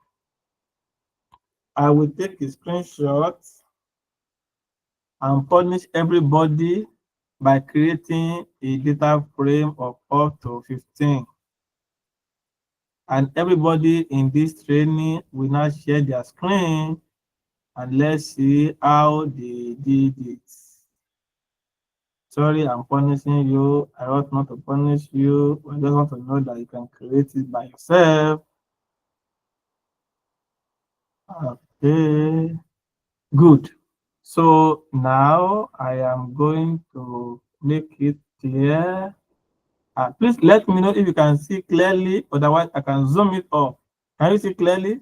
I will take a screenshot and punish everybody by creating a data frame of up to 15. And everybody in this training will now share their screen, and let's see how they did it. Sorry, I'm punishing you. I ought not to punish you. I just want to know that you can create it by yourself. Okay, good. So now I am going to make it clear. Please let me know if you can see clearly, otherwise I can zoom it up. Can you see clearly?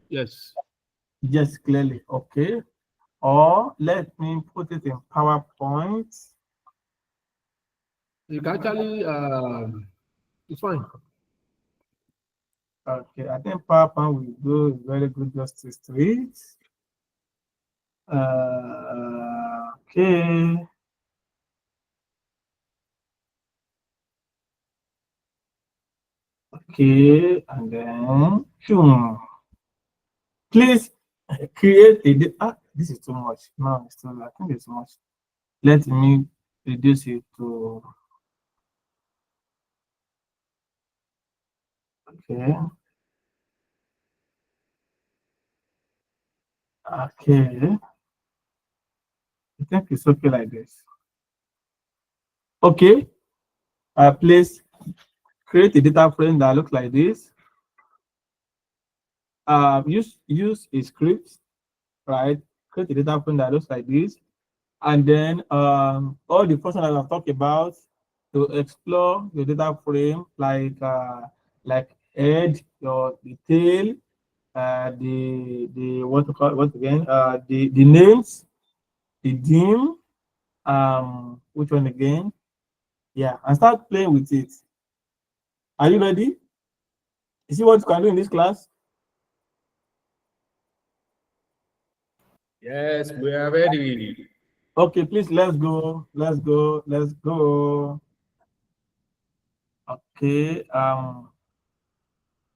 Yes. Yes, clearly. Okay. Or let me put it in PowerPoint. You can actually, it's fine. Okay, I think PowerPoint will do very good justice to it. Okay. Okay, and then please create a this is too much. No, it's too, I think it's too much. Let me reduce it to okay. Okay. I think it's okay like this. Okay. Please create a data frame that looks like this. Use a script, right? Create a data frame that looks like this, and then all the functions that I've talked about to explore your data frame, like head, the tail, the what to call what again? The names, the dim, which one again? Yeah, and start playing with it. Are you ready? You see what you can do in this class? Yes, we are ready. Okay, please, let's go. Let's go. Let's go. Okay.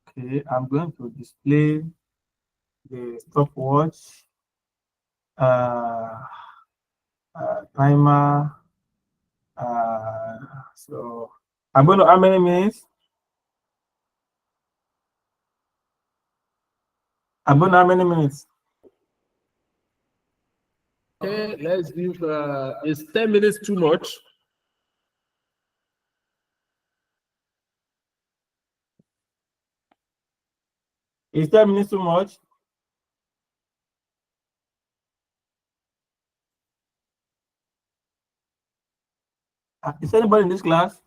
Okay, I'm going to display the stopwatch, timer, So I'm going to how many minutes? I'm going to how many minutes? Okay, let's give is 10 minutes too much? Is 10 minutes too much? Is anybody in this class?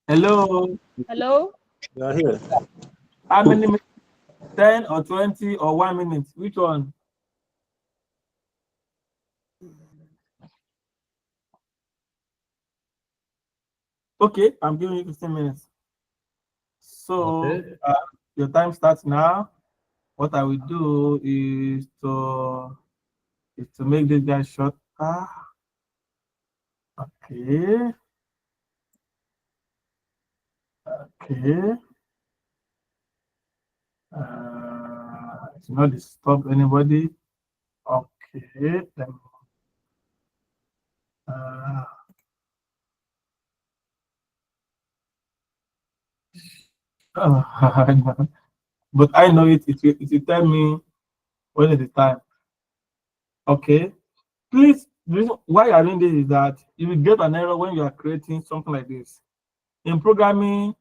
Hello. Hello? You are here. How many minutes? 10 or 20 or 1 minute? Which one? Okay, I'm giving you 15 minutes. So Okay. your time starts now. What I will do is to make this guy shorter. Okay. Okay. It's not disturb anybody. Okay. Then, but I know it. It will tell me when is the time. Okay. Please, the reason why I'm doing this is that you will get an error when you are creating something like this. In programming,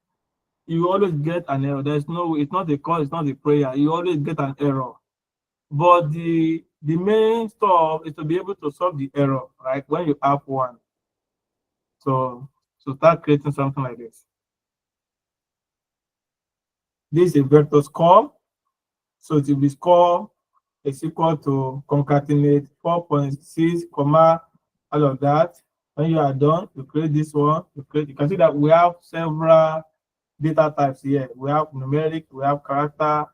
you always get an error. There's no, it's not a call, it's not a prayer. You always get an error. But the main stuff is to be able to solve the error, right? When you have one. So start creating something like this. This is a vector score. So it will be score is equal to concatenate 4.6, comma, all of that. When you are done, you create this one. You can see that we have several data types here. We have numeric, we have character,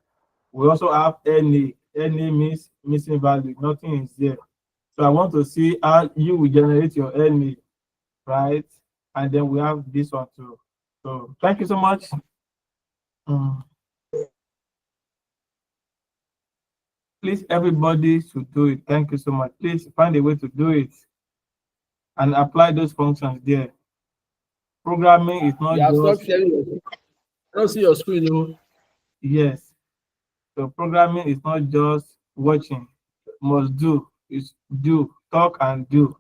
we also have any. Any means missing value, nothing is there. So I want to see how you will generate your any, right? And then we have this one too. So thank you so much. Please, everybody should do it. Thank you so much. Please find a way to do it and apply those functions there. Programming is not just. I don't see your screen, no. Yes. So programming is not just watching. Must do. It's do. Talk and do.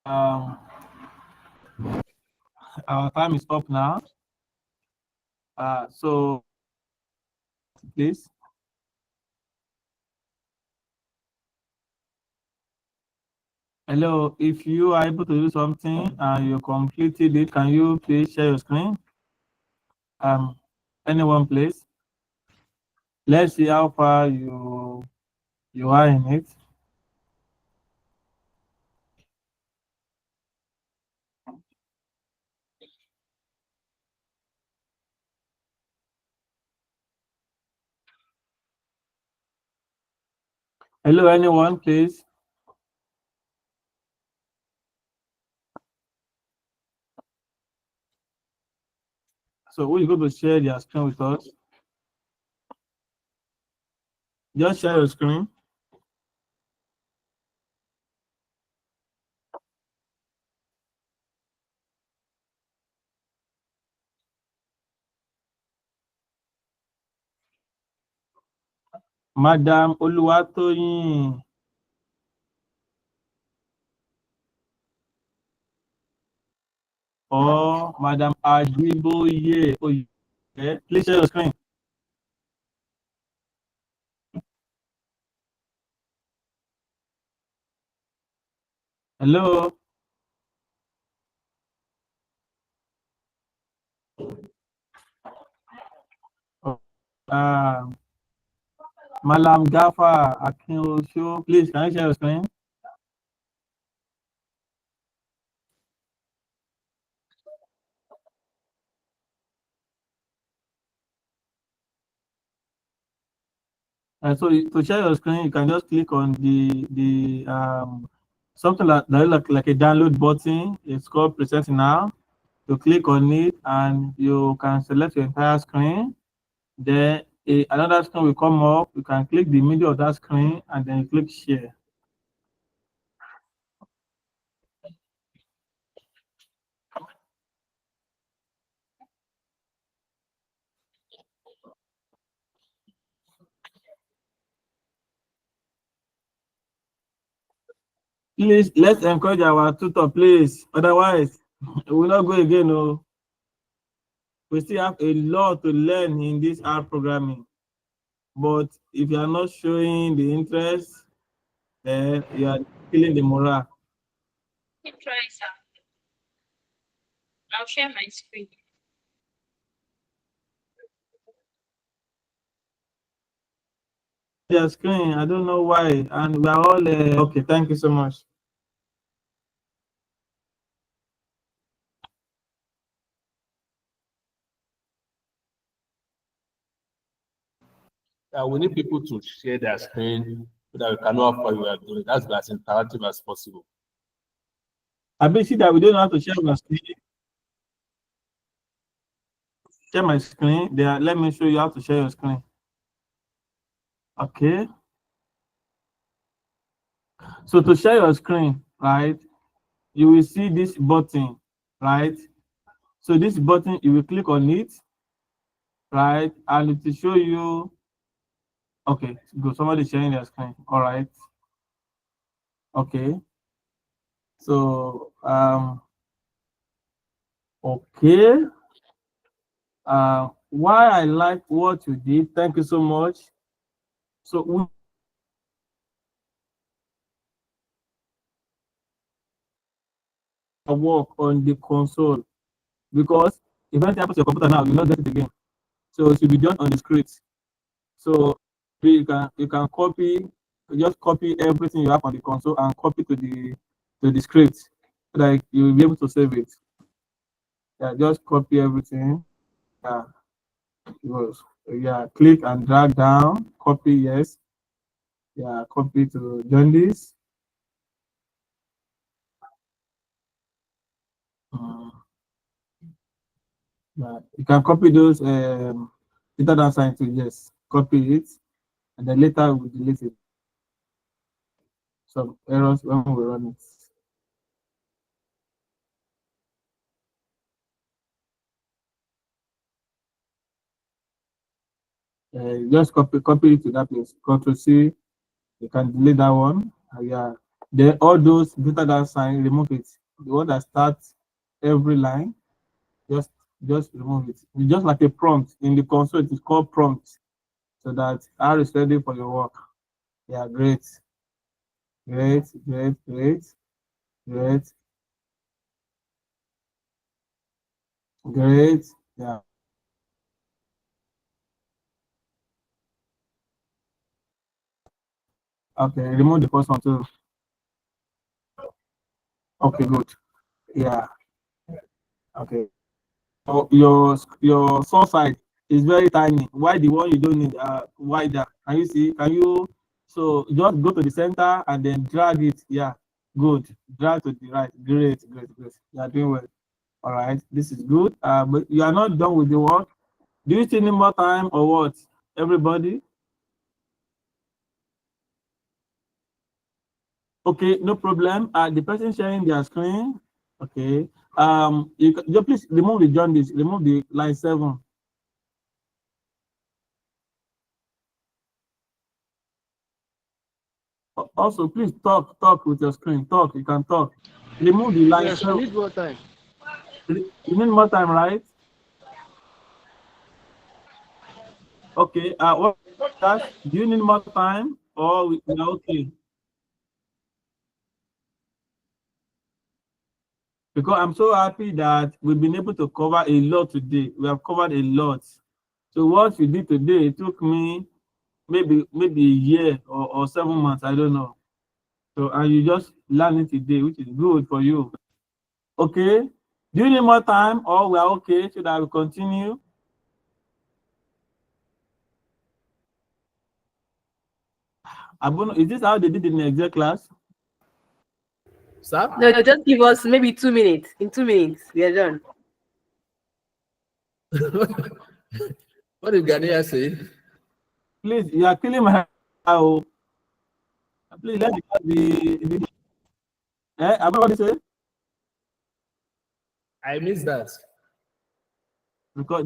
Our time is up now. So please. Hello, if you are able to do something and you completed it, can you please share your screen? Anyone, please. Let's see how far you are in it. Hello, anyone, please. So who is going to share their screen with us? Just share your screen. Madam Oluwatoyin. Or Madam Ajiboye. Okay, please share your screen. Hello. Malam Gafar Akinosho, please can you share your screen? So to share your screen, you can just click on the something like a download button. It's called Present Now. You click on it and you can select your entire screen. Then another screen will come up. You can click the middle of that screen and then you click Share. Please, let's encourage our tutor, please. Otherwise, we will not go again. No. We still have a lot to learn in this art programming. But if you are not showing the interest, then you are killing the morale. Keep trying, sir. I'll share my screen. Their screen, I don't know why, and we are all okay. Thank you so much. We need people to share their screen so that we can know how far we are doing. That's as interactive as possible. I bet you that we don't have to share my screen. Share my screen. There, let me show you how to share your screen. Okay. So to share your screen, right, you will see this button, right? So this button, you will click on it, right, and it will show you. Okay, good. Somebody sharing their screen. All right. Okay. So okay. Why I like what you did. Thank you so much. So we work on the console because if anything happens to your computer now, you not get it again. So it should be done on the script. So you can copy, just copy everything you have on the console and copy to the script. Like you will be able to save it. Yeah, just copy everything. Yeah, yeah, click and drag down, copy, yes. Yeah, copy to join this. Yeah, you can copy those data down sign to yes, copy it, and then later we delete it. Some errors when we run it. Just copy it to that place. Control C. You can delete that one. Yeah. Then all those greater than sign, remove it. The one that starts every line, just remove it. It's just like a prompt in the console. It is called prompt, so that R is ready for your work. Yeah, great, great, great, great, great, great. Yeah. Okay, remove the first one too. Okay, good. Yeah. Okay. So your source side is very tiny. Why the one you don't need wider? Can you see? Can you? So just go to the center and then drag it. Yeah, good. Drag to the right. Great, great, great. You are doing well. All right, this is good. But you are not done with the work. Do you still need more time or what? Everybody? Okay, no problem. The person sharing their screen. Okay. You please remove the jaundice. Remove the line 7. Also, please talk with your screen. Talk. You can talk. Remove the line. Yes, I need more time. You need more time, right? Okay. What that? Do you need more time or we are okay? Because I'm so happy that we've been able to cover a lot today. We have covered a lot. So what you did today, it took me maybe a year or 7 months. I don't know. So and you just learn it today, which is good for you. Okay. Do you need more time or we are okay? Should I continue? Is this how they did in the Excel class? Sir? No, just give us maybe 2 minutes. In 2 minutes, we are done. What did Ghanaian say? Please, you are killing my heart. Please let the what did you say? I missed that. Because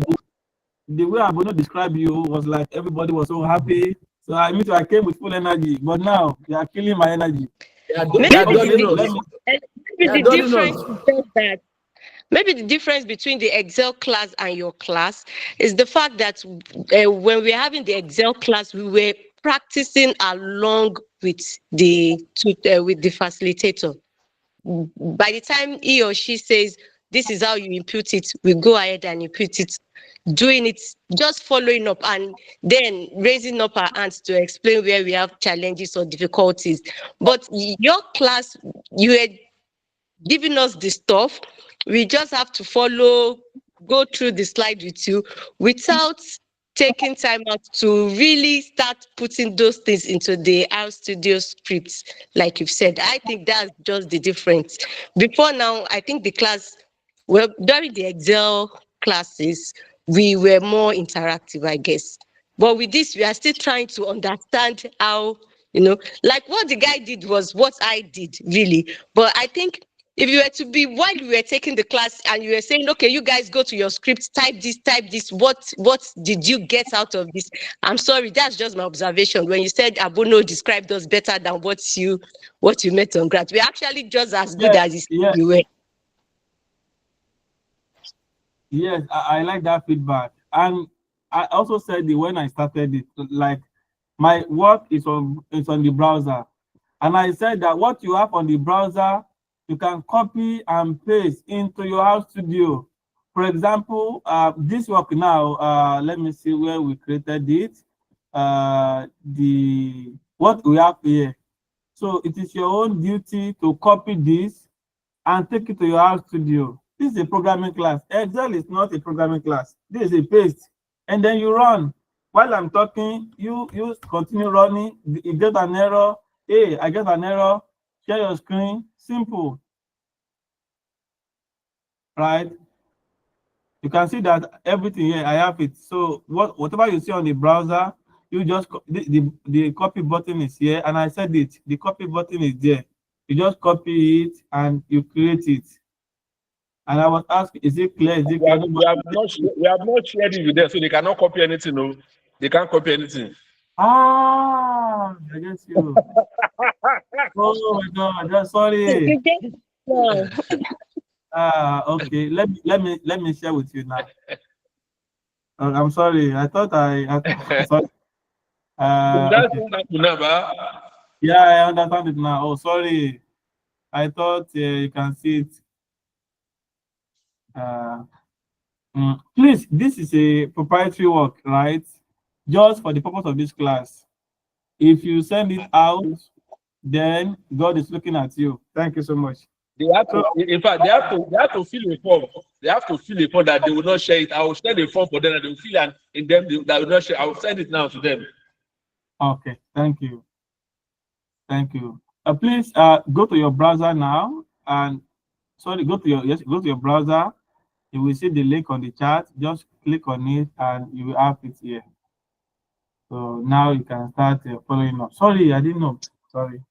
the way I'm going to describe you was like everybody was so happy. So I came with full energy. But now you are killing my energy. Maybe the difference is that maybe the difference between the Excel class and your class is the fact that when we're having the Excel class, we were practicing along with the facilitator. By the time he or she says, this is how you input it, we go ahead and input it, doing it, just following up and then raising up our hands to explain where we have challenges or difficulties. But your class, you were giving us the stuff. We just have to go through the slide with you without taking time out to really start putting those things into the R Studio scripts, like you've said. I think that's just the difference. Before now, I think the class, well, during the Excel classes, we were more interactive, I guess. But with this, we are still trying to understand how, like what the guy did was what I did, really. But I think if you were to be, while you were taking the class and you were saying, okay, you guys go to your script, type this, what did you get out of this? I'm sorry, that's just my observation. When you said Abono described us better than what you met on grad, we're actually just as good as you were. Yes, I like that feedback. And I also said it when I started it, like my work is on the browser. And I said that what you have on the browser, you can copy and paste into your house studio. For example, this work now, let me see where we created it. What we have here. So it is your own duty to copy this and take it to your house studio. This is a programming class. Excel is not a programming class. This is a paste. And then you run. While I'm talking, you continue running. You get an error. Hey, I get an error. Share your screen. Simple. Right? You can see that everything here, I have it. So whatever you see on the browser, you just the copy button is here, and I said it. The copy button is there. You just copy it and you create it. And I was asking, is it clear? Is it clear? We have not shared it with them, so they cannot copy anything. No, they can't copy anything. I guess you. Oh my God, I'm sorry. You get no. Okay. Let me share with you now. I'm sorry. I thought sorry. That's Okay. what happened now, ba. Yeah, I understand it now. Oh, sorry. I thought you can see it. Uh, Please, this is a proprietary work, right? Just for the purpose of this class. If you send it out, then God is looking at you. Thank you so much. They have to, in fact, they have to fill a form. They have to fill a form that they will not share it. I will send a form for them and they will fill and in them that will not share. I will send it now to them. Okay, thank you. Thank you. Please go to your browser now and go to your browser. You will see the link on the chat. Just click on it and you will have it here. So now you can start following up. Sorry, I didn't know. Sorry.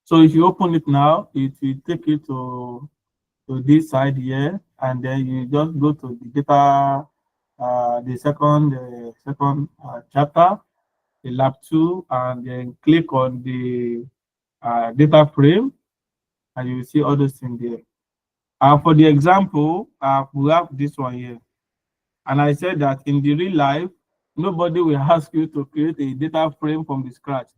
So if you open it now, it will take you to this side here, and then you just go to the data, the second chapter, the lab 2, and then click on the data frame, and you will see all those things there. For the example, we have this one here. And I said that in the real life, nobody will ask you to create a data frame from the scratch.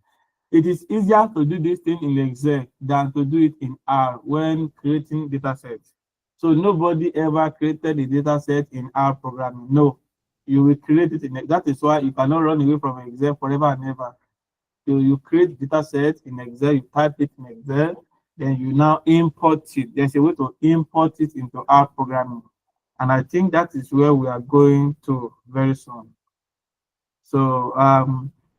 It is easier to do this thing in Excel than to do it in R when creating data sets. So nobody ever created a data set in R programming. No, you will create it in it. That is why you cannot run away from Excel forever and ever. So you create data set in Excel, you type it in Excel, then you now import it. There's a way to import it into R programming. And I think that is where we are going to very soon. So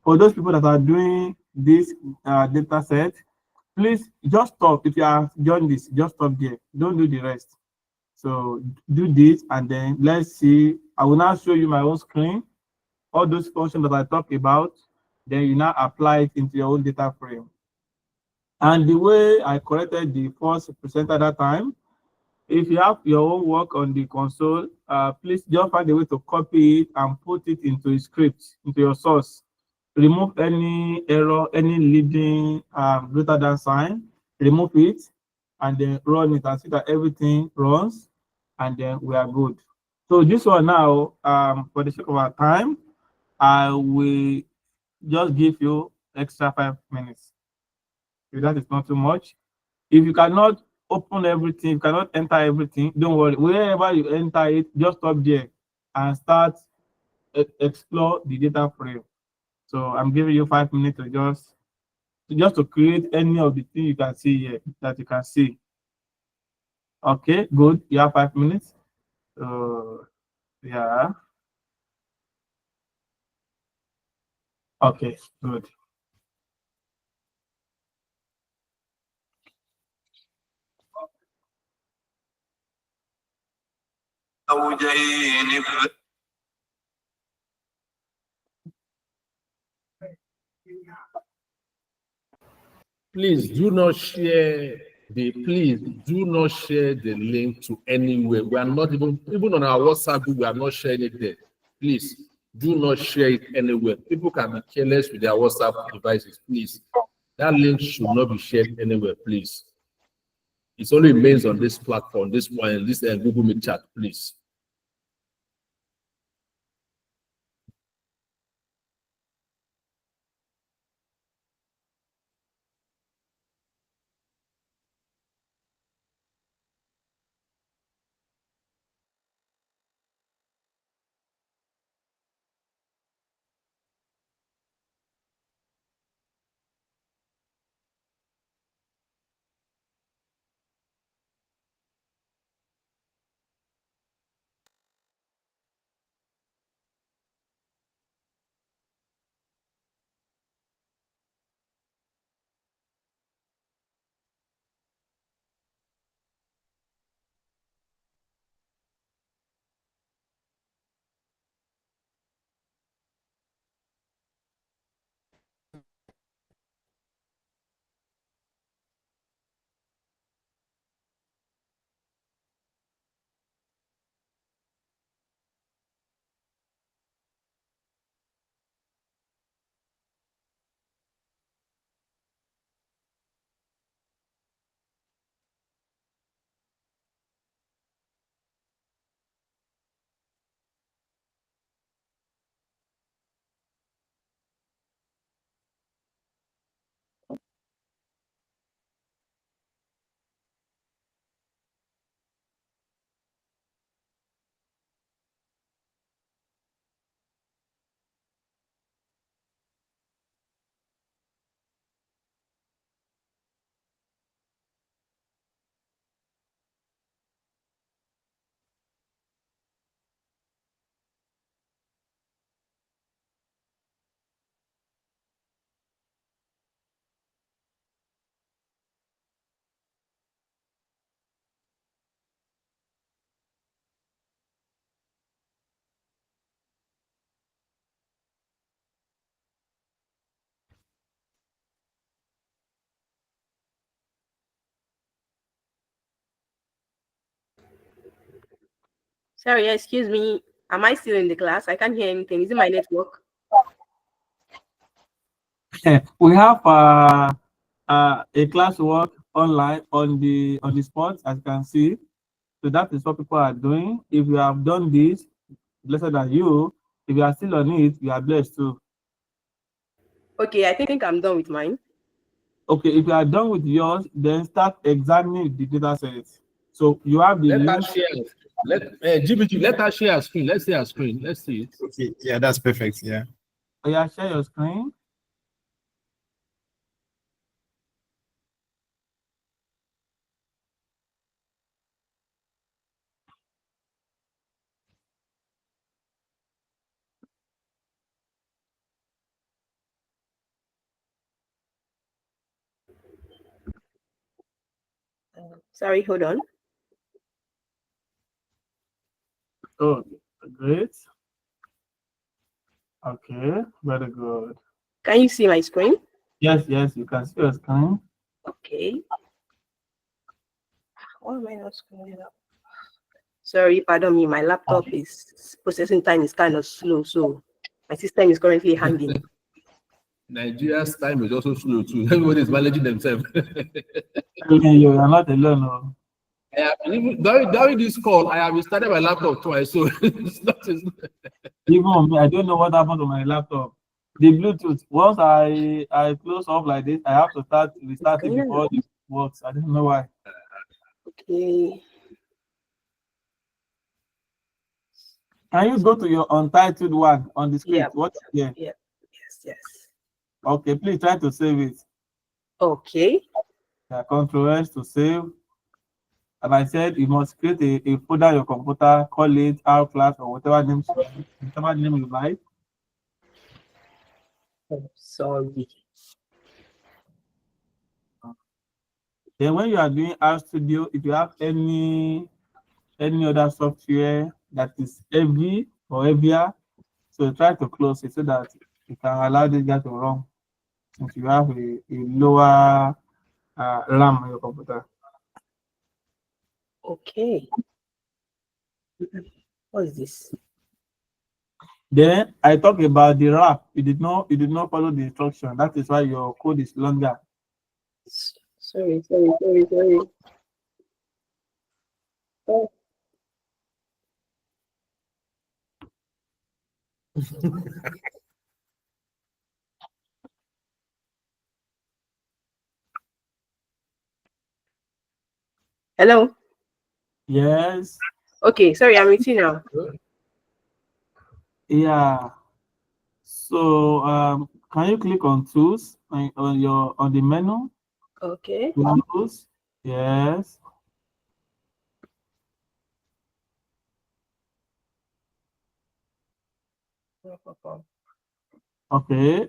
for those people that are doing this data set, please just stop. If you are doing this, just stop there. Don't do the rest. So do this and then let's see. I will now show you my own screen, all those functions that I talked about. Then you now apply it into your own data frame. And the way I corrected the first presenter that time, if you have your own work on the console, please just find a way to copy it and put it into a script, into your source. Remove any error, any leading greater than sign, remove it, and then run it and see that everything runs, and then we are good. So this one now, for the sake of our time, I will just give you extra 5 minutes. If that is not too much. If you cannot open everything, you cannot enter everything, don't worry. Wherever you enter it, just stop there and start explore the data frame. So I'm giving you 5 minutes to just to create any of the things you can see here that you can see. Okay, good. You have 5 minutes. Yeah. Okay, good. Please do not share the link to anywhere. We are not even on our WhatsApp group, we are not sharing it there. Please do not share it anywhere. People can be careless with their WhatsApp devices. Please, that link should not be shared anywhere, please. It's only remains on this platform, this one, this Google Meet chat, please. Sorry, excuse me. Am I still in the class? I can't hear anything. Is it my network? We have a classwork online on the spot, as you can see. So that is what people are doing. If you have done this, blessed are you. If you are still on it, you are blessed too. Okay, I think I'm done with mine. Okay, if you are done with yours, then start examining the data sets. So you have the Let link. us share. GBG, let us share our screen. Let's see our screen. Let's see it. Okay, yeah, that's perfect. Yeah. Oh, yeah, share your screen. Sorry, hold on. Oh, great. Okay, very good. Can you see my screen? Yes, you can see your screen. Okay. Why am I not scrolling up? Sorry, pardon me. My laptop is processing time is kind of slow, so my system is currently hanging. Nigeria's time is also slow too. Everybody is managing themselves. You are not alone. No. During this call, I have restarted my laptop twice, so it's not. Even me, I don't know what happened to my laptop. The Bluetooth. Once I close off like this, I have to restart it before it works. I don't know why. Okay. Can you go to your untitled one on the screen? Yeah. What's here? Yeah. Yes. Okay, please try to save it. Okay. Yeah, Control S to save. And I said you must create a folder on your computer, call it our class or whatever name you like. Oh, sorry. Then when you are doing R Studio, if you have any other software that is heavy or heavier, so try to close it so that you can allow this guy to run since you have a lower RAM on your computer. Okay. What is this? Then I talk about the wrap. You did not follow the instruction. That is why your code is longer. Sorry. Oh. Hello. Yes. Okay, sorry, I'm with you now. Yeah. So can you click on tools on the menu? Okay. Tools. Yes. Okay.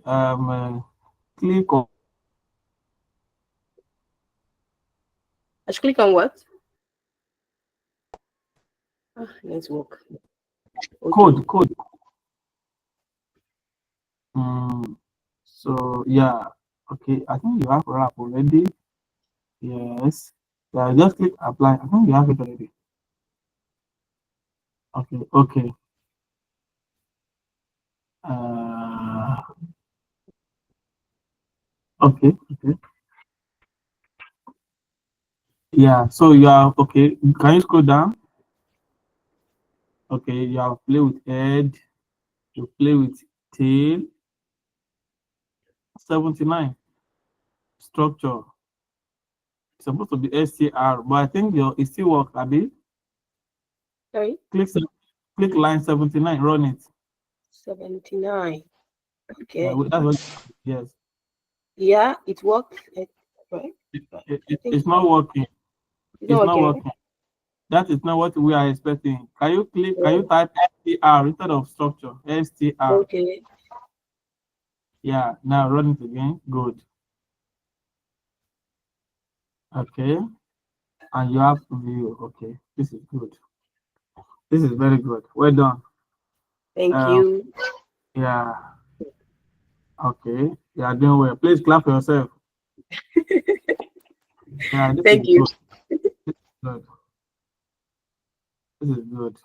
Click on. I should click on what? Network. Okay. Code. So yeah. Okay. I think you have wrap already. Yes. Yeah. Just click apply. I think you have it already. Okay. Okay. Yeah. So you are okay. Can you scroll down? Okay. You have play with head. You play with tail. 79 structure. It's supposed to be STR, but I think it still works, Abby. Sorry. Click line 79. Run it. 79. Okay. That's what. Yes. Yeah, it works. Right. It's not working. It's not working. That is not what we are expecting. Can you click? Can you type STR instead of structure? STR. Okay. Yeah. Now run it again. Good. Okay. And you have to view. Okay. This is good. This is very good. Well done. Thank you. Yeah. Okay. You are doing well. Please clap for yourself. Yeah. Thank you. Good. This is good.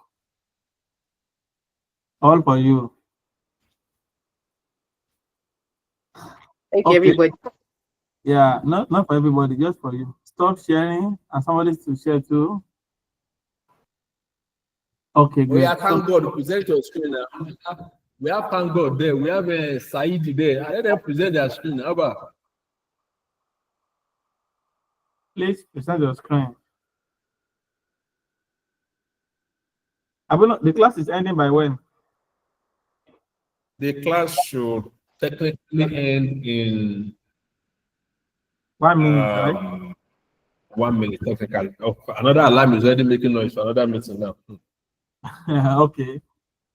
All for you. Thank you, everybody. Yeah, not for everybody, just for you. Stop sharing and somebody to share too. Okay, Oh great. yeah, thank God. Present your screen now. We have thank God there. We have Said there. I let them present their screen. How about? Please present your screen. The class is ending by when? The class should technically end in 1 minute, right? 1 minute technically. Oh, another alarm is already making noise for another meeting now. Okay.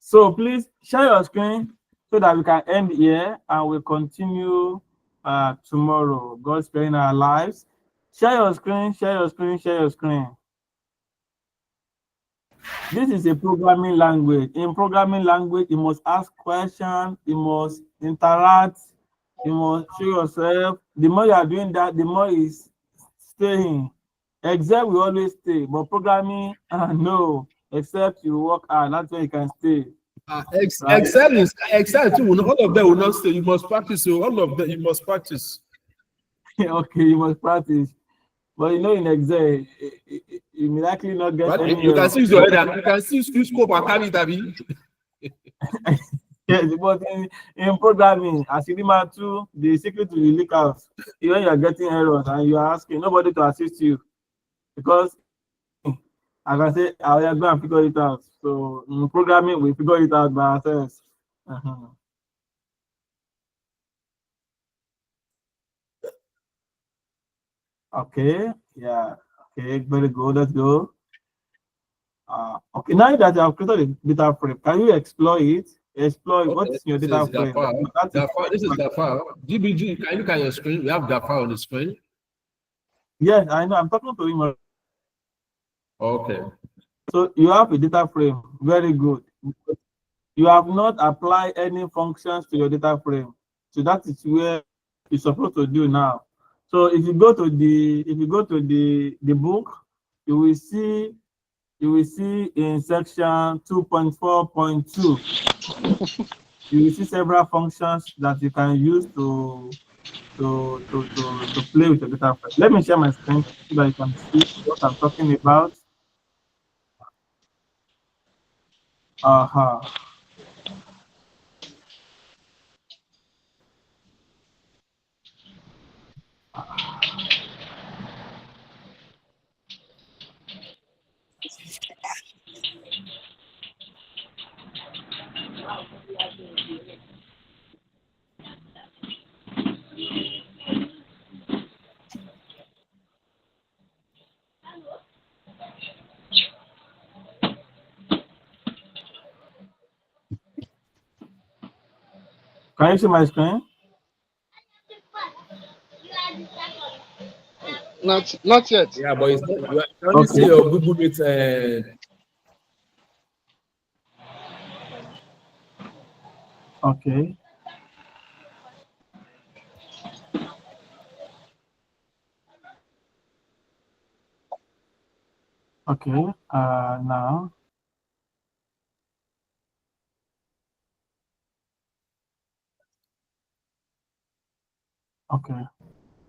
So please share your screen so that we can end here and we'll continue tomorrow. God sparing our lives. Share your screen, share your screen, share your screen. This is a programming language. In programming language, you must ask questions, you must interact, you must show yourself. The more you are doing that, the more is staying. Excel will always stay, but programming, no. Except you work hard, that's when you can stay. Right? Excel too. All of them will not stay. You must practice. So all of them you must practice. Okay, you must practice. But you know, in Excel, you may likely not get any. You can see your head. You can see scope and carry it. Yes, but in programming, as you demand to, the secret will leak out. Even you are getting errors and you are asking nobody to assist you, because I can say I will go and figure it out. So in programming, we figure it out by ourselves. Okay, yeah, okay, very good. Let's go. Okay, now that you have created a data frame, can you explore it? Explore what is your data frame? This is Gafar. GBG, can you look at your screen? We have Gafar on the screen. Yes, I know. I'm talking to him. Okay. So you have a data frame. Very good. You have not applied any functions to your data frame. So that is where you're supposed to do now. So if you go to the book, you will see in section 2.4.2, you will see several functions that you can use to play with the data frame. Let me share my screen so that you can see what I'm talking about. Can you see my screen? Not yet. Yeah, but it's not, you only see your Google Meet. Okay. Okay. Now. Okay.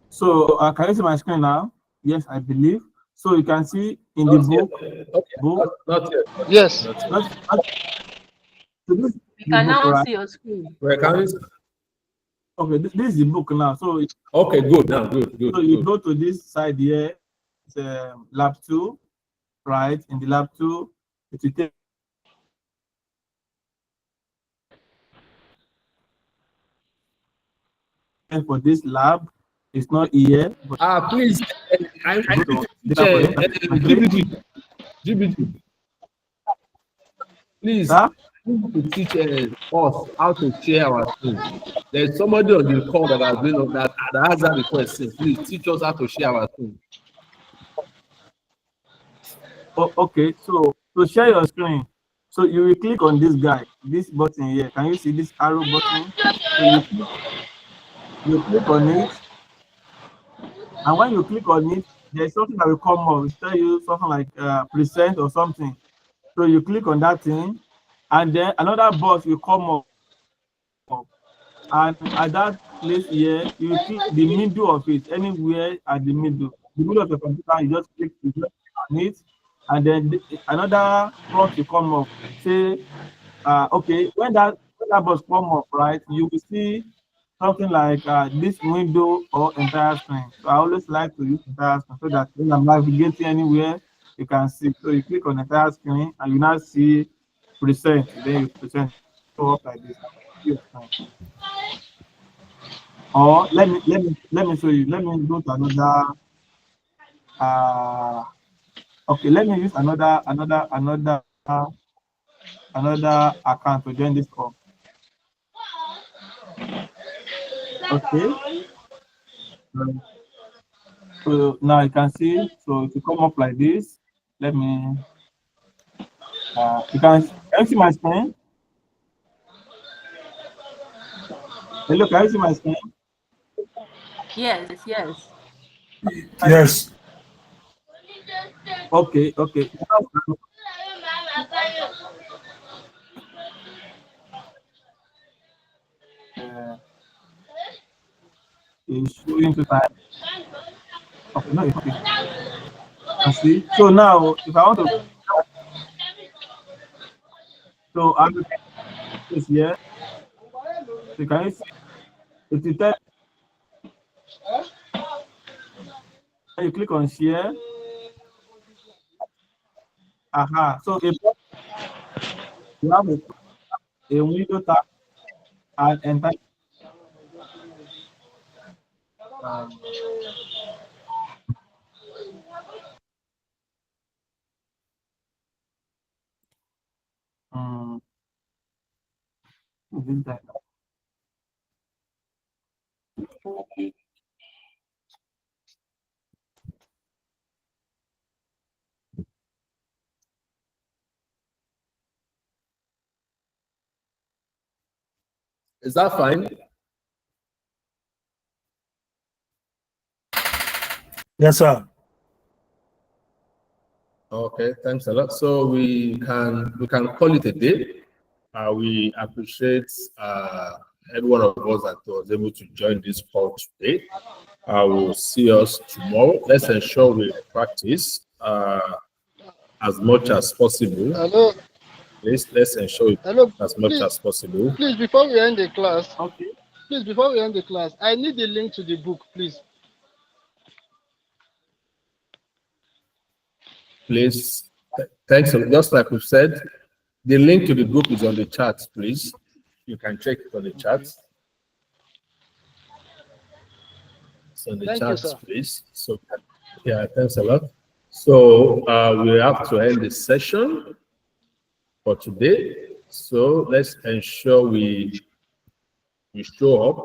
So can you see my screen now? Yes, I believe. So you can see in the book. Not yet. Yes. You can now see your screen. Okay, this is the book now. So okay, good now, good. So you go to this side here, it's lab 2, right? In the lab 2, it will take for this lab. It's not here. But please, I GBG. Please, to teach us how to share our screen. There's somebody on the call that has been on that has that request. Please teach us how to share our screen. Oh, okay, so to share your screen, so you will click on this guy, this button here. Can you see this arrow button? So you click on it, and when you click on it, there's something that will come up. It tell you something like present or something. So you click on that thing, and then another box will come up. And at that place here, you click the middle of it, anywhere at the middle of the computer, you just click on it, and then another prompt will come up. Say, okay, when that box come up, right, you will see something like this window or entire screen. So I always like to use entire screen so that when I'm navigating anywhere, you can see. So you click on entire screen and you now see present. Then you present show up like this. Or let me show you. Let me go to another. Okay, let me use another account to join this call. Okay. So now you can see. So to come up like this, let me. You can see my screen. Hello, can you see my screen? Yes. Yes. Okay. It's showing to time. Okay, no, it's okay. I see. So now, if I want to, so I'm this here. So can you see? It will tell you click on share. Aha. So if you have a window tab and enter. Is that fine? Yes, sir. Okay, thanks a lot. So we can call it a day. We appreciate every one of us that was able to join this call today. I will see us tomorrow. Let's ensure we practice as much as possible. Hello. Let's ensure it Hello. as much as possible. Please, before we end the class, okay. Please, before we end the class, I need the link to the book, please. Please, thanks. Just like we've said, the link to the book is on the chat, please. You can check it on the chat. It's on the Thank chat, you, sir. please. So, yeah, thanks a lot. So we have to end the session for today. So let's ensure we show up.